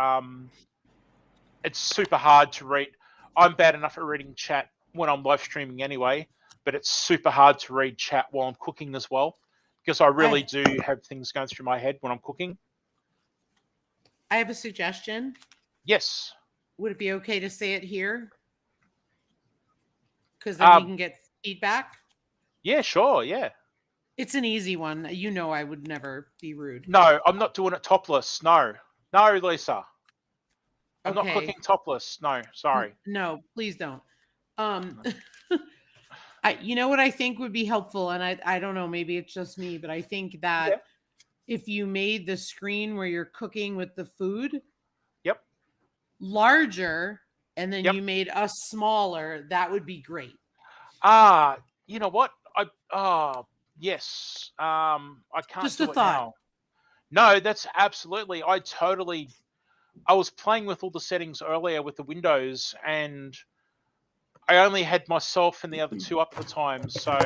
it's super hard to read. I'm bad enough at reading chat when I'm live streaming anyway, but it's super hard to read chat while I'm cooking as well because I really do have things going through my head when I'm cooking. I have a suggestion. Yes. Would it be okay to say it here? Because then we can get feedback. Yeah, sure. Yeah. It's an easy one. You know I would never be rude. No, I'm not doing it topless. No, Lisa. I'm not Okay. cooking topless. No, sorry. No, please don't. You know what I think would be helpful, and I don't know, maybe it's just me, but I think that if you made the screen where you're cooking with the food larger, and then you made us smaller, that would be great. You know what? Yes. I can't just do a it thought. now. No, that's absolutely. I was playing with all the settings earlier with the windows, and I only had myself and the other two up at the time, so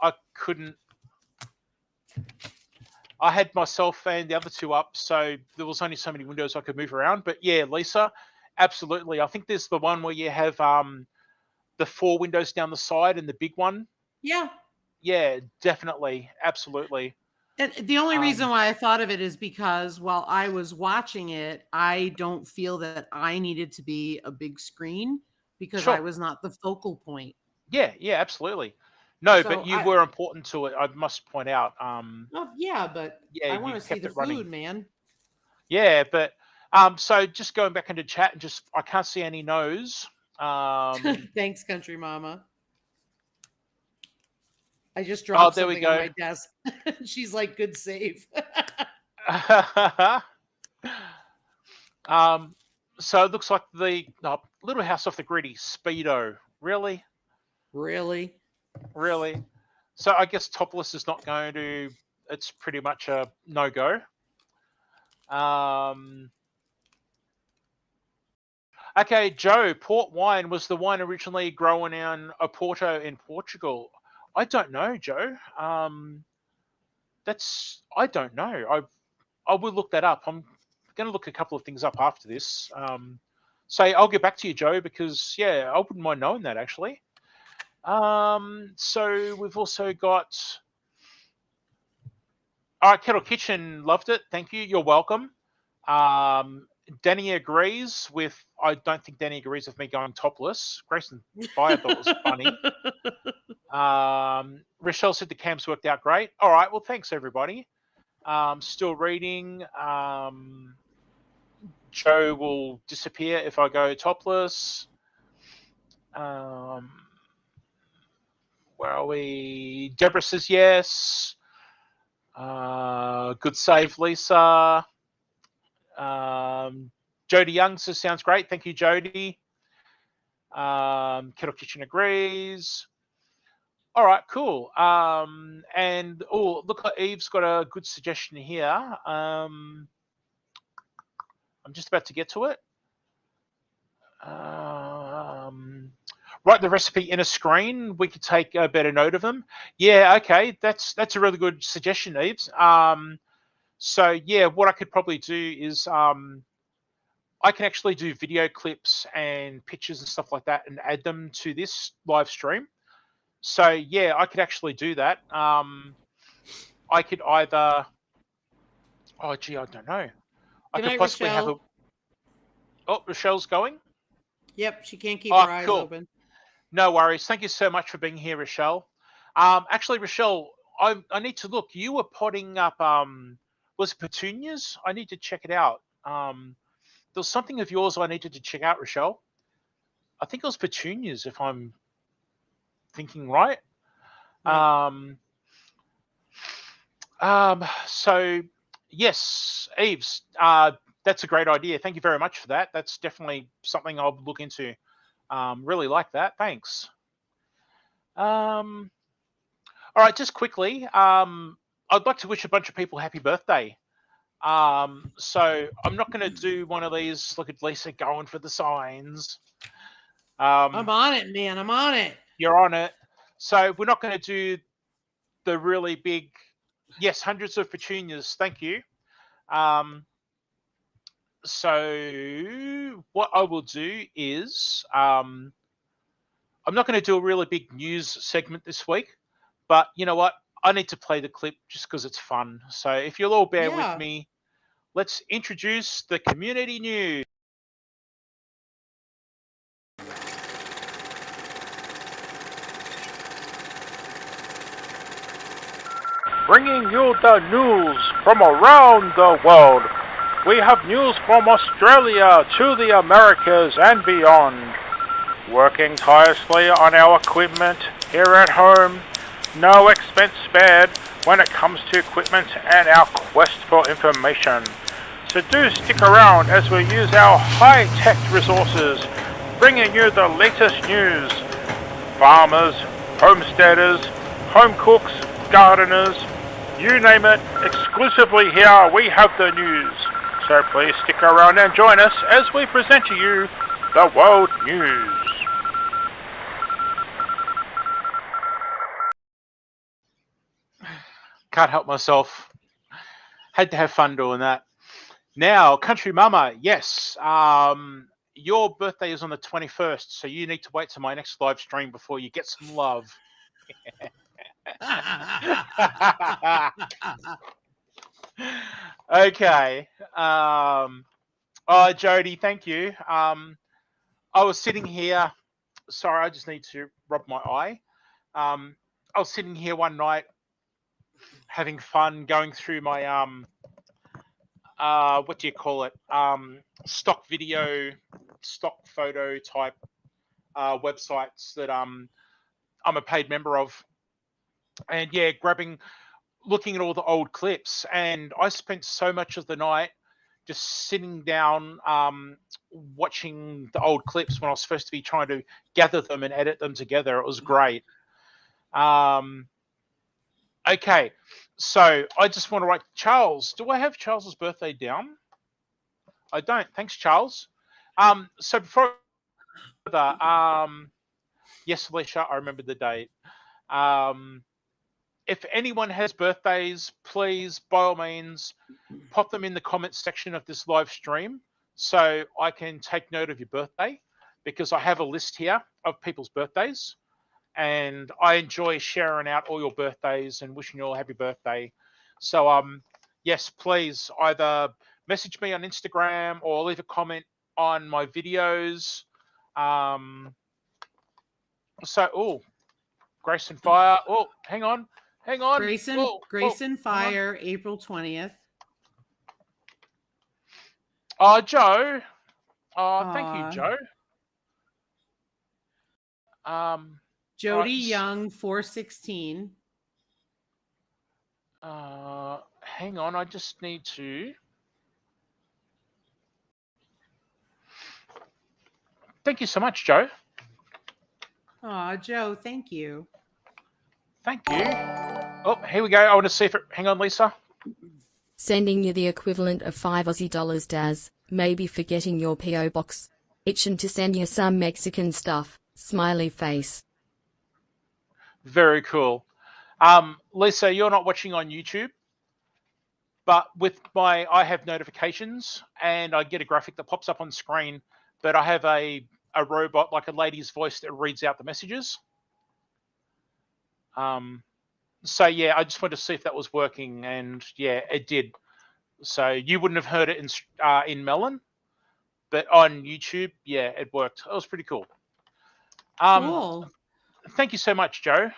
I couldn't. I had myself and the other two up, so there was only so many windows I could move around. But yeah, Lisa, absolutely. I think there's the one where you have the 4 windows down the side and the big one. Yeah. Yeah, definitely. Absolutely. And the only reason why I thought of it is because while I was watching it, I don't feel that I needed to be a big screen because I was not the focal point. Yeah, absolutely. No, so but you were important to it, I must point out. Yeah, but I want to see the food, man. Yeah, but so just going back into chat and I can't see any no's. Thanks, Country Mama. I just dropped something on my desk. She's like, good save. So it looks like the Little House Off the Gritty Speedo. Really? So I guess topless is not going to. It's pretty much a no-go. Okay, Joe. Port wine was the wine originally grown in Oporto in Portugal. I don't know, Joe. I don't know. I will look that up. I'm going to look a couple of things up after this. So I'll get back to you, Joe, because I wouldn't mind knowing that actually. So we've also got. All right, Kettle Kitchen loved it. Thank you. You're welcome. Danny agrees with. I don't think Danny agrees with me going topless. Grayson Fire thought it was funny. Rochelle said the camps worked out great. All right, well, thanks everybody. Still reading. Joe will disappear if I go topless. Where are we? Deborah says yes. Good save, Lisa. Jody Young says sounds great. Thank you, Jody. Kettle Kitchen agrees. All right, cool. And look, Eve's got a good suggestion here. I'm just about to get to it. Write the recipe in a screen. We could take a better note of them. Yeah, okay, that's a really good suggestion, Eves. So yeah, what I could probably do is I can actually do video clips and pictures and stuff like that and add them to this live stream. So yeah, I could actually do that. I could either. Oh gee, I don't know. I could possibly have a. Oh, Rochelle's going. Yep, she can't keep Oh, her eyes cool. open. No worries. Thank you so much for being here, Rochelle. Actually, Rochelle, I need to look. You were potting up, was it petunias? I need to check it out. There was something of yours I needed to check out, Rochelle. I think it was petunias, if I'm thinking right. Yep. So yes, Eves, that's a great idea. Thank you very much for that. That's definitely something I'll look into. Really like that. Thanks. All right, just quickly, I'd like to wish a bunch of people happy birthday. So I'm not going to do one of these. Look at Lisa going for the signs. I'm on it, man. I'm on it. You're on it. So we're not going to do the really big. Yes, hundreds of petunias. Thank you. So what I will do is I'm not going to do a really big news segment this week, but you know what? I need to play the clip just because it's fun. So if you'll all bear with me, let's introduce the community news. Bringing you the news from around the world. We have news from Australia to the Americas and beyond. Working tirelessly on our equipment here at home. No expense spared when it comes to equipment and our quest for information. So do stick around as we use our high-tech resources, bringing you the latest news. Farmers, homesteaders, home cooks, gardeners, you name it, exclusively here we have the news. So please stick around and join us as we present to you the world news. Can't help myself. Had to have fun doing that. Now, Country Mama, yes, your birthday is on the 21st, so you need to wait till my next live stream before you get some love. Okay. Oh, Jody, thank you. I was sitting here. Sorry, I just need to rub my eye. I was sitting here one night having fun going through my what do you call it? Stock video, stock photo type websites that I'm a paid member of, and yeah, looking at all the old clips, and I spent so much of the night just sitting down watching the old clips when I was supposed to be trying to gather them and edit them together. It was great. Okay, so I just want to write Charles. Do I have Charles's birthday down? I don't. Thanks, Charles. So before yes, Alicia, I remember the date. If anyone has birthdays, please, by all means, pop them in the comments section of this live stream so I can take note of your birthday, because I have a list here of people's birthdays, and I enjoy sharing out all your birthdays and wishing you all a happy birthday. So, yes, please either message me on Instagram or leave a comment on my videos. Grayson Fire. Oh, hang on. Grayson Fire, April 20th. Oh, Joe. Thank you, Joe. Jody Young, 4/16. Hang on, I just need to. Thank you so much, Joe. Aw, Joe, thank you. Thank you. Oh, here we go. I want to see if it. Hang on, Lisa. Sending you the equivalent of $5 Aussie, Daz. Maybe forgetting your P.O. box. Itching to send you some Mexican stuff. Smiley face. Very cool. Lisa, you're not watching on YouTube, but I have notifications and I get a graphic that pops up on screen, but I have a robot, like a lady's voice, that reads out the messages. So yeah, I just wanted to see if that was working, and yeah, it did. So you wouldn't have heard it in Melon, but on YouTube, yeah, it worked. It was pretty cool. Cool. Thank you so much, Joe.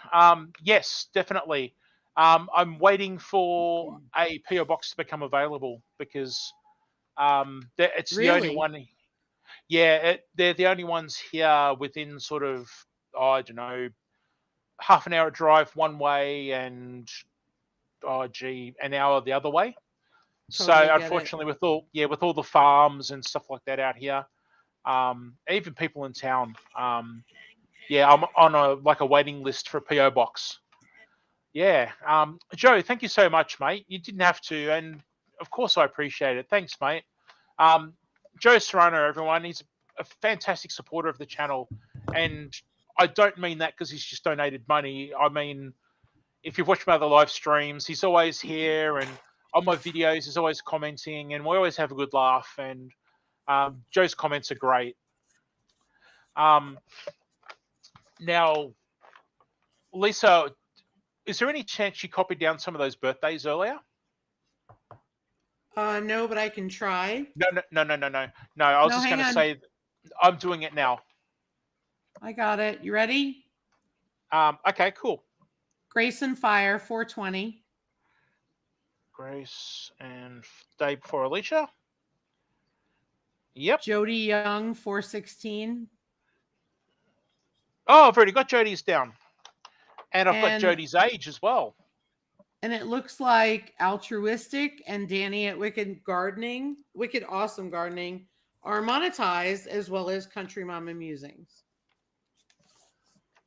Yes, definitely. I'm waiting for a PO box to become available because it's the only Really? one. Yeah, they're the only ones here within sort of, I don't know, half an hour drive one way and an hour the other way. So Totally get it. unfortunately, with all the farms and stuff like that out here, even people in town, yeah, I'm on a waiting list for a PO box. Yeah, Joe, thank you so much, mate. You didn't have to, and of course I appreciate it. Thanks, mate. Joe Serrano, everyone, he's a fantastic supporter of the channel, and I don't mean that because he's just donated money. I mean, if you've watched my other live streams, he's always here, and on my videos, he's always commenting, and we always have a good laugh. And Joe's comments are great. Now, Lisa, is there any chance you copied down some of those birthdays earlier? No, but I can try. No. I was just going to say, I'm doing it now. I got it. You ready? Okay, cool. Grace and Fire, 420. Grace and day before Alicia. Yep. Jody Young, 416. Oh, I've already got Jody's down. And I've got Jody's age as well. And it looks like Altruistic and Danny at Wicked Awesome Gardening are monetized, as well as Country Mama Musings.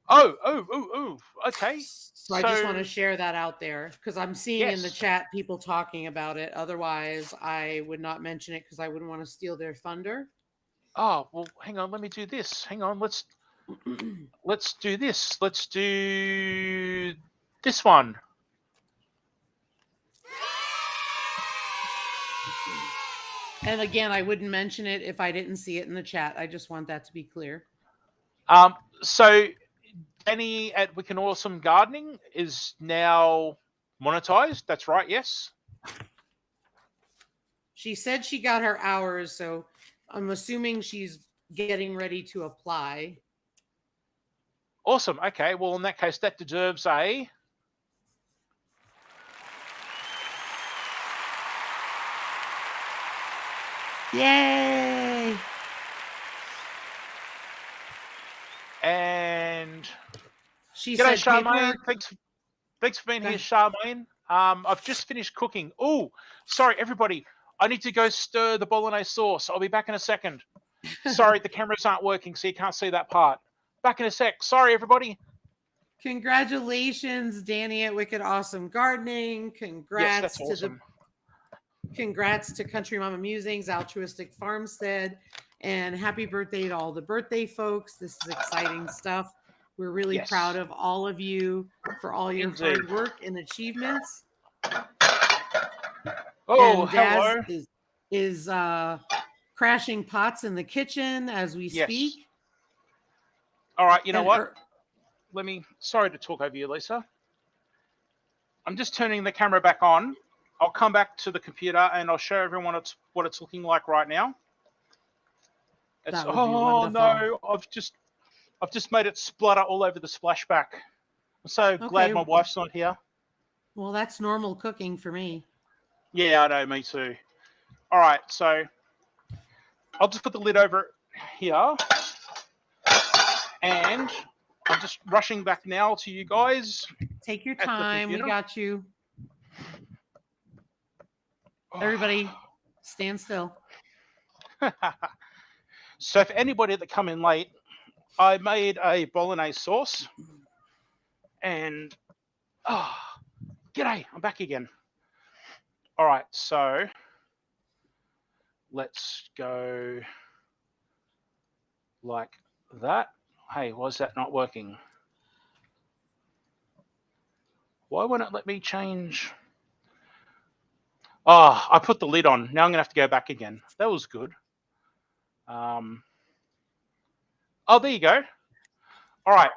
Oh, okay. So I just want to share that out there because I'm seeing in the chat people talking about it. Otherwise, I would not mention it because I wouldn't want to steal their thunder. Oh, well, hang on. Let me do this. Hang on. Let's do this. Let's do this one. And again, I wouldn't mention it if I didn't see it in the chat. I just want that to be clear. So Danny at Wicked Awesome Gardening is now monetized. That's right. Yes. She said she got her hours, so I'm assuming she's getting ready to apply. Awesome. Okay. Well, in that case, that deserves a. Yay! And she g'day, said, Charmaine. Thanks for being here, Charmaine. I've just finished cooking. Oh, sorry, everybody. I need to go stir the Bolognese sauce. I'll be back in a second. Sorry, the cameras aren't working, so you can't see that part. Back in a sec. Sorry, everybody. Congratulations, Danny at Wicked Awesome Gardening. Congrats yes, that's awesome. Congrats to Country Mama Musings, Altruistic Farmstead, and happy birthday to all the birthday folks. This is exciting stuff. We're really proud of all of you for all your hard work and achievements. Oh, and Daz hello. is crashing pots in the kitchen as we speak. All right, you know what? Sorry to talk over you, Lisa. I'm just turning the camera back on. I'll come back to the computer and I'll show everyone what it's looking like right now. Oh no! I've just made it splutter all over the splashback. I'm so glad my wife's not here. Well, that's normal cooking for me. Yeah, I know, me too. All right, so I'll just put the lid over here, and I'm just rushing back now to you guys. Take your time. We got you. Everybody, stand still. So for anybody that come in late, I made a Bolognese sauce. And, g'day, I'm back again. All right, so let's go like that. Hey, why is that not working? Why won't it let me change? Oh, I put the lid on. Now I'm going to have to go back again. That was good. Oh, there you go. All right.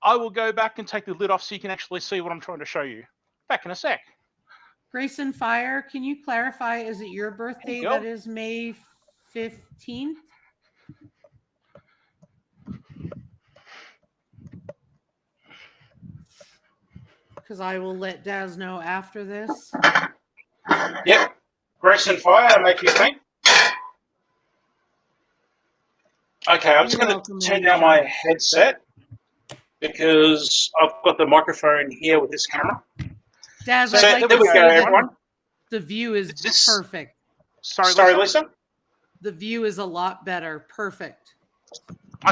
I will go back and take the lid off so you can actually see what I'm trying to show you. Back in a sec. Grace and Fire, can you clarify, is it your birthday that is May 15th. Because I will let Daz know after this. Yep. Grace and fire, make you think. Okay, I'm just You're going welcome, to turn ladies down and my gentlemen. headset because I've got the microphone here with this camera. Daz, So I'd like there to we say go, that everyone. the view is This- perfect. Sorry, Lisa? The view is a lot better. Perfect.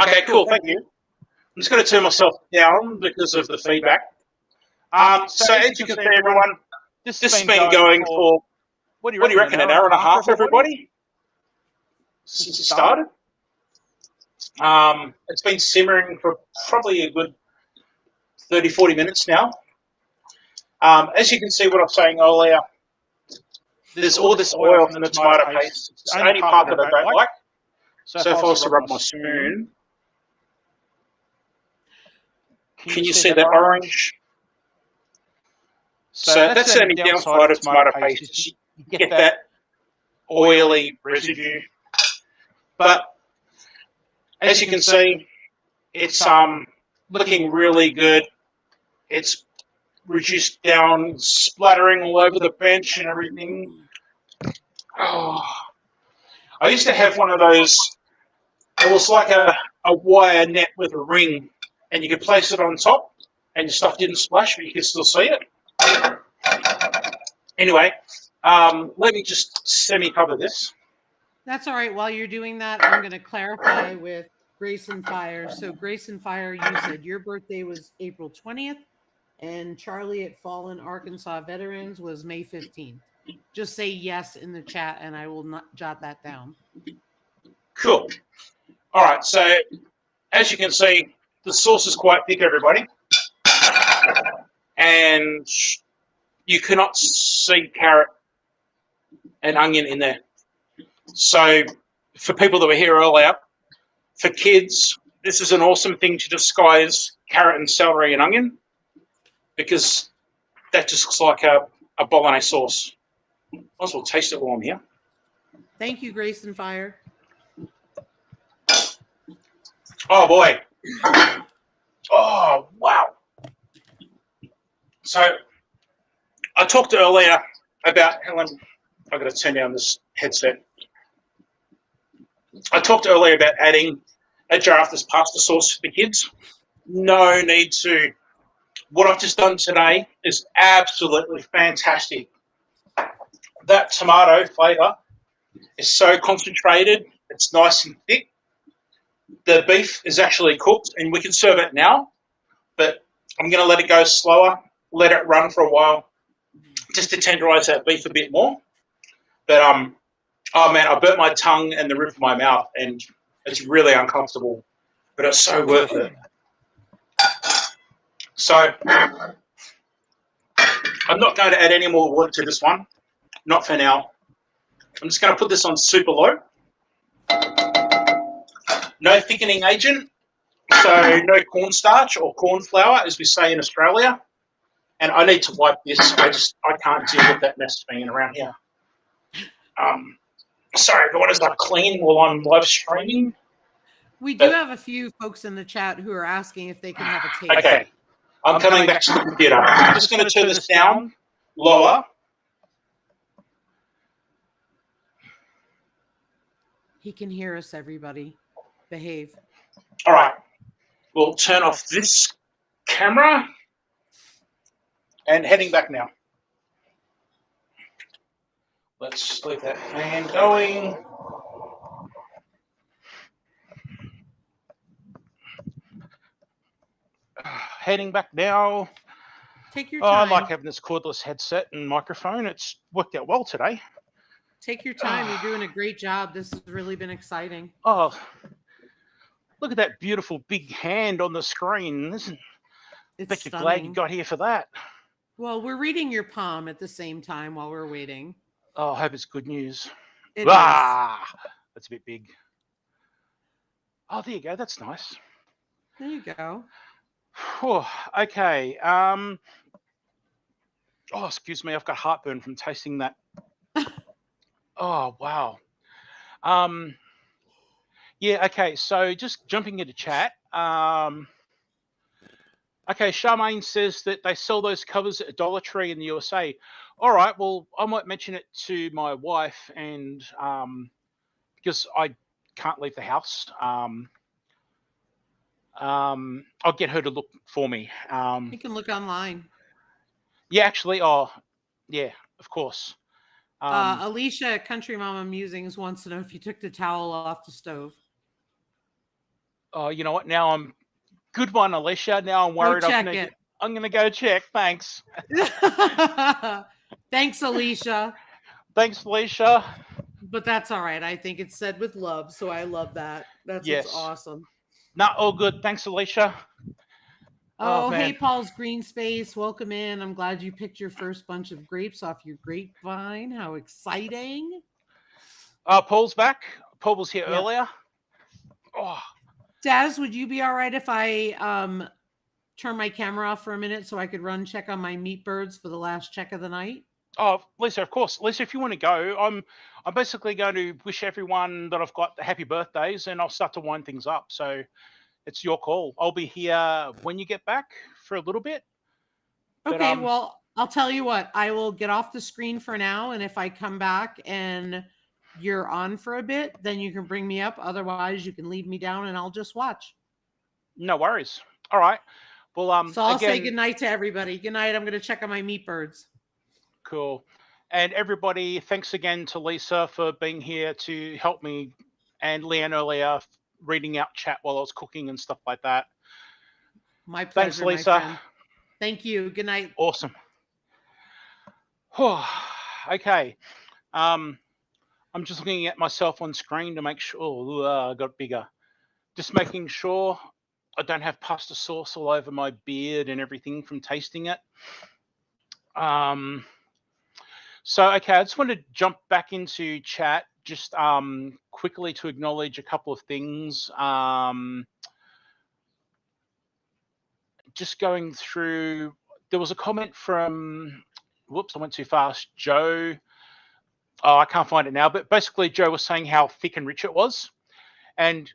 Okay, cool. Thank you. I'm just going to turn myself down because of the feedback. So as you can see, everyone, this has been going for, what do you reckon, an hour and a half, everybody? Since it started? It's been simmering for probably a good 30, 40 minutes now. As you can see what I was saying earlier, there's all this oil from the tomato paste. It's the only part that I don't like. So if I was to rub my spoon, can you see that orange? So that's the only downside of tomato paste. Is you get that oily residue. But as you can see, it's looking really good. It's reduced down, splattering all over the bench and everything. Oh. I used to have one of those. It was like a wire net with a ring, and you could place it on top, and your stuff didn't splash, but you could still see it. Anyway, let me just semi-cover this. That's all right. While you're doing that, I'm going to clarify with Grace and Fire. So, Grace and Fire, you said your birthday was April 20th, and Charlie at Fallen Arkansas Veterans was May 15th. Just say yes in the chat, and I will not jot that down. Cool. All right, so as you can see, the sauce is quite thick, everybody. And you cannot see carrot and onion in there. So for people that were here earlier, for kids, this is an awesome thing to disguise carrot and celery and onion because that just looks like a Bolognese sauce. Might as well taste it while I'm here. Thank you, Grace and Fire. Oh, boy. Oh, wow. So I talked earlier about, Helen, I've got to turn down this headset. I talked earlier about adding a jar of this pasta sauce for the kids. No need to. What I've just done today is absolutely fantastic. That tomato flavour is so concentrated. It's nice and thick. The beef is actually cooked, and we can serve it now, but I'm going to let it go slower, let it run for a while, just to tenderise that beef a bit more. But, oh, man, I burnt my tongue and the roof of my mouth, and it's really uncomfortable, but it's so worth it. So I'm not going to add any more water to this one, not for now. I'm just going to put this on super low. No thickening agent, so no cornstarch or corn flour, as we say in Australia. And I need to wipe this. I can't deal with that mess being around here. Sorry, but what is that clean while I'm live streaming? We do have a few folks in the chat who are asking if they can have a taste. Okay, I'm coming back to the computer. I'm just going to turn this down lower. He can hear us, everybody. Behave. All right, we'll turn off this camera and heading back now. Let's leave that fan going. Heading back now. Take your Oh, I time. like having this cordless headset and microphone. It's worked out well today. Take your time. You're doing a great job. This has really been exciting. Oh, look at that beautiful big hand on the screen. It's Bet you're glad stunning. you got here for that. Well, we're reading your palm at the same time while we're waiting. Oh, I hope it's good news. It is. That's a bit big. Oh, there you go. That's nice. There you go. Whew, okay. Oh, excuse me. I've got heartburn from tasting that. Oh, wow. Yeah, okay, so just jumping into chat. Okay, Charmaine says that they sell those covers at Dollar Tree in the USA. All right, well, I might mention it to my wife, and because I can't leave the house, I'll get her to look for me. You can look online. Yeah, actually, yeah, of course. Alicia at Country Mama Musings wants to know if you took the towel off the stove. Oh, you know what? Now I'm good one, Alicia. Now I'm Go worried. check it. I'm gonna go check. Thanks. Thanks, Alicia. Thanks, Alicia. But that's all right. I think it's said with love, so I love that. That's Yes. what's awesome. Not all good. Thanks, Alicia. Oh, man. hey, Paul's Green Space. Welcome in. I'm glad you picked your first bunch of grapes off your grapevine. How exciting. Paul's back. Paul was here Yep. earlier. Oh, Daz, would you be all right if I turn my camera off for a minute so I could run check on my meat birds for the last check of the night? oh, Lisa, of course. Lisa, if you want to go, I'm basically going to wish everyone that I've got happy birthdays, and I'll start to wind things up. So it's your call. I'll be here when you get back for a little bit. But, Okay, well, I'll tell you what. I will get off the screen for now, and if I come back and you're on for a bit, then you can bring me up. Otherwise, you can leave me down, and I'll just watch. No worries. All right. Well, so I'll say good night to everybody. Good night. I'm going to check on my meat birds. Cool. And everybody, thanks again to Lisa for being here to help me, and LeAnne earlier reading out chat while I was cooking and stuff like that. My pleasure, thanks, Lisa. my friend. Thank you. Good night. Awesome. Okay. I'm just looking at myself on screen to make sure I got bigger. Just making sure I don't have pasta sauce all over my beard and everything from tasting it. So, okay, I just want to jump back into chat just quickly to acknowledge a couple of things. Just going through, there was a comment from, whoops, I went too fast, Joe. Oh, I can't find it now, but basically Joe was saying how thick and rich it was. And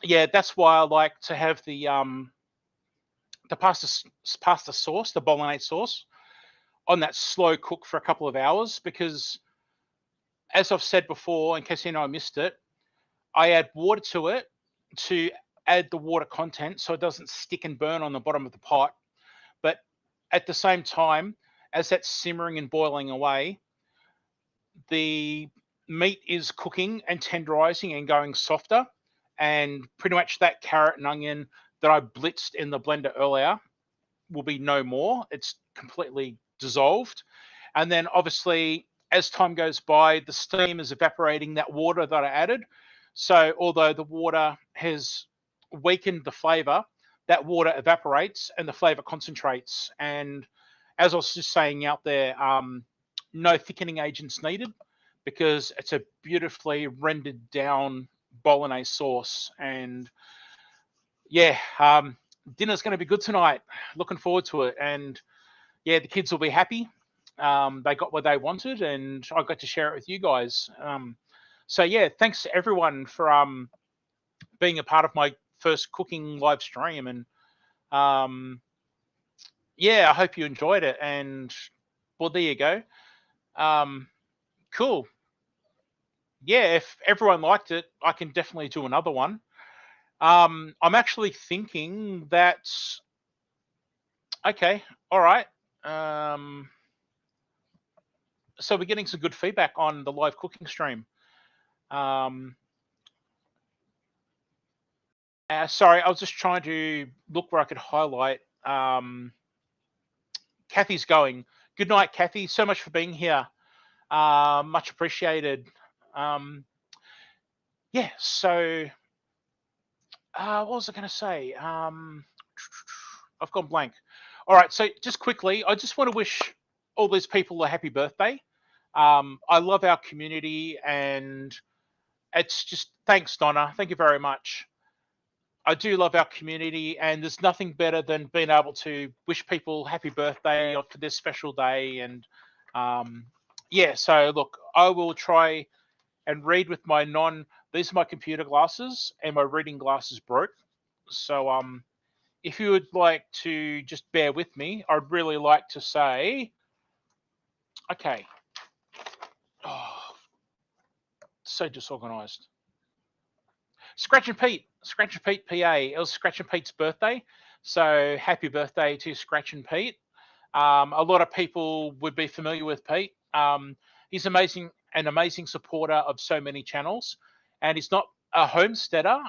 yeah, that's why I like to have the pasta sauce, the Bolognaise sauce, on that slow cook for a couple of hours, because as I've said before, in case you know I missed it, I add water to it to add the water content so it doesn't stick and burn on the bottom of the pot. But at the same time, as that's simmering and boiling away, the meat is cooking and tenderizing and going softer, and pretty much that carrot and onion that I blitzed in the blender earlier will be no more. It's completely dissolved. And then obviously as time goes by, the steam is evaporating that water that I added. So although the water has weakened the flavor, that water evaporates and the flavor concentrates. And as I was just saying out there, no thickening agents needed, because it's a beautifully rendered down Bolognese sauce. And yeah, dinner's going to be good tonight. Looking forward to it. And yeah, the kids will be happy. They got what they wanted, and I got to share it with you guys. So yeah, thanks to everyone for being a part of my first cooking live stream. And yeah, I hope you enjoyed it. And well, there you go. Cool. Yeah, if everyone liked it, I can definitely do another one. I'm actually thinking that, okay, all right. So we're getting some good feedback on the live cooking stream. Sorry, I was just trying to look where I could highlight. Kathy's going. Good night, Kathy. So much for being here. Much appreciated. Yeah, so what was I going to say? I've gone blank. All right, so just quickly, I just want to wish all these people a happy birthday. I love our community, and it's just, thanks, Donna. Thank you very much. I do love our community, and there's nothing better than being able to wish people happy birthday for this special day. And yeah, so look, I will try and read with my these are my computer glasses, and my reading glasses broke. So if you would like to just bear with me, I'd really like to say, okay. Oh, so disorganized. Scratch and Pete PA. It was Scratch and Pete's birthday, so happy birthday to Scratch and Pete. A lot of people would be familiar with Pete. He's an amazing supporter of so many channels, and he's not a homesteader.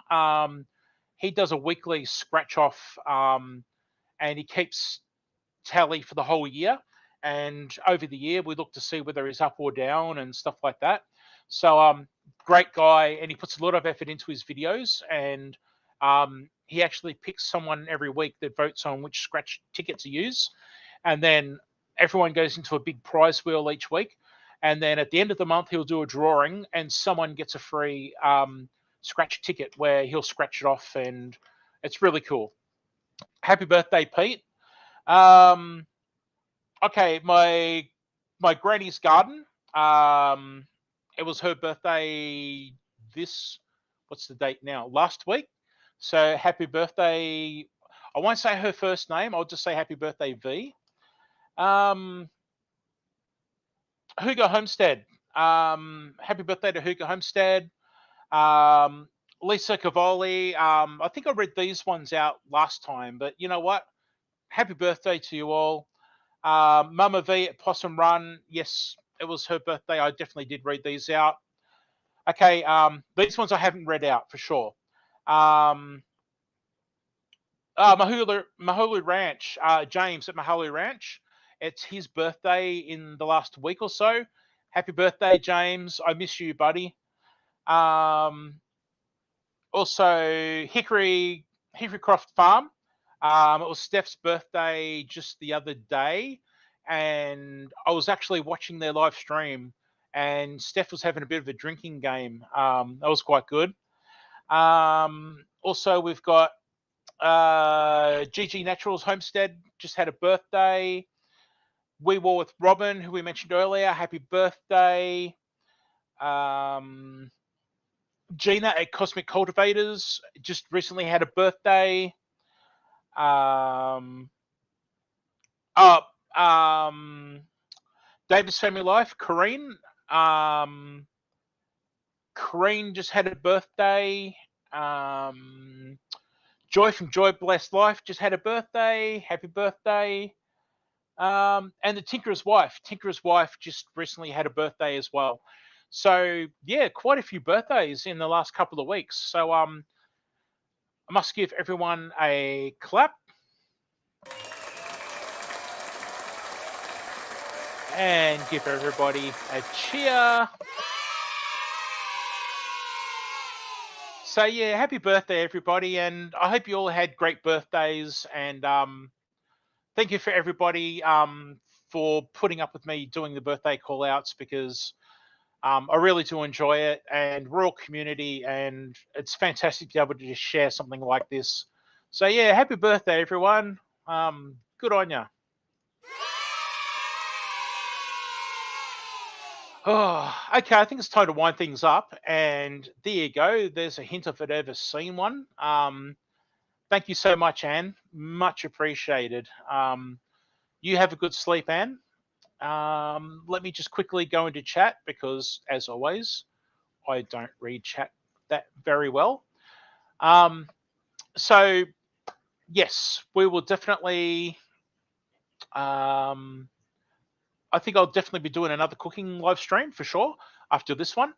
He does a weekly scratch off, and he keeps tally for the whole year. And over the year, we look to see whether he's up or down and stuff like that. So, great guy, and he puts a lot of effort into his videos. And he actually picks someone every week that votes on which scratch ticket to use. And then everyone goes into a big prize wheel each week. And then at the end of the month, he'll do a drawing, and someone gets a free scratch ticket where he'll scratch it off, and it's really cool. Happy birthday, Pete. Okay, my granny's garden. It was her birthday what's the date now? Last week. So happy birthday. I won't say her first name. I'll just say happy birthday, V. Hugo Homestead. Happy birthday to Hugo Homestead. Lisa Cavoli. I think I read these ones out last time, but you know what? Happy birthday to you all. Mama V at Possum Run. Yes, it was her birthday. I definitely did read these out. Okay, these ones I haven't read out for sure. Mahulu Ranch. James at Mahulu Ranch. It's his birthday in the last week or so. Happy birthday, James. I miss you, buddy. Also, Hickory Croft Farm. It was Steph's birthday just the other day, and I was actually watching their live stream, and Steph was having a bit of a drinking game. That was quite good. Also, we've got GG Naturals Homestead just had a birthday. We War with Robin, who we mentioned earlier, happy birthday. Gina at Cosmic Cultivators just recently had a birthday. Davis Family Life, Corrine. Corrine just had a birthday. Joy from Joy Blessed Life just had a birthday. Happy birthday. And the Tinkerer's Wife. Tinkerer's Wife just recently had a birthday as well. So, yeah, quite a few birthdays in the last couple of weeks. So, I must give everyone a clap. And give everybody a cheer. So, yeah, happy birthday, everybody. And I hope you all had great birthdays. And thank you for everybody for putting up with me doing the birthday call outs, because I really do enjoy it, and we're all community, and it's fantastic to be able to just share something like this. So yeah, happy birthday, everyone. Good on ya. Oh, okay, I think it's time to wind things up, and there you go. There's a hint of it ever seen one. Thank you so much, Anne. Much appreciated. You have a good sleep, Anne. Let me just quickly go into chat, because, as always, I don't read chat that very well. So, yes, we will definitely... I think I'll definitely be doing another cooking live stream for sure after this one.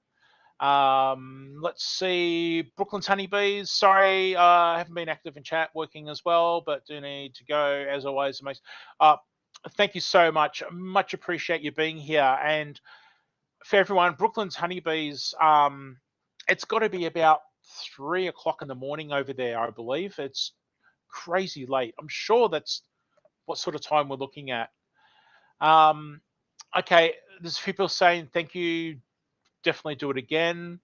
Let's see. Brooklyn's Honeybees. Sorry, I haven't been active in chat, working as well, but do need to go, as always. Amazing. Thank you so much. Much appreciate you being here. And for everyone, Brooklyn's Honeybees, it's got to be about 3 o'clock in the morning over there, I believe. It's crazy late. I'm sure that's what sort of time we're looking at. Okay, there's people saying thank you. Definitely do it again.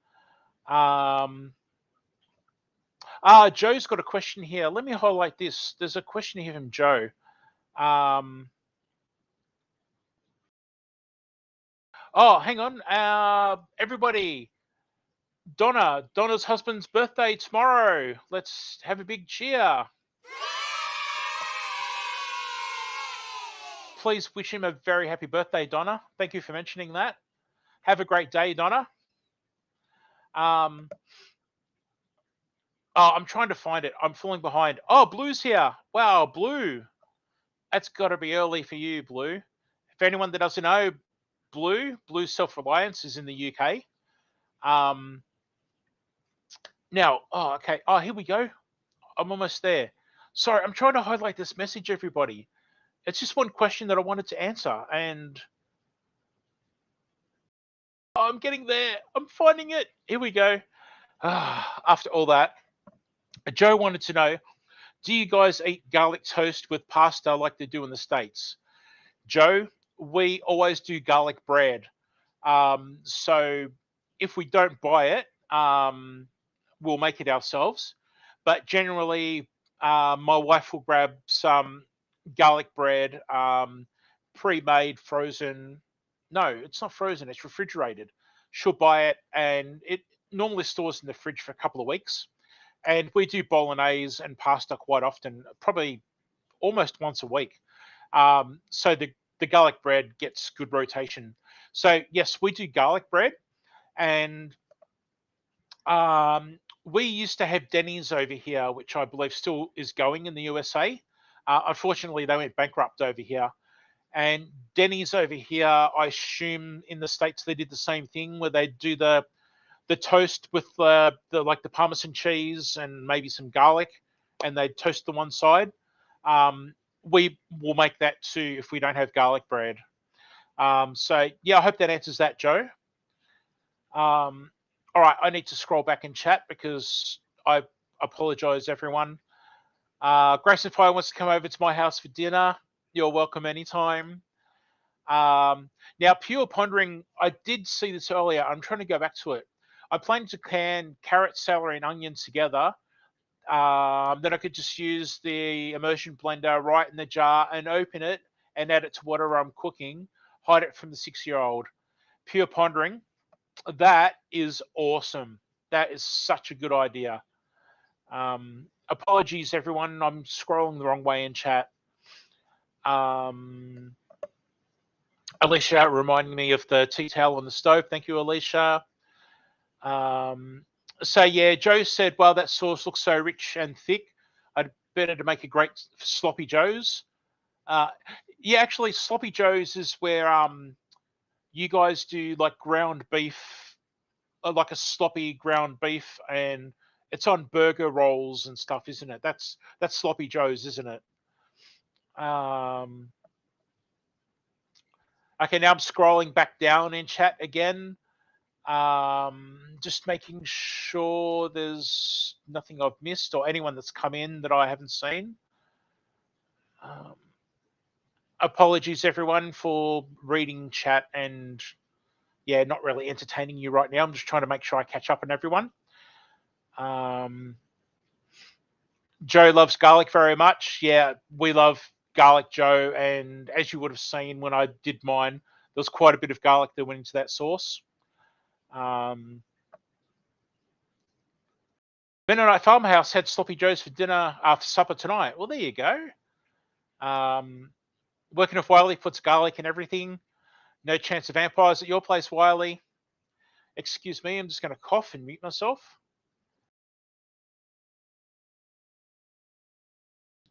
Joe's got a question here. Let me highlight this. There's a question here from Joe. Oh, hang on. Everybody, Donna's husband's birthday tomorrow. Let's have a big cheer. Please wish him a very happy birthday, Donna. Thank you for mentioning that. Have a great day, Donna. Oh, I'm trying to find it. I'm falling behind. Oh, Blue's here. Wow, Blue. That's got to be early for you, Blue. If anyone that doesn't know, Blue Self-Reliance is in the UK. Now, oh, okay. Oh, here we go. I'm almost there. Sorry, I'm trying to highlight this message, everybody. It's just one question that I wanted to answer, and I'm getting there. I'm finding it. Here we go. After all that, Joe wanted to know, do you guys eat garlic toast with pasta like they do in the States? Joe, we always do garlic bread. So if we don't buy it, we'll make it ourselves. But generally, my wife will grab some garlic bread, pre-made, frozen. No, it's not frozen, it's refrigerated. She'll buy it, and it normally stores in the fridge for a couple of weeks. And we do bolognese and pasta quite often, probably almost once a week. So the garlic bread gets good rotation. So yes, we do garlic bread, and we used to have Denny's over here, which I believe still is going in the USA. Unfortunately, they went bankrupt over here. And Denny's over here, I assume in the States they did the same thing, where they do the toast with the like the Parmesan cheese and maybe some garlic, and they toast the one side. We will make that too if we don't have garlic bread. So yeah, I hope that answers that, Joe. All right, I need to scroll back in chat because I apologize, everyone. Grace and Fire wants to come over to my house for dinner. You're welcome anytime. Now, Pure Pondering, I did see this earlier. I'm trying to go back to it. I plan to can carrot, celery, and onion together. Then I could just use the immersion blender right in the jar and open it and add it to whatever I'm cooking. Hide it from the 6-year-old. Pure Pondering, that is awesome. That is such a good idea. Apologies, everyone. I'm scrolling the wrong way in chat. Alicia reminding me of the tea towel on the stove. Thank you, Alicia. So yeah, Joe said, well, that sauce looks so rich and thick. I'd better to make a great sloppy joes. Yeah, actually, sloppy joes is where you guys do like ground beef, like a sloppy ground beef, and it's on burger rolls and stuff, isn't it? That's sloppy joes, isn't it? Okay, now I'm scrolling back down in chat again. Just making sure there's nothing I've missed or anyone that's come in that I haven't seen. Apologies, everyone, for reading chat and yeah, not really entertaining you right now. I'm just trying to make sure I catch up on everyone. Joe loves garlic very much. Yeah, we love garlic, Joe. And as you would have seen when I did mine, there was quite a bit of garlic that went into that sauce. Mennonite Farmhouse had sloppy joes for dinner after supper tonight. Well, there you go. Working with Wiley puts garlic and everything. No chance of vampires at your place, Wiley. Excuse me, I'm just going to cough and mute myself.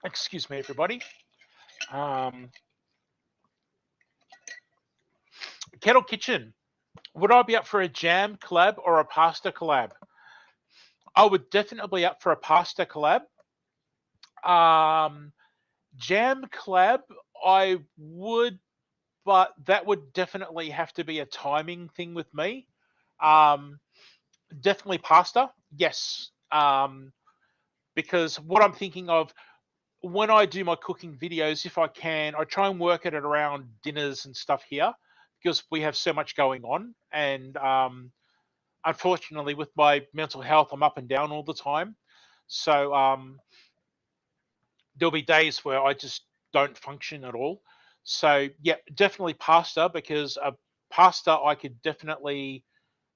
Excuse me, everybody. Kettle Kitchen. Would I be up for a jam collab or a pasta collab? I would definitely be up for a pasta collab. Jam collab, I would, but that would definitely have to be a timing thing with me. Definitely pasta, yes. Because what I'm thinking of, when I do my cooking videos, if I can, I try and work it around dinners and stuff here because we have so much going on. And unfortunately, with my mental health, I'm up and down all the time. So there'll be days where I just don't function at all. So yeah, definitely pasta, because pasta I could definitely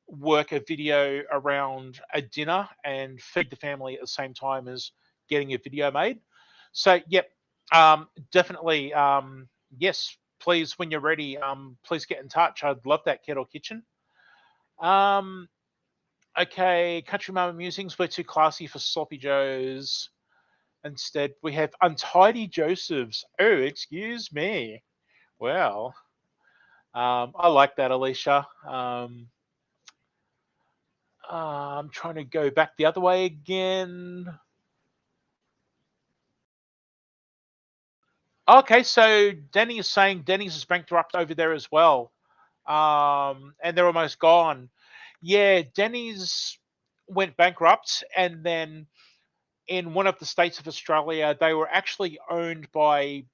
work a video around a dinner and feed the family at the same time as getting a video made. So, yep, definitely, yes, please, when you're ready, please get in touch. I'd love that Kettle Kitchen. Okay, Country Mama Musings, we're too classy for Sloppy Joes. Instead, we have Untidy Josephs. Oh, excuse me. Well, I like that, Alicia. I'm trying to go back the other way again. Okay, so Denny is saying Denny's is bankrupt over there as well. And they're almost gone. Yeah, Denny's went bankrupt, and then in one of the states of Australia, they were actually owned by,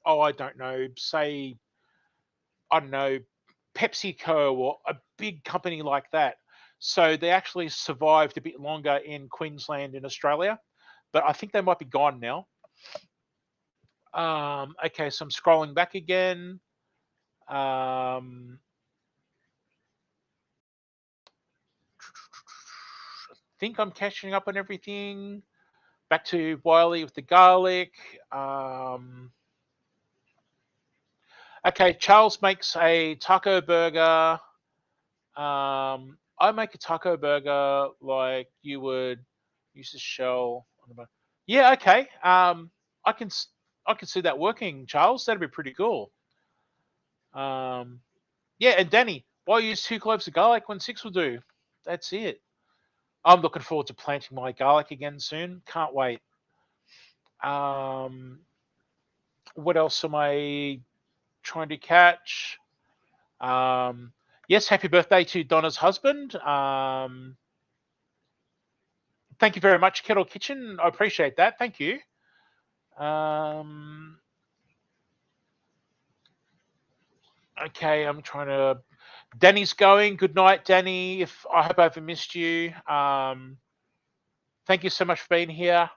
oh, I don't know, say, I don't know, PepsiCo or a big company like that. So they actually survived a bit longer in Queensland in Australia, but I think they might be gone now. Okay, so I'm scrolling back again. I think I'm catching up on everything. Back to Wiley with the garlic. Okay, Charles makes a taco burger. I make a taco burger like you would use a shell. Yeah, okay. I can see that working, Charles. That'd be pretty cool. Yeah, and Danny, why use 2 cloves of garlic when 6 will do? That's it. I'm looking forward to planting my garlic again soon. Can't wait. What else am I trying to catch? Yes, happy birthday to Donna's husband. Thank you very much, Kettle Kitchen. I appreciate that. Thank you. Okay, I'm trying to. Danny's going. Good night, Danny. I hope I haven't missed you. Thank you so much for being here.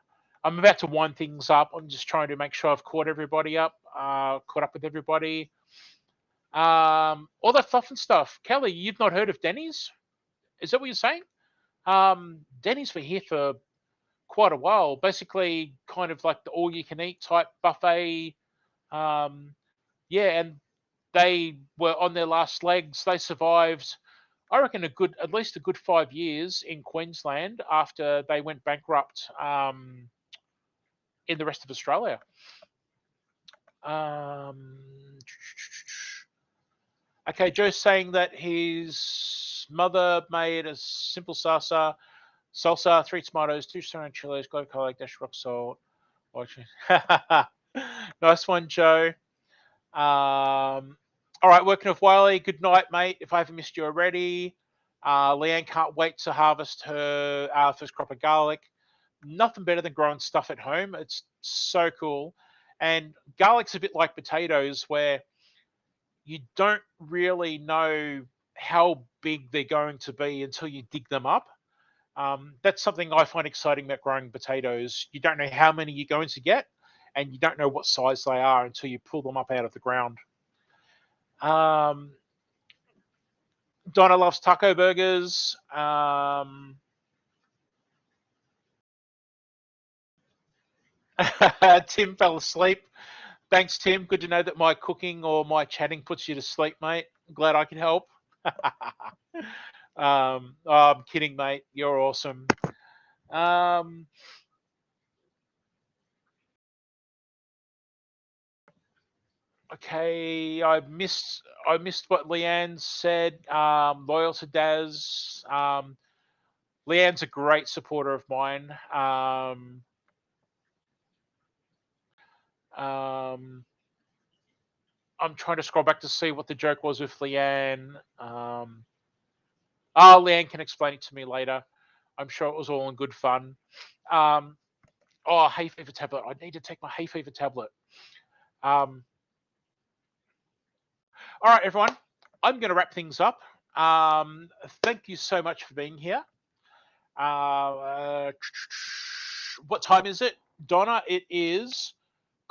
I'm about to wind things up. I'm just trying to make sure I've caught everybody up. Caught up with everybody. All that fluff and stuff. Kelly, you've not heard of Denny's? Is that what you're saying? Denny's been here for quite a while. Basically, kind of like the all-you-can-eat type buffet. Yeah, and they were on their last legs. They survived, I reckon, at least a good 5 years in Queensland after they went bankrupt in the rest of Australia. Okay, Joe's saying that his mother made a simple salsa, 3 tomatoes, 2 surrounding chilies, guacamole, dash rock salt. Nice one, Joe. All right, working with Wiley. Good night, mate. If I haven't missed you already, LeAnne can't wait to harvest her first crop of garlic. Nothing better than growing stuff at home. It's so cool. And garlic's a bit like potatoes, where you don't really know how big they're going to be until you dig them up. That's something I find exciting about growing potatoes. You don't know how many you're going to get, and you don't know what size they are until you pull them up out of the ground. Donna loves taco burgers. Tim fell asleep. Thanks, Tim. Good to know that my cooking or my chatting puts you to sleep, mate. I'm glad I can help. I'm kidding, mate. You're awesome. Okay, I missed what LeAnne said. Loyal to Daz. LeAnne's a great supporter of mine. I'm trying to scroll back to see what the joke was with LeAnne. LeAnne can explain it to me later. I'm sure it was all in good fun. Hay fever tablet. I need to take my hay fever tablet. All right, everyone. I'm going to wrap things up. Thank you so much for being here. What time is it, Donna? It is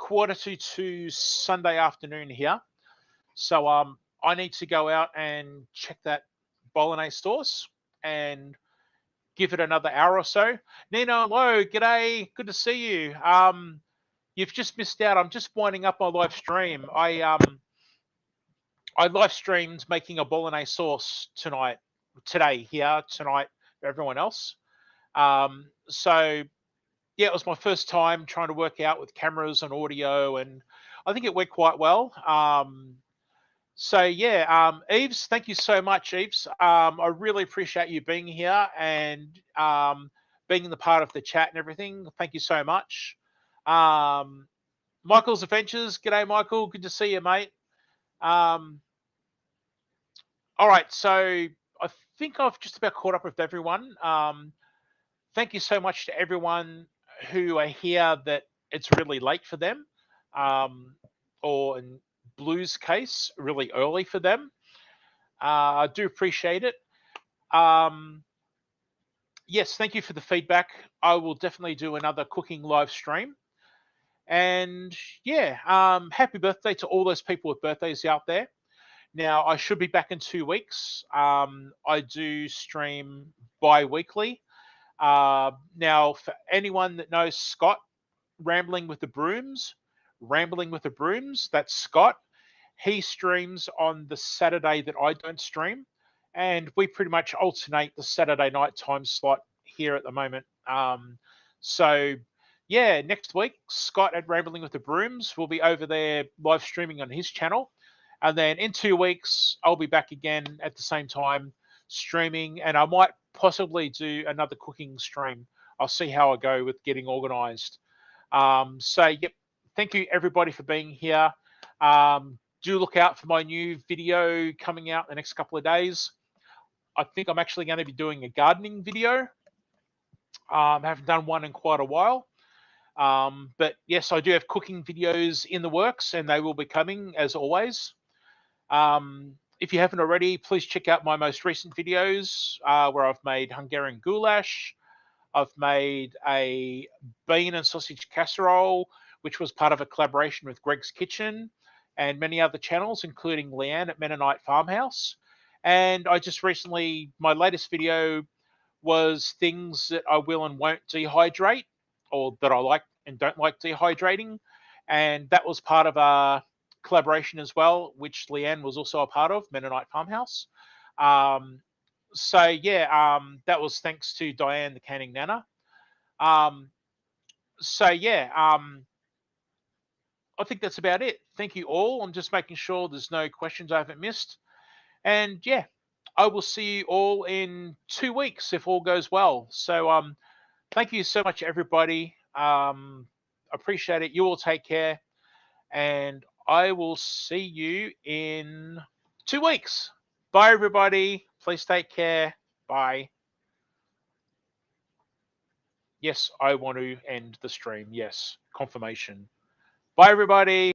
1:45 Sunday afternoon here. So I need to go out and check that Bolognese sauce. and give it another hour or so. Nina, hello, g'day, good to see you. You've just missed out. I'm just winding up my live stream. I live streamed making a Bolognese sauce today tonight for everyone else. So yeah, it was my first time trying to work out with cameras and audio, and I think it went quite well. So yeah, Eves, thank you so much, Eves. I really appreciate you being here and being the part of the chat and everything. Thank you so much. Michael's Adventures, g'day Michael, good to see you, mate. All right, so I think I've just about caught up with everyone. Thank you so much to everyone who are here that it's really late for them, or in Blue's case, really early for them. I do appreciate it. Yes, thank you for the feedback. I will definitely do another cooking live stream. And yeah, happy birthday to all those people with birthdays out there. Now, I should be back in 2 weeks. I do stream bi-weekly. Now, for anyone that knows Scott, Rambling with the Brooms, that's Scott. He streams on the Saturday that I don't stream, and we pretty much alternate the Saturday night time slot here at the moment. So yeah, next week, Scott at Rambling with the Brooms will be over there live streaming on his channel. And then in 2 weeks, I'll be back again at the same time streaming, and I might possibly do another cooking stream. I'll see how I go with getting organized. So, yep, thank you everybody for being here. Do look out for my new video coming out in the next couple of days. I think I'm actually going to be doing a gardening video. I haven't done one in quite a while. But yes, I do have cooking videos in the works, and they will be coming as always. If you haven't already, please check out my most recent videos where I've made Hungarian goulash. I've made a bean and sausage casserole, which was part of a collaboration with Greg's Kitchen and many other channels, including LeAnne at Mennonite Farmhouse. And I just recently, my latest video was things that I will and won't dehydrate, or that I like and don't like dehydrating. And that was part of a collaboration as well, which LeAnne was also a part of, Mennonite Farmhouse. So yeah, that was thanks to Diane, the canning nana. So yeah, I think that's about it. Thank you all. I'm just making sure there's no questions I haven't missed. And yeah, I will see you all in 2 weeks if all goes well. So thank you so much, everybody. Appreciate it. You all take care. And I will see you in 2 weeks. Bye, everybody. Please take care. Bye. Yes, I want to end the stream. Yes, confirmation. Bye, everybody.